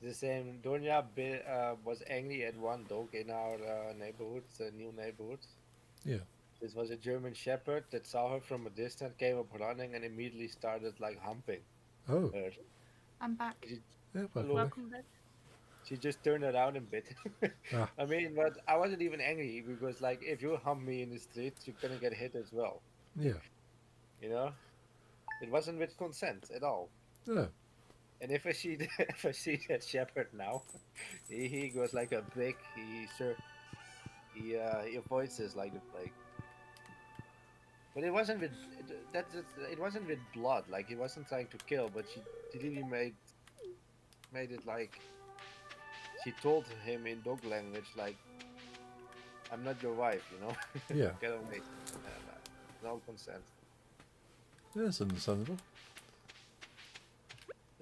The same. Donya was angry at one dog in our neighborhood, the new neighborhood. Yeah. This was a German Shepherd that saw her from a distance, came up running, and immediately started like humping Oh. her. I'm back. She, Yeah. Welcome Hello. back. Welcome back. she just turned around and bit. Ah. I mean, but I wasn't even angry because, like, if you hump me in the street, you're gonna get hit as well. Yeah. You know, it wasn't with consent at all. Yeah. And if I see if I see that shepherd now, he goes like a brick. He avoids us like the plague. But it wasn't with it wasn't with blood. Like he wasn't trying to kill, but she really made it like she told him in dog language like, "I'm not your wife," Yeah. Get away. No consent. That's understandable.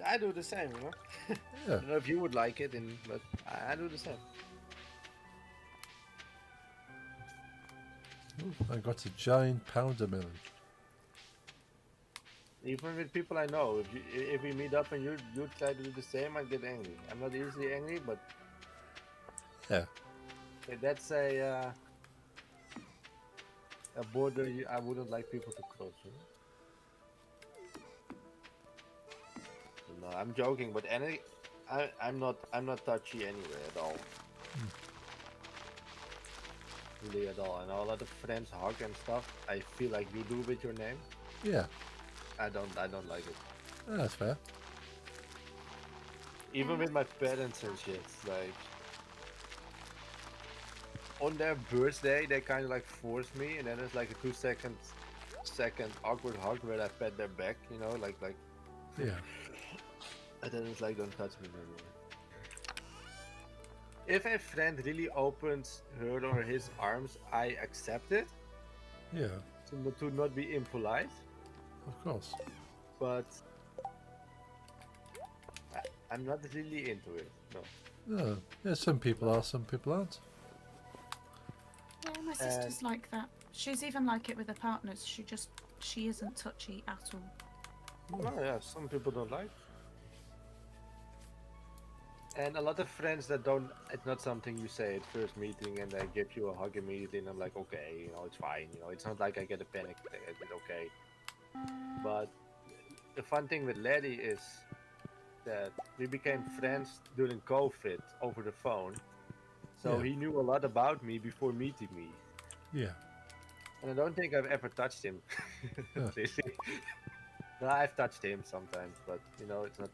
I do the same. I Yeah. don't know if you would like it, but I do the same. Ooh, I got a giant powder melon. Even with people I know, if we meet up and you try to do the same, I get angry. I'm not easily angry, but Yeah. that's a border I wouldn't like people to cross. No, I'm joking, but I'm not touchy anyway at all. Really at all. I know a lot of friends hug and stuff. I feel like you do with your name. Yeah. I don't like it. That's fair. Even with my parents and shit, like on their birthday, they kind of like force me, and then it's like a 2 second awkward hug where I pat their back, you know, like, Yeah. and then it's like, don't touch me anymore. If a friend really opens her or his arms, I accept it Yeah. to not be impolite, Of course. but I'm not really into it. No. No. Yeah. Some people are. Some people aren't. Yeah, my sister's like that. She's even like it with her partners. She isn't touchy at all. No, yeah, some people don't like. And a lot of friends that don't, it's not something you say at first meeting and they give you a hug immediately, and I'm like, okay, you know, it's fine, you know, it's not like I get a panic attack, it's okay. But the fun thing with Laddie is that we became friends during COVID over the phone. So Yeah. he knew a lot about me before meeting me. Yeah. And I don't think I've ever touched him. Huh. Really. No, I've touched him sometimes, but you know, it's not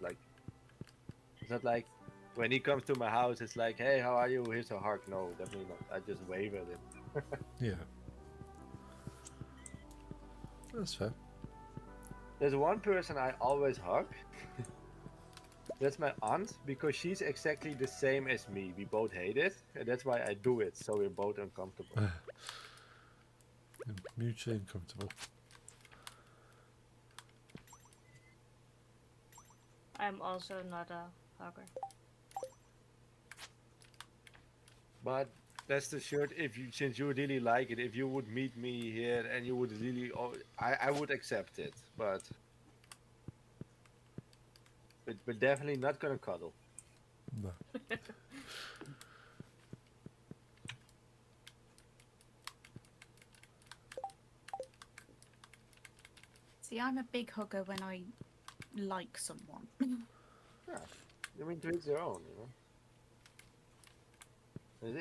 like when he comes to my house, it's like, hey, how are you? Here's a hug. No, definitely not. I just wave at him. Yeah. That's fair. There's one person I always hug. That's my aunt, because she's exactly the same as me. We both hate it, and that's why I do it, so we're both uncomfortable. Mutually uncomfortable. I'm also not a hugger. But rest assured, if you, since you really like it, if you would meet me here and you would really, I would accept it. But we're definitely not gonna cuddle. No. See, I'm a big hugger when I like someone. Yeah, I mean, to each their own, you know.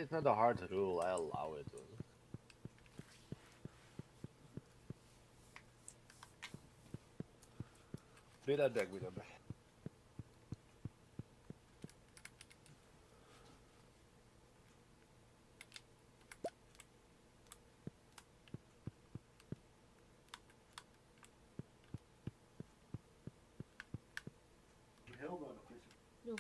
It's not a hard rule. I allow it. Be that back, be that back. No.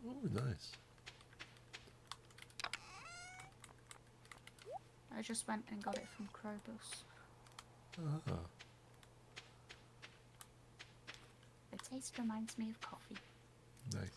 Oh, nice. I just went and got it from Krobus. Ah, The taste reminds me of coffee. nice.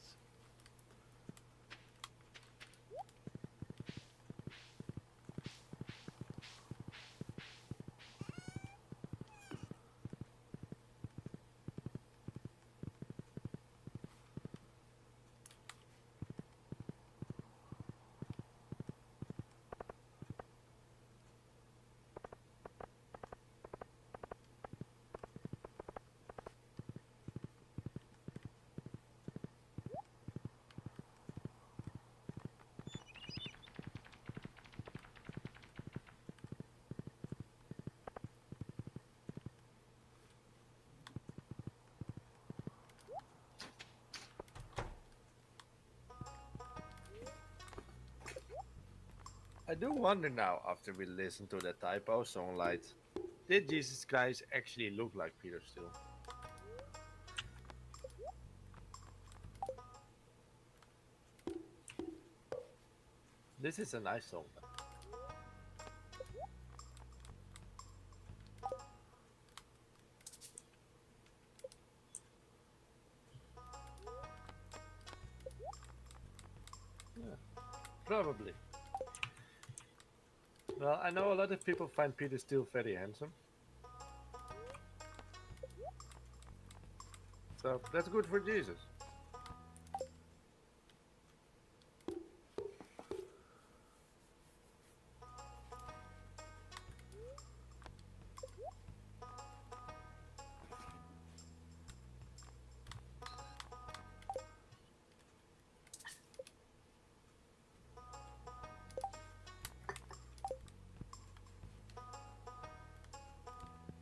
I do wonder now, after we listened to that typo song, like, did Jesus Christ actually look like Peter Steele? This is a nice song. Yeah, probably. Well, I know a lot of people find Peter Steele very handsome. So that's good for Jesus.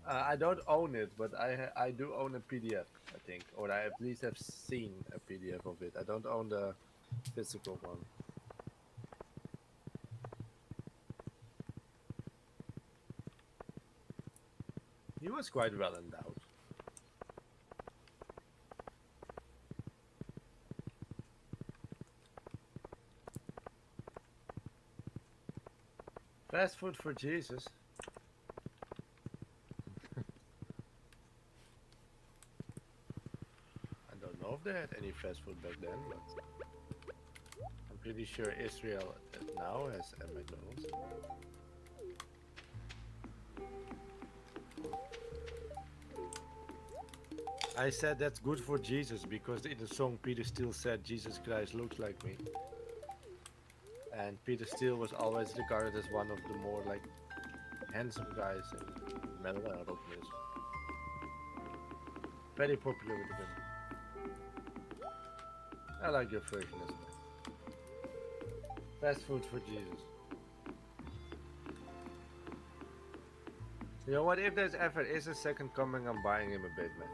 I don't own it, but I do own a PDF, I think, or I at least have seen a PDF of it. I don't own the physical one. He was quite well endowed. Fast food for Jesus. I don't know if they had any fast food back then, but I'm pretty sure Israel now has a McDonald's. I said that's good for Jesus because in the song Peter Steele said Jesus Christ looks like me. And Peter Steele was always regarded as one of the more like handsome guys in metal and rock music. Very popular with the women. I like your version as well. Fast food for Jesus. You know what? If there's ever is a second coming, I'm buying him a Big Mac.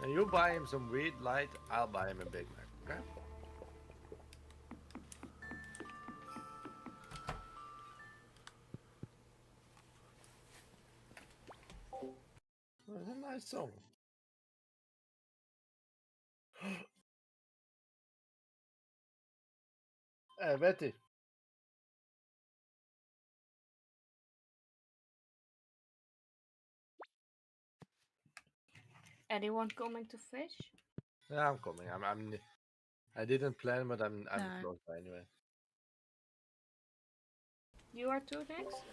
And you buy him some weed light, I'll buy him a Big Mac, okay? That's a nice song. Hey, Betty. Anyone coming to fish? Yeah, I'm coming. I didn't plan, but I'm No. close by anyway. You are too next?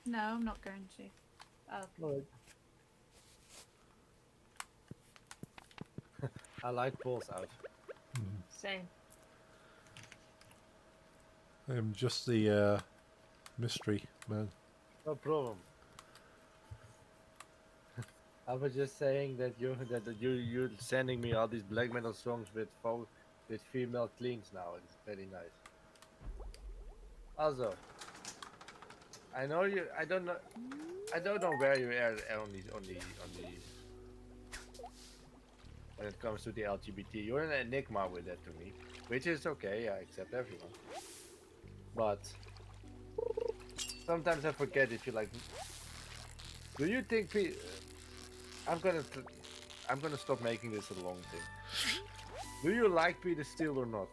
No, I'm not going to. Oh, I like Paul's out. same. I'm just the mystery man. No problem. I was just saying that you're sending me all these black metal songs with female cleans now. It's very nice. Also, I know you. I don't know where you are on the when it comes to the LGBT. You're an enigma with that to me, which is okay. I accept everyone. But sometimes I forget if you like. Do you think I'm gonna stop making this a long thing. Do you like Peter Steele or not?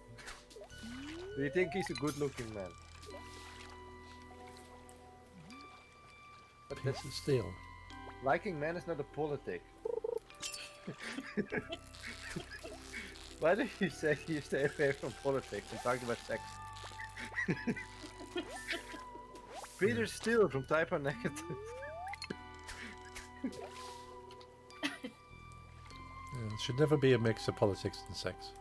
Do you think he's a good-looking man? But Piece of steel. liking men is not a politic. Why do you say you stay away from politics and talk about sex? Peter Steele from Typo Negative. Yeah, there should never be a mix of politics and sex.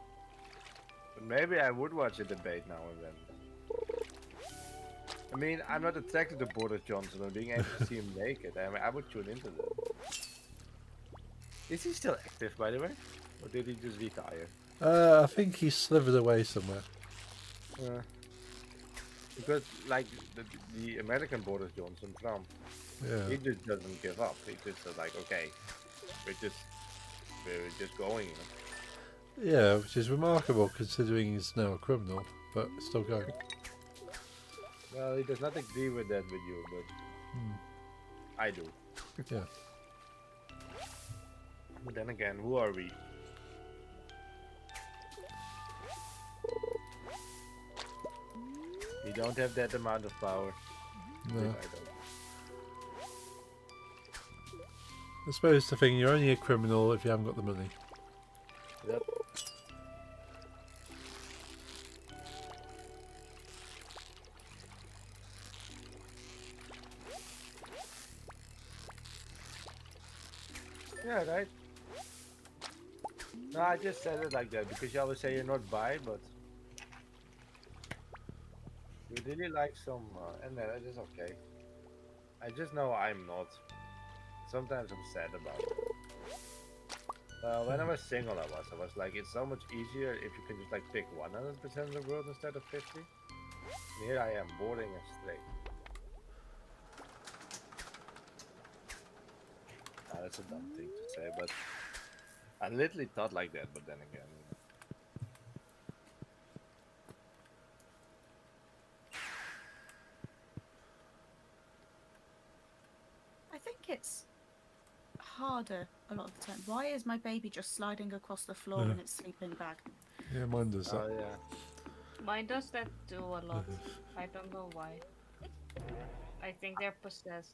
But maybe I would watch a debate now and then. I mean, I'm not attracted to Boris Johnson or being able to see him naked. I mean, I would tune into that. Is he still active, by the way? Or did he just retire? I think he slithered away somewhere. Because like the American Boris Johnson, Trump, Yeah. he just doesn't give up. He just says like, okay, we're just we're just going. Yeah, which is remarkable considering he's now a criminal, but still going. Well, he does not agree with that with you, but I do. Yeah. But then again, who are we? We don't have that amount of power. No. I don't. I suppose the thing, you're only a criminal if you haven't got the money. Yep. Yeah, right. No, I just said it like that because you always say you're not bi, but you really like some, and that is okay. I just know I'm not. Sometimes I'm sad about it. When I was single, I was like, it's so much easier if you can just like pick 100% of the world instead of 50. And here I am, boring and straight. That's a dumb thing to say, but I literally thought like that. But then again, I think it's harder a lot of the time. Why is my baby just sliding across the floor in its sleeping bag? Yeah, mine does that. oh yeah. Mine does that too a lot. I don't know why. I think they're possessed.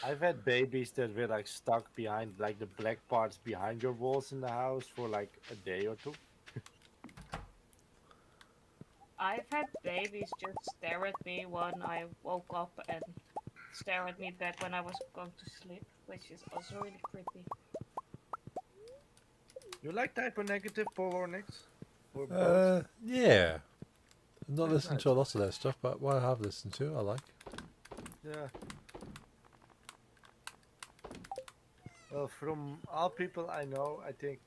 I've had babies that were like stuck behind like the black parts behind your walls in the house for like a day or two. I've had babies just stare at me when I woke up and stare at me back when I was going to sleep, which is also really creepy. You like typo negative polar Nix? Or both? Yeah. I've not Yeah, listened nice. to a lot of their stuff, but what I have listened to, I like. Yeah. Well, from all people I know, I think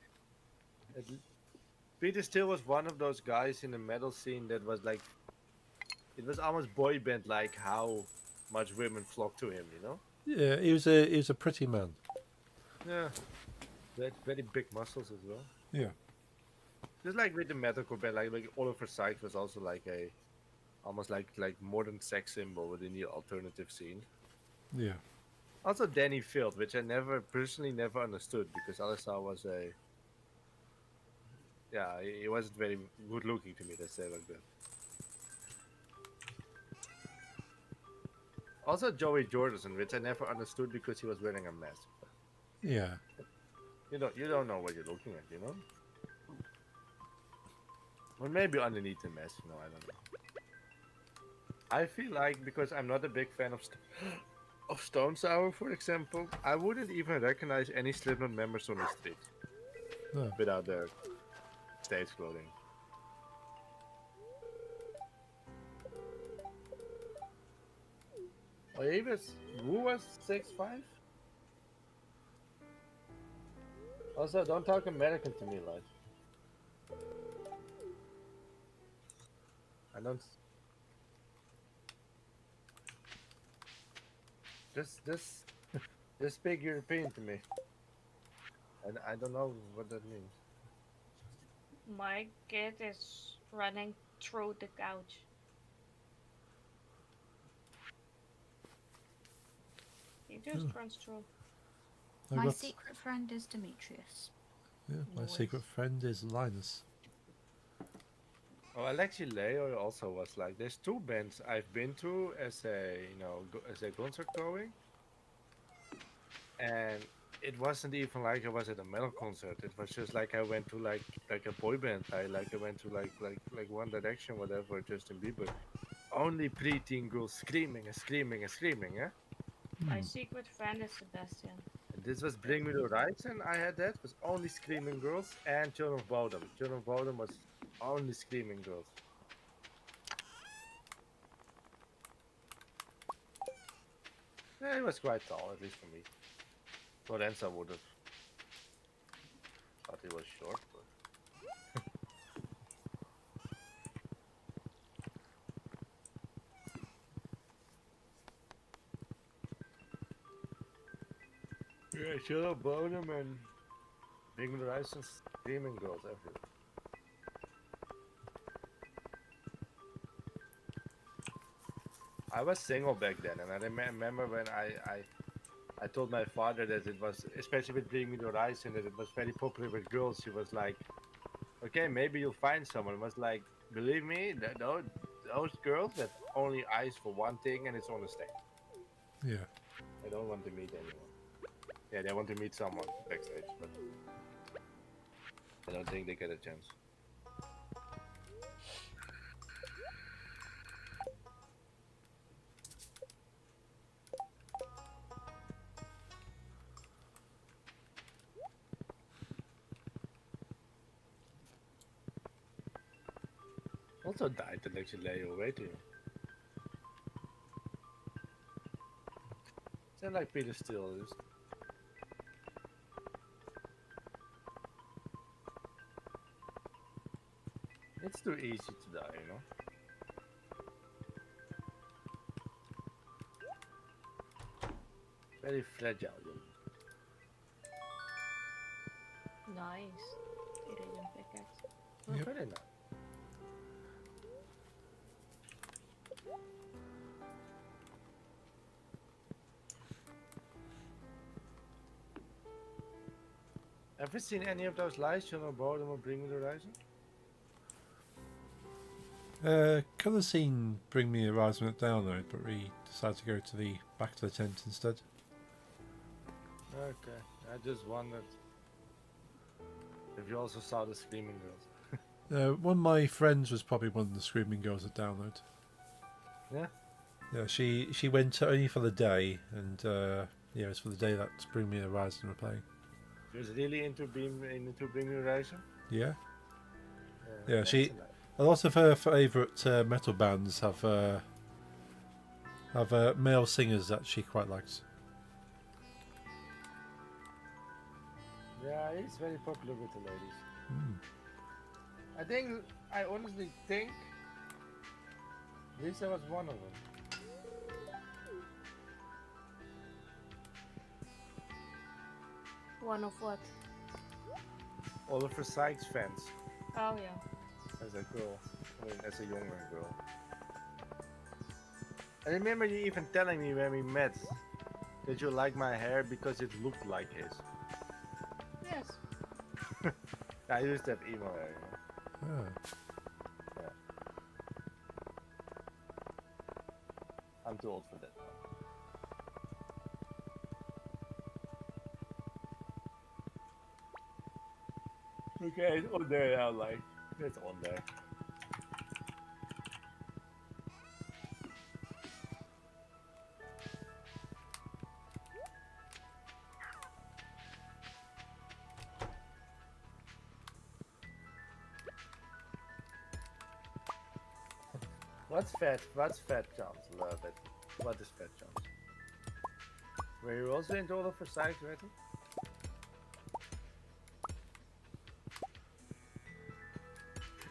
at l- Peter Steele was one of those guys in the metal scene that was like, it was almost boy band like how much women flocked to him, you know? Yeah, he was a pretty man. Yeah. He had very big muscles as well. Yeah. Just like with the metalcore band, like Oliver Sykes was also like a almost like modern sex symbol within the alternative scene. Yeah. Also Danny Field, which I never understood because all I saw was a yeah, he wasn't very good looking to me, let's say like that. Also Joey Jordison, which I never understood because he was wearing a mask. Yeah. You don't know what you're looking at, you know? Or maybe underneath the mask, I don't know. I feel like because I'm not a big fan of Stone Sour, for example, I wouldn't even recognize any Slipknot members on the street No. without their stage clothing. Oh, who was 6'5"? Also, don't talk American to me, like. I don't. Just just speak European to me. And I don't know what that means. My kid is running through the couch. He just runs through. I My got, secret friend is Demetrius. yeah, my Nice. secret friend is Linus. Oh, Alexi Leo also was like. There's two bands I've been to as a as a concert going, and it wasn't even like I was at a metal concert. It was just like I went to like a boy band. I went to like One Direction, whatever, Justin Bieber. Only preteen girls screaming and screaming and screaming, yeah. My secret friend is Sebastian. And this was Bring Me the Horizon. I had that was only screaming girls and Children of Bodom. Children of Bodom was only screaming girls. Yeah, he was quite tall, at least for me. Lorenzo would have thought he was short, but Yeah, sure, Bonham and Bring Horizon streaming girls everywhere. I was single back then, and I remember when I told my father that it was, especially with Bring Me the Horizon, that it was very popular with girls. He was like, okay, maybe you'll find someone. I was like, believe me, those girls that only eyes for one thing and it's on the stage. Yeah. They don't want to meet anyone. Yeah, they want to meet someone backstage, but I don't think they get a chance. Also died the next lay away to you. Sound like Peter Steele is. It's too easy to die, you know. Very fragile, you know. Nice. Iridium pickaxe. Oh, Yep. very nice. Ever seen any of those lights on the bottom of Bring Me the Horizon? Could have seen Bring Me Horizon at download, but we decided to go to the back to the tent instead. Okay, I just wondered if you also saw the Screaming Girls. One of my friends was probably one of the Screaming Girls at download. Yeah? Yeah, she went only for the day, and yeah, it was for the day that Bring Me Horizon were playing. She was really into Bring Me Horizon? Yeah, Yeah, Yeah, she- that's nice. a lot of her favourite metal bands have male singers that she quite likes. Yeah, he's very popular with the ladies. Mm. I honestly think Lisa was one of them. One of what? Oliver Sykes fans Oh yeah. as a girl. I mean, as a younger girl. I remember you even telling me when we met that you like my hair because it looked like his. Yes. I used to have emo hair, you know. Ah. I'm too old for that now. Okay, it's on there now, like, it's on there. What's fat? What's Fat John's? Love it. What is Fat John's? Were you also into Oliver Sykes, Retty?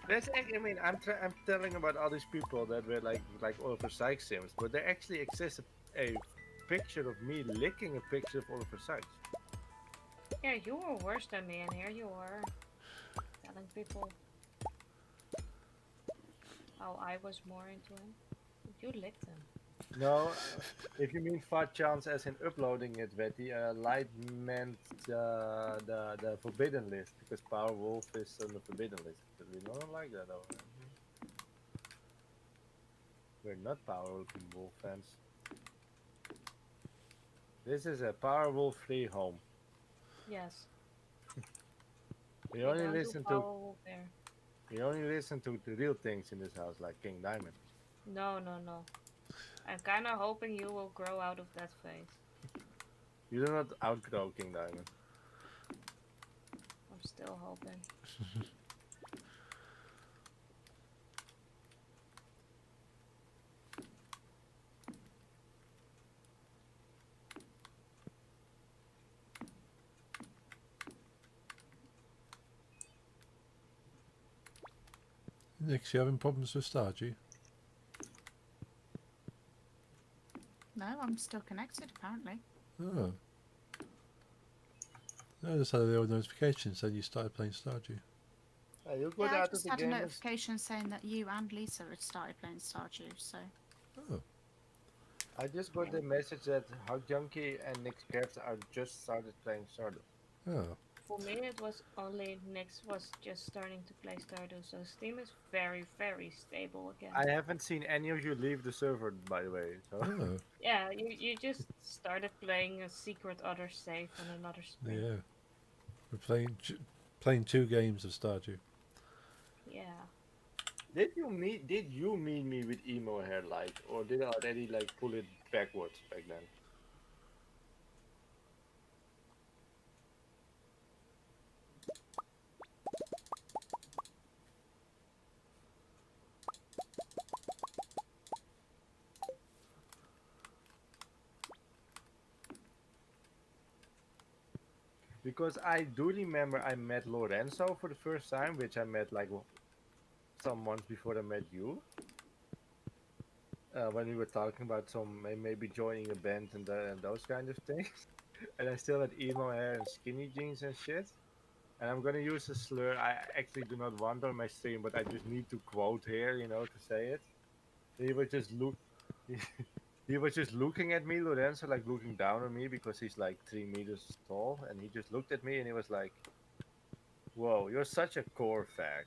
That's I mean, I'm telling about all these people that were like Oliver Sykes sims, but there actually exists a picture of me licking a picture of Oliver Sykes. Yeah, you were worse than me, and here you are telling people how I was more into him. You licked him. No, if you mean Fat Chance as in uploading it, Betty, Light meant the forbidden list because Power Wolf is on the forbidden list. But we don't like that though. We're not Power Wolf fans. This is a Power Wolf free home. Yes. We We only don't do listen Power to Wolf there. we only listen to the real things in this house, like King Diamond. No, no, no. I'm kind of hoping you will grow out of that phase. You do not outgrow King Diamond. I'm still hoping. Nick, you having problems with Stardew? No, I'm still connected apparently. Oh. I just had a little notification saying you started playing Stardew. You go Yeah, I out of just the had a game. notification saying that you and Lisa had started playing Stardew, so Oh, I just got the message that Hug Junkie and Nick's Crafts are just started playing Stardew. oh, For me, it was only Nix was just starting to play Stardew, so Steam is very, very stable again. I haven't seen any of you leave the server, by the way. So oh, Yeah, you just started playing a secret other save on another screen. yeah. We're playing 2 games of Stardew. Yeah. did you mean me with emo hair like, or did I already like pull it backwards back then? Because I do remember I met Lorenzo for the first time, which I met like some months before I met you. When we were talking about maybe joining a band and those kind of things. And I still had emo hair and skinny jeans and shit. And I'm gonna use a slur I actually do not want on my stream, but I just need to quote here, to say it. He was just look he was just looking at me, Lorenzo, like looking down on me because he's like 3 meters tall, and he just looked at me and he was like, "Whoa, you're such a core fag."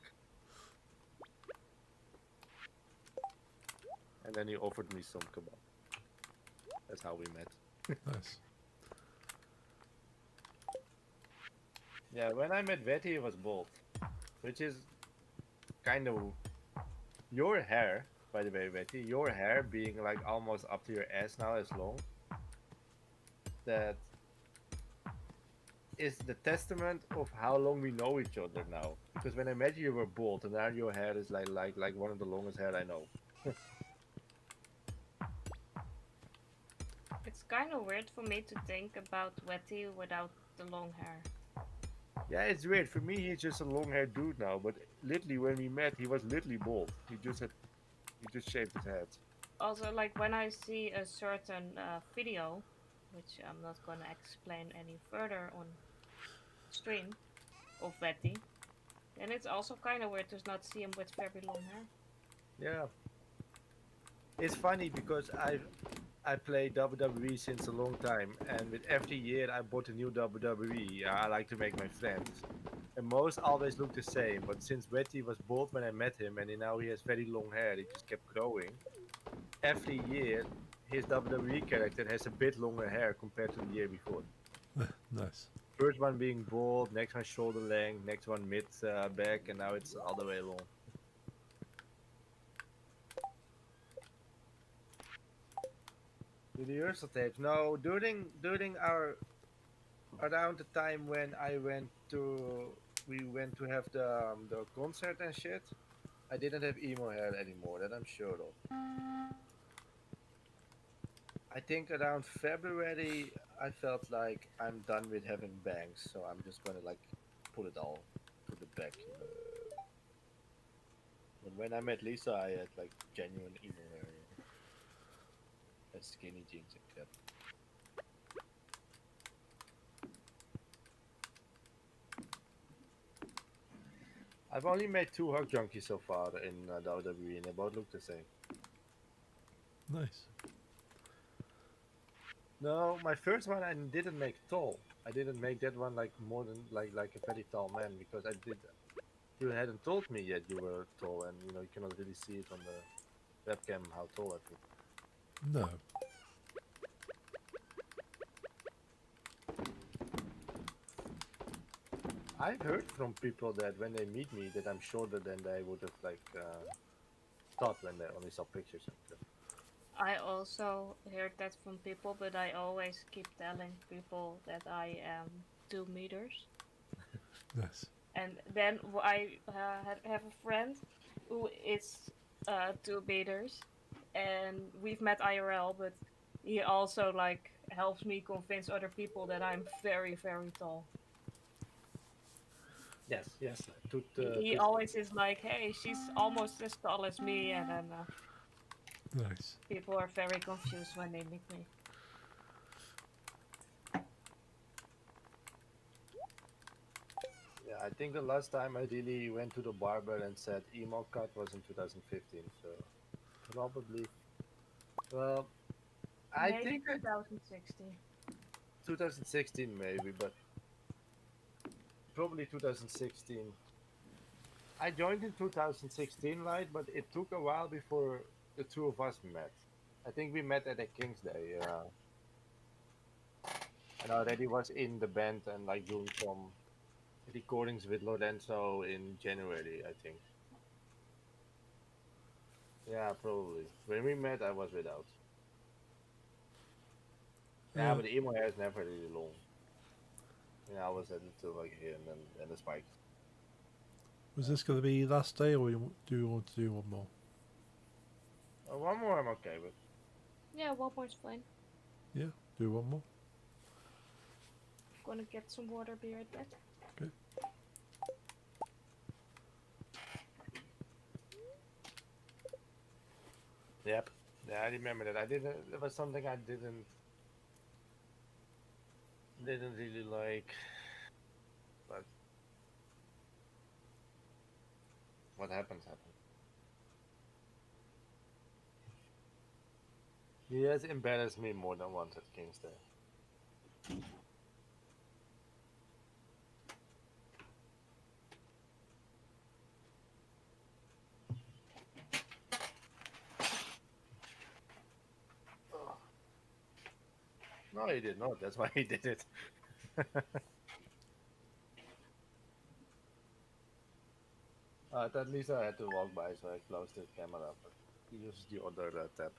And then he offered me some kebab. That's how we met. Nice. Yeah, when I met Betty, he was bald, which is kind of your hair, by the way, Betty. Your hair being like almost up to your ass now is long. That is the testament of how long we know each other now. Because when I met you, you were bald, and now your hair is like one of the longest hair I know. It's kind of weird for me to think about Wetty without the long hair. Yeah, it's weird. For me, he's just a long-haired dude now. But literally, when we met, he was literally bald. He just shaved his head. Also, like when I see a certain video, which I'm not gonna explain any further on stream, of Wetty, then it's also kind of weird to not see him with very long hair. Yeah, it's funny because I play WWE since a long time, and with every year I bought a new WWE. I like to make my friends, and most always look the same. But since Betty was bald when I met him, and now he has very long hair, it just kept growing. Every year, his WWE character has a bit longer hair compared to the year before. Nice. First one being bald, next one shoulder length, next one mid back, and now it's all the way long. The rehearsal tapes. No, during our around the time when we went to have the concert and shit. I didn't have emo hair anymore. That I'm sure of. I think around February I felt like I'm done with having bangs, so I'm just gonna like pull it all to the back. And when I met Lisa, I had like genuine emo hair. And skinny jeans and crap. I've only made 2 hug junkies so far in the WWE, and they both look the same. Nice. No, my first one I didn't make tall. I didn't make that one like more than like a very tall man because I did. You hadn't told me yet you were tall, and you cannot really see it on the webcam how tall I feel. No. I've heard from people that when they meet me that I'm shorter than they would have thought when they only saw pictures and stuff. I also heard that from people, but I always keep telling people that I am 2 meters. Nice. And then I have a friend who is 2 meters, and we've met IRL, but he also like helps me convince other people that I'm very, very tall. Yes, yes. He always is like, "Hey, she's almost as tall as me," and then Nice. people are very confused when they meet me. I think the last time I really went to the barber and said emo cut was in 2015. So probably, well, I Maybe think I 2016. 2016 maybe, but probably 2016. I joined in 2016, right? But it took a while before the two of us met. I think we met at a King's Day, and already was in the band and like doing some recordings with Lorenzo in January, I think. Yeah, probably. When we met, I was without. Yeah, Uh, but the emo hair is never really long. Yeah, I was at it till like here and the spikes. was this going to be last day, or do you want to do one more? One more I'm okay with. Yeah, one point's fine. Yeah, do one more. Gonna get some water, be right back. Okay. Yep. Yeah, I remember that. I didn't. It was something I didn't really like. But what happens, happens. He has embarrassed me more than once at King's Day. Oh. No, he did not. That's why he did it. At least I had to walk by, so I closed the camera. But he used the other tab.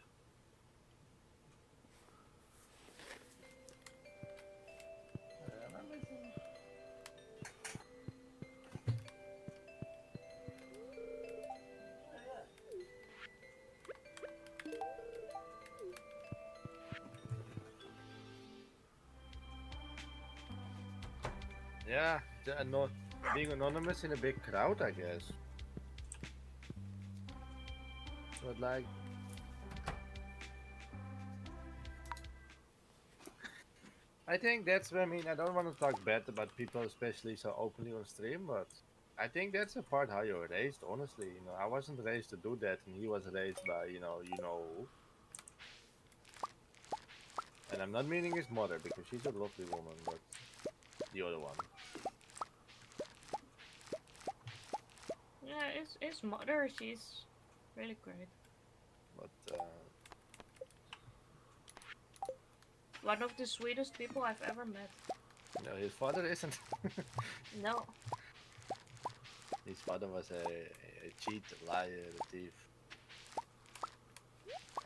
Yeah, being anonymous in a big crowd, I guess. But like, I think that's where I mean I don't want to talk bad about people, especially so openly on stream, but I think that's a part how you're raised. Honestly, I wasn't raised to do that, and he was raised by who. And I'm not meaning his mother because she's a lovely woman, but the other one. Yeah, his mother, she's really great. But One of the sweetest people I've ever met. his father isn't. No. His father was a cheat, a liar, a thief.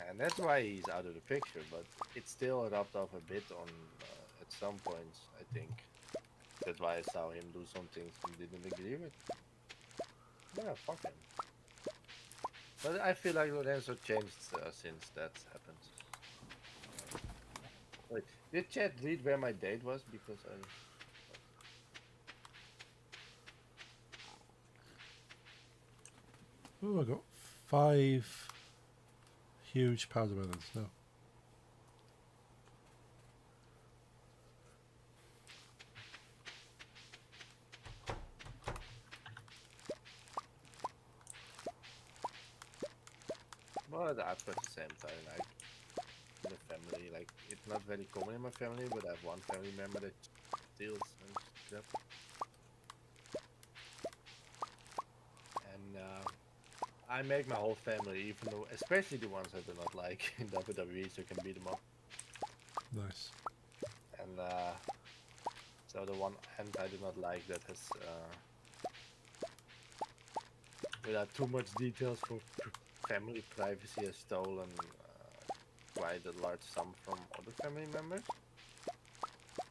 And that's why he's out of the picture, but it still rubbed off a bit on at some points, I think. That's why I saw him do some things he didn't agree with. Yeah, fuck him. But I feel like Lorenzo changed since that happened. Wait, did chat read where my date was? Because I... Oh, I got 5 huge powder melons now. But I've got the same time, like, in the family, like, it's not very common in my family, but I have one family member that steals and crap. And I make my whole family, even though, especially the ones I do not like in WWE, so I can beat them up. Nice. And so the one hand I do not like that has, without too much details for family privacy, has stolen quite a large sum from other family members.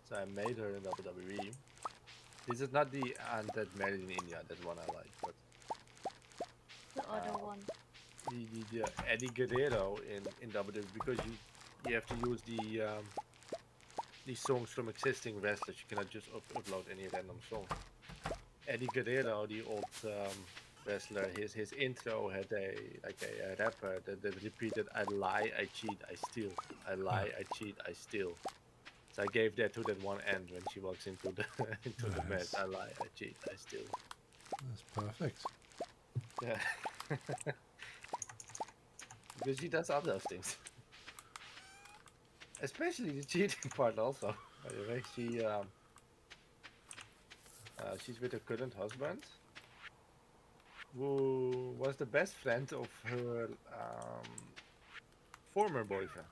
So I made her in WWE. This is not the aunt that married in India, that's one I like, but The other one. the Eddie Guerrero in WWE, because you have to use these songs from existing wrestlers. You cannot just upload any random song. Eddie Guerrero, the old wrestler, his intro had a rapper that repeated, "I lie, I cheat, I steal. I lie, I cheat, I steal." So I gave that to that one end when she walks into the into the bed. Nice. I lie, I cheat, I steal. That's perfect. Yeah. Because she does all those things. Especially the cheating part also. By the way, she's with her current husband, who was the best friend of her former boyfriend.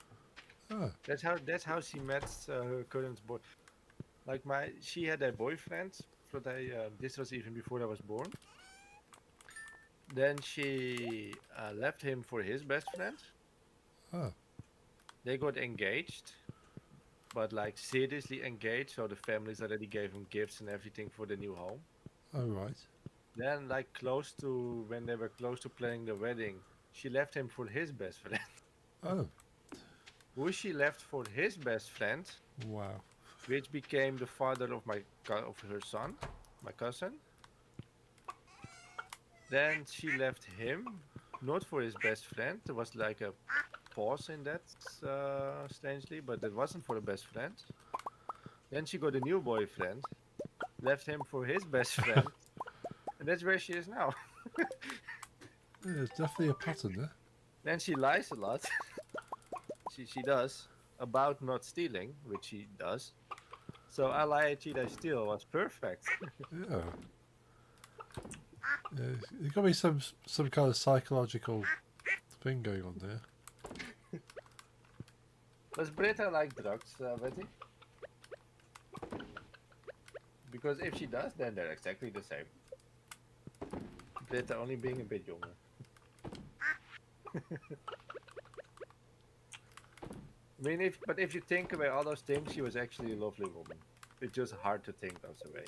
Oh, That's how she met her current boy. Like she had a boyfriend. This was even before I was born. Then she left him for his best friend. oh, They got engaged, but like seriously engaged. So the families already gave him gifts and everything for the new home. all right. Then, like close to when they were close to planning the wedding, she left him for his best friend. Oh, Who she left for his best friend, wow. which became the father of of her son, my cousin. Then she left him, not for his best friend. There was like a pause in that, strangely, but it wasn't for the best friend. Then she got a new boyfriend, left him for his best friend, and that's where she is now. Yeah, there's definitely a pattern there. Then she lies a lot. She does about not stealing, which she does. So I lie, I cheat, I steal was perfect. Yeah. Yeah, there's got to be some kind of psychological thing going on there. Does Britta like drugs, Betty? Because if she does, then they're exactly the same. Britta only being a bit younger. I mean, if you think away all those things, she was actually a lovely woman. It's just hard to think those away.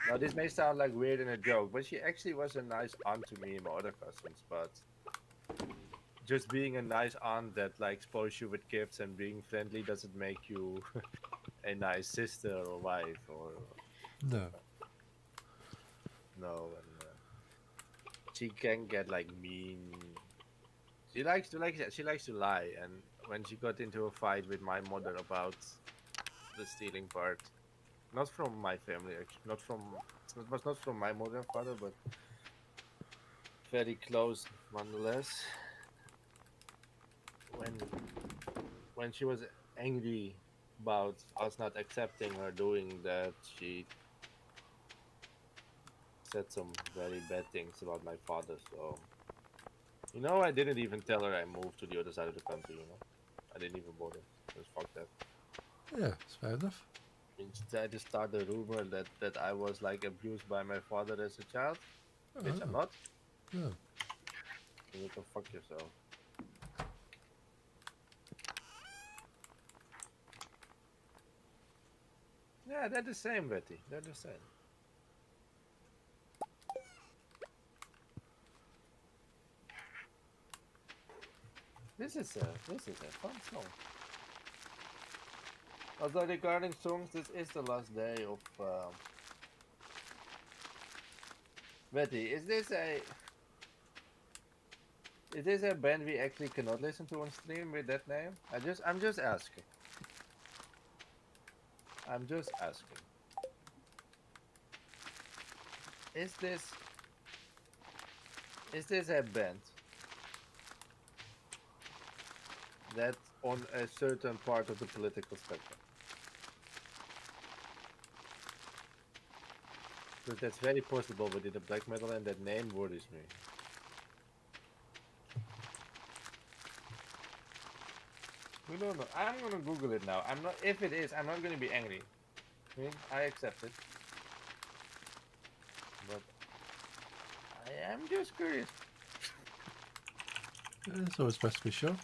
Now, this may sound like weird in a joke, but she actually was a nice aunt to me and my other cousins. But just being a nice aunt that like exposed you with gifts and being friendly doesn't make you a nice sister or wife or No. no. And she can get like mean. She likes to lie, and when she got into a fight with my mother about the stealing part, not from my family, actually, it was not from my mother and father, but very close nonetheless. When when she was angry about us not accepting her doing that, she said some very bad things about my father. So I didn't even tell her I moved to the other side of the country. I didn't even bother. Just fuck that. Yeah, it's fair enough. Instead, to start the rumor that I was like abused by my father as a child, which I'm Oh, not. no. You can fuck yourself. Yeah, they're the same, Betty. They're the same. This is a fun song. Although regarding songs, this is the last day of Betty. Is this a band we actually cannot listen to on stream with that name? I'm just asking. I'm just asking. Is this a band that on a certain part of the political spectrum? Because that's very possible within the black metal, and that name worries me. We don't know. I'm gonna Google it now. I'm not. If it is, I'm not gonna be angry. I mean, I accept it, but I am just curious. Yeah, it's always best to be sure.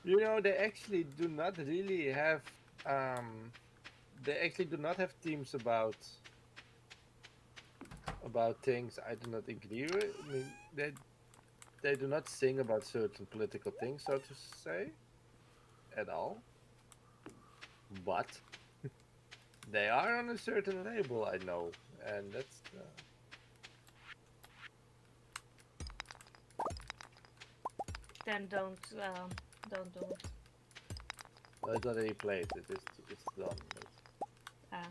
You know, they actually do not really have. They actually do not have teams about about things I do not agree with. I mean, they do not sing about certain political things, so to say, at all. But they are on a certain label, I know, and that's Then don't do it. well, it's already played. It's done. Ah,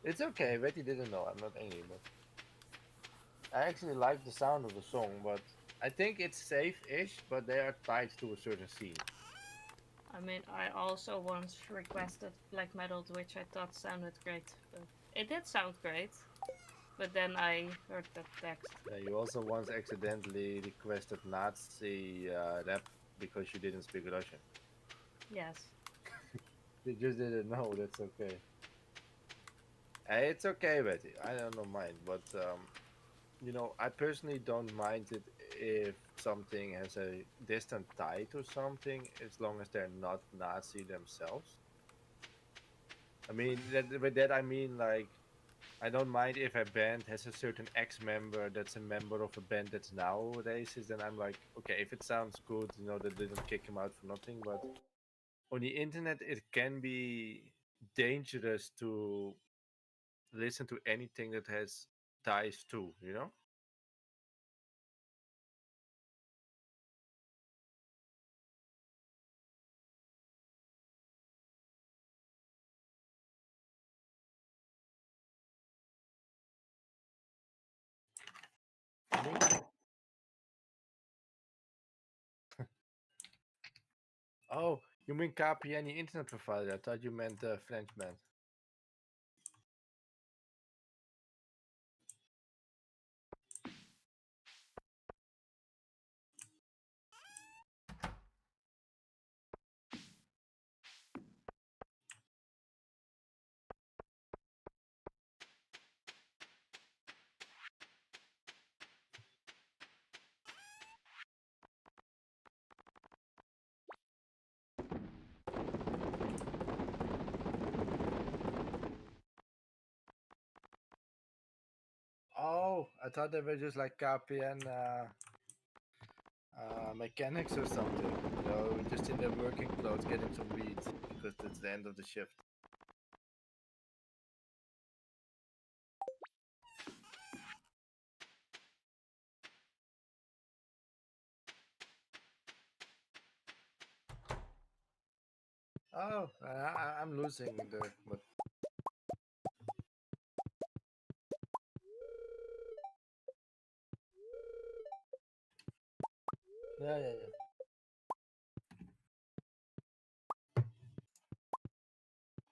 It's okay. Betty didn't know. I'm not angry, but I actually like the sound of the song. But I think it's safe-ish, but they are tied to a certain scene. I mean, I also once requested black metal, which I thought sounded great, but it did sound great. But then I heard that text. You also once accidentally requested Nazi rap because you didn't speak Russian. Yes. They just didn't know. That's okay. It's okay, Betty. I don't mind, but I personally don't mind it if something has a distant tie to something, as long as they're not Nazi themselves. I mean, with that I mean like I don't mind if a band has a certain ex-member that's a member of a band that's now racist. Then I'm like, okay, if it sounds good, they didn't kick him out for nothing. But on the internet, it can be dangerous to listen to anything that has ties to. Oh, you mean KPN, internet provider? I thought you meant Frenchman. Oh, I thought they were just like KPN mechanics or something. Just in their working clothes getting some weed because it's the end of the shift. Oh, I'm losing the. But yeah, yeah, yeah.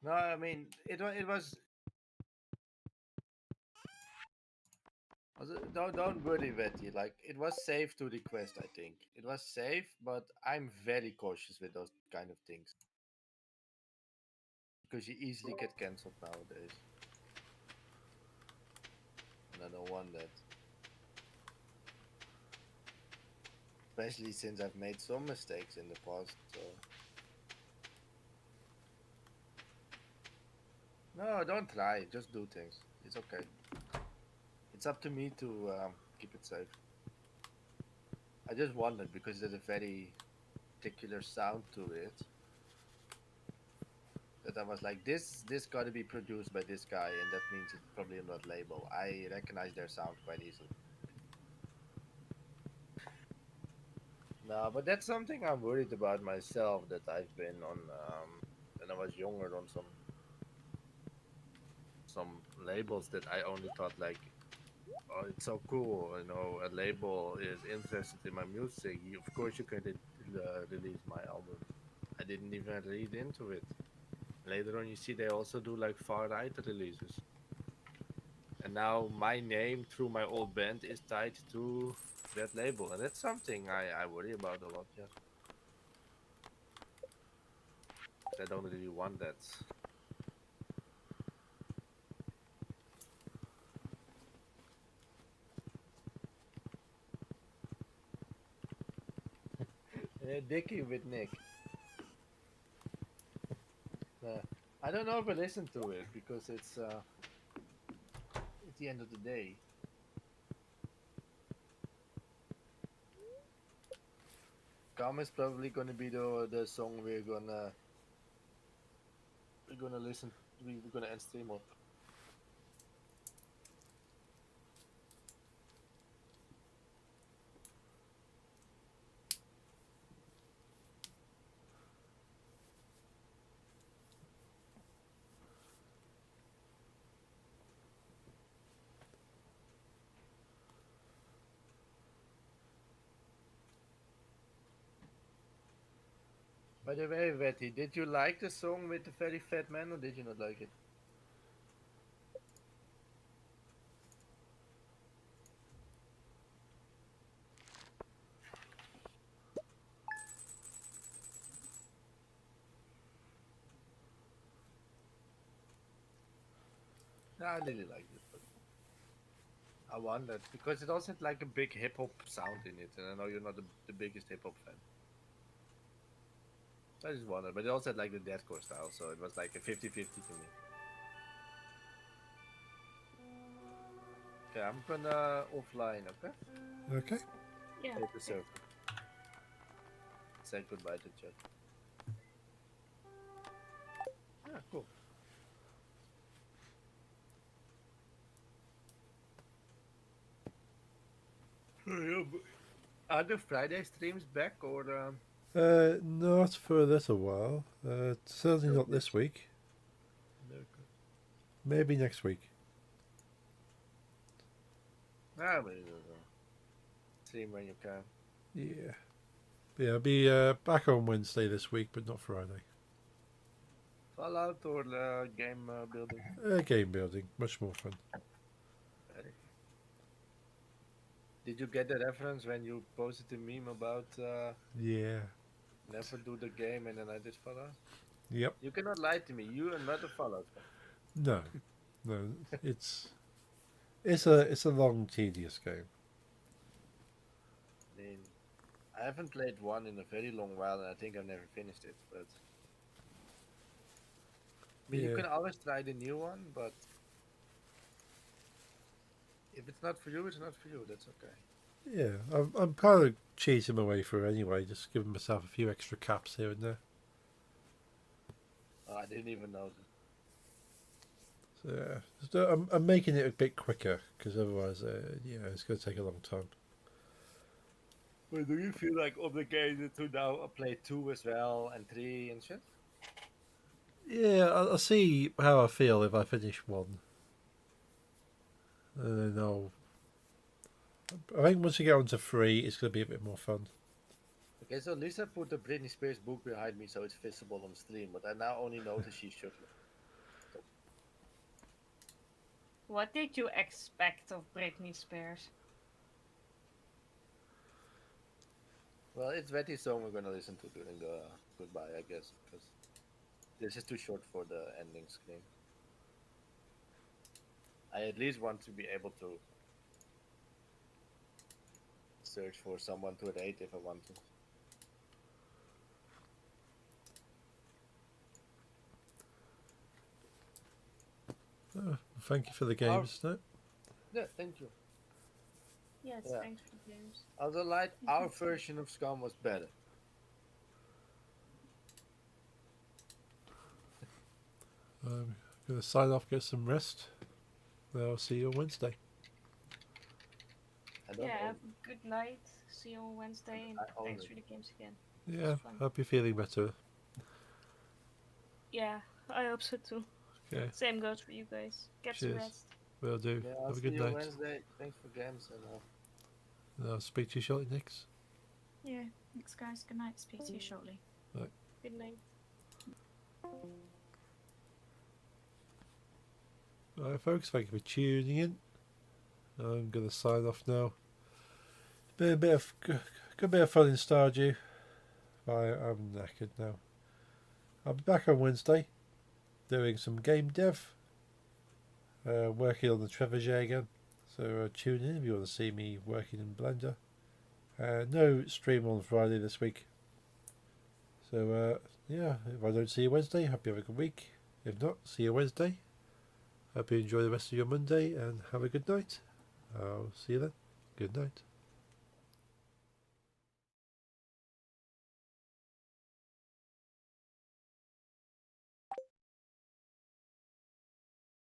No, I mean don't worry, Betty. Like it was safe to request. I think it was safe, but I'm very cautious with those kind of things because you easily get cancelled nowadays, and I don't want that. Especially since I've made some mistakes in the past. So no, don't try. Just do things. It's okay. It's up to me to keep it safe. I just wondered because there's a very particular sound to it that I was like, this got to be produced by this guy, and that means it's probably on that label. I recognize their sound quite easily. No, but that's something I'm worried about myself. That I've been on when I was younger on some labels that I only thought like, oh, it's so cool. A label is interested in my music. Of course, you can release my album. I didn't even read into it. Later on, you see they also do like far right releases. And now my name through my old band is tied to that label. And that's something I worry about a lot, yeah. 'Cause I don't really want that. Dickie with Nick. I don't know if I listen to it because it's It's the end of the day. Calm is probably gonna be the song we're gonna listen. We're gonna end stream on. By the way, Betty, did you like the song with the very fat man, or did you not like it? Yeah, I really liked it. But I wondered because it also had like a big hip hop sound in it, and I know you're not the biggest hip hop fan. So I just wondered, but it also had like the deathcore style, so it was like a 50-50 to me. Okay, I'm gonna offline, okay? Okay. Yeah. Hit the server. Say goodbye to chat. Yeah, cool. Are the Friday streams back or Not for a little while. Certainly Not not this this. week. no? Maybe next week. Ah, but stream when you can. Yeah. Yeah, I'll be back on Wednesday this week, but not Friday. Fallout or game building? Game building, much more fun. Did you get the reference when you posted the meme about Yeah. never do the game and then I did Fallout? Yep. You cannot lie to me. You are not a Fallout fan. No. No. It's a long, tedious game. I mean, I haven't played one in a very long while, and I think I've never finished it. But I mean, you Yeah. can always try the new one, but if it's not for you, it's not for you. That's okay. Yeah. I'm kind of cheating my way through anyway, just giving myself a few extra caps here and there. Oh, I didn't even know that. So, yeah. I'm making it a bit quicker because otherwise, it's going to take a long time. But do you feel like obligated to now play 2 as well and 3 and shit? Yeah, I'll see how I feel if I finish one. And then I think once you get on to 3, it's going to be a bit more fun. Okay, so Lisa put the Britney Spears book behind me so it's visible on stream, but I now only notice she's shirtless. What did you expect of Britney Spears? Well, it's Betty's song we're gonna listen to during the goodbye, I guess, because this is too short for the ending screen. I at least want to be able to search for someone to rate if I want to. Thank you for the games. No? Yeah, thank you. Yes, Yeah. thanks for the games. Although, like, our version of Scum was better. I'm going to sign off, get some rest. I'll see you on Wednesday. I don't Yeah, know. have a good night. See you on Wednesday, and I own thanks it. for the games again. Yeah, fun. hope you're feeling better. Yeah, I hope so too. Okay, Same goes for you guys. Get some Cheers. rest. will do. Yeah, I'll Have a see good you night. Wednesday. Thanks for games and And I'll speak to you shortly, Nix. Yeah, thanks, guys. Good night. Speak to you shortly. Good night. Alright, folks, thank you for tuning in. I'm going to sign off now. It's been a bit of good bit of fun in Stardew. I'm knackered now. I'll be back on Wednesday, doing some game dev, working on the Trebuchet again. So tune in if you want to see me working in Blender. No stream on Friday this week. So if I don't see you Wednesday, hope you have a good week. If not, see you Wednesday. Hope you enjoy the rest of your Monday and have a good night. I'll see you then. Good night.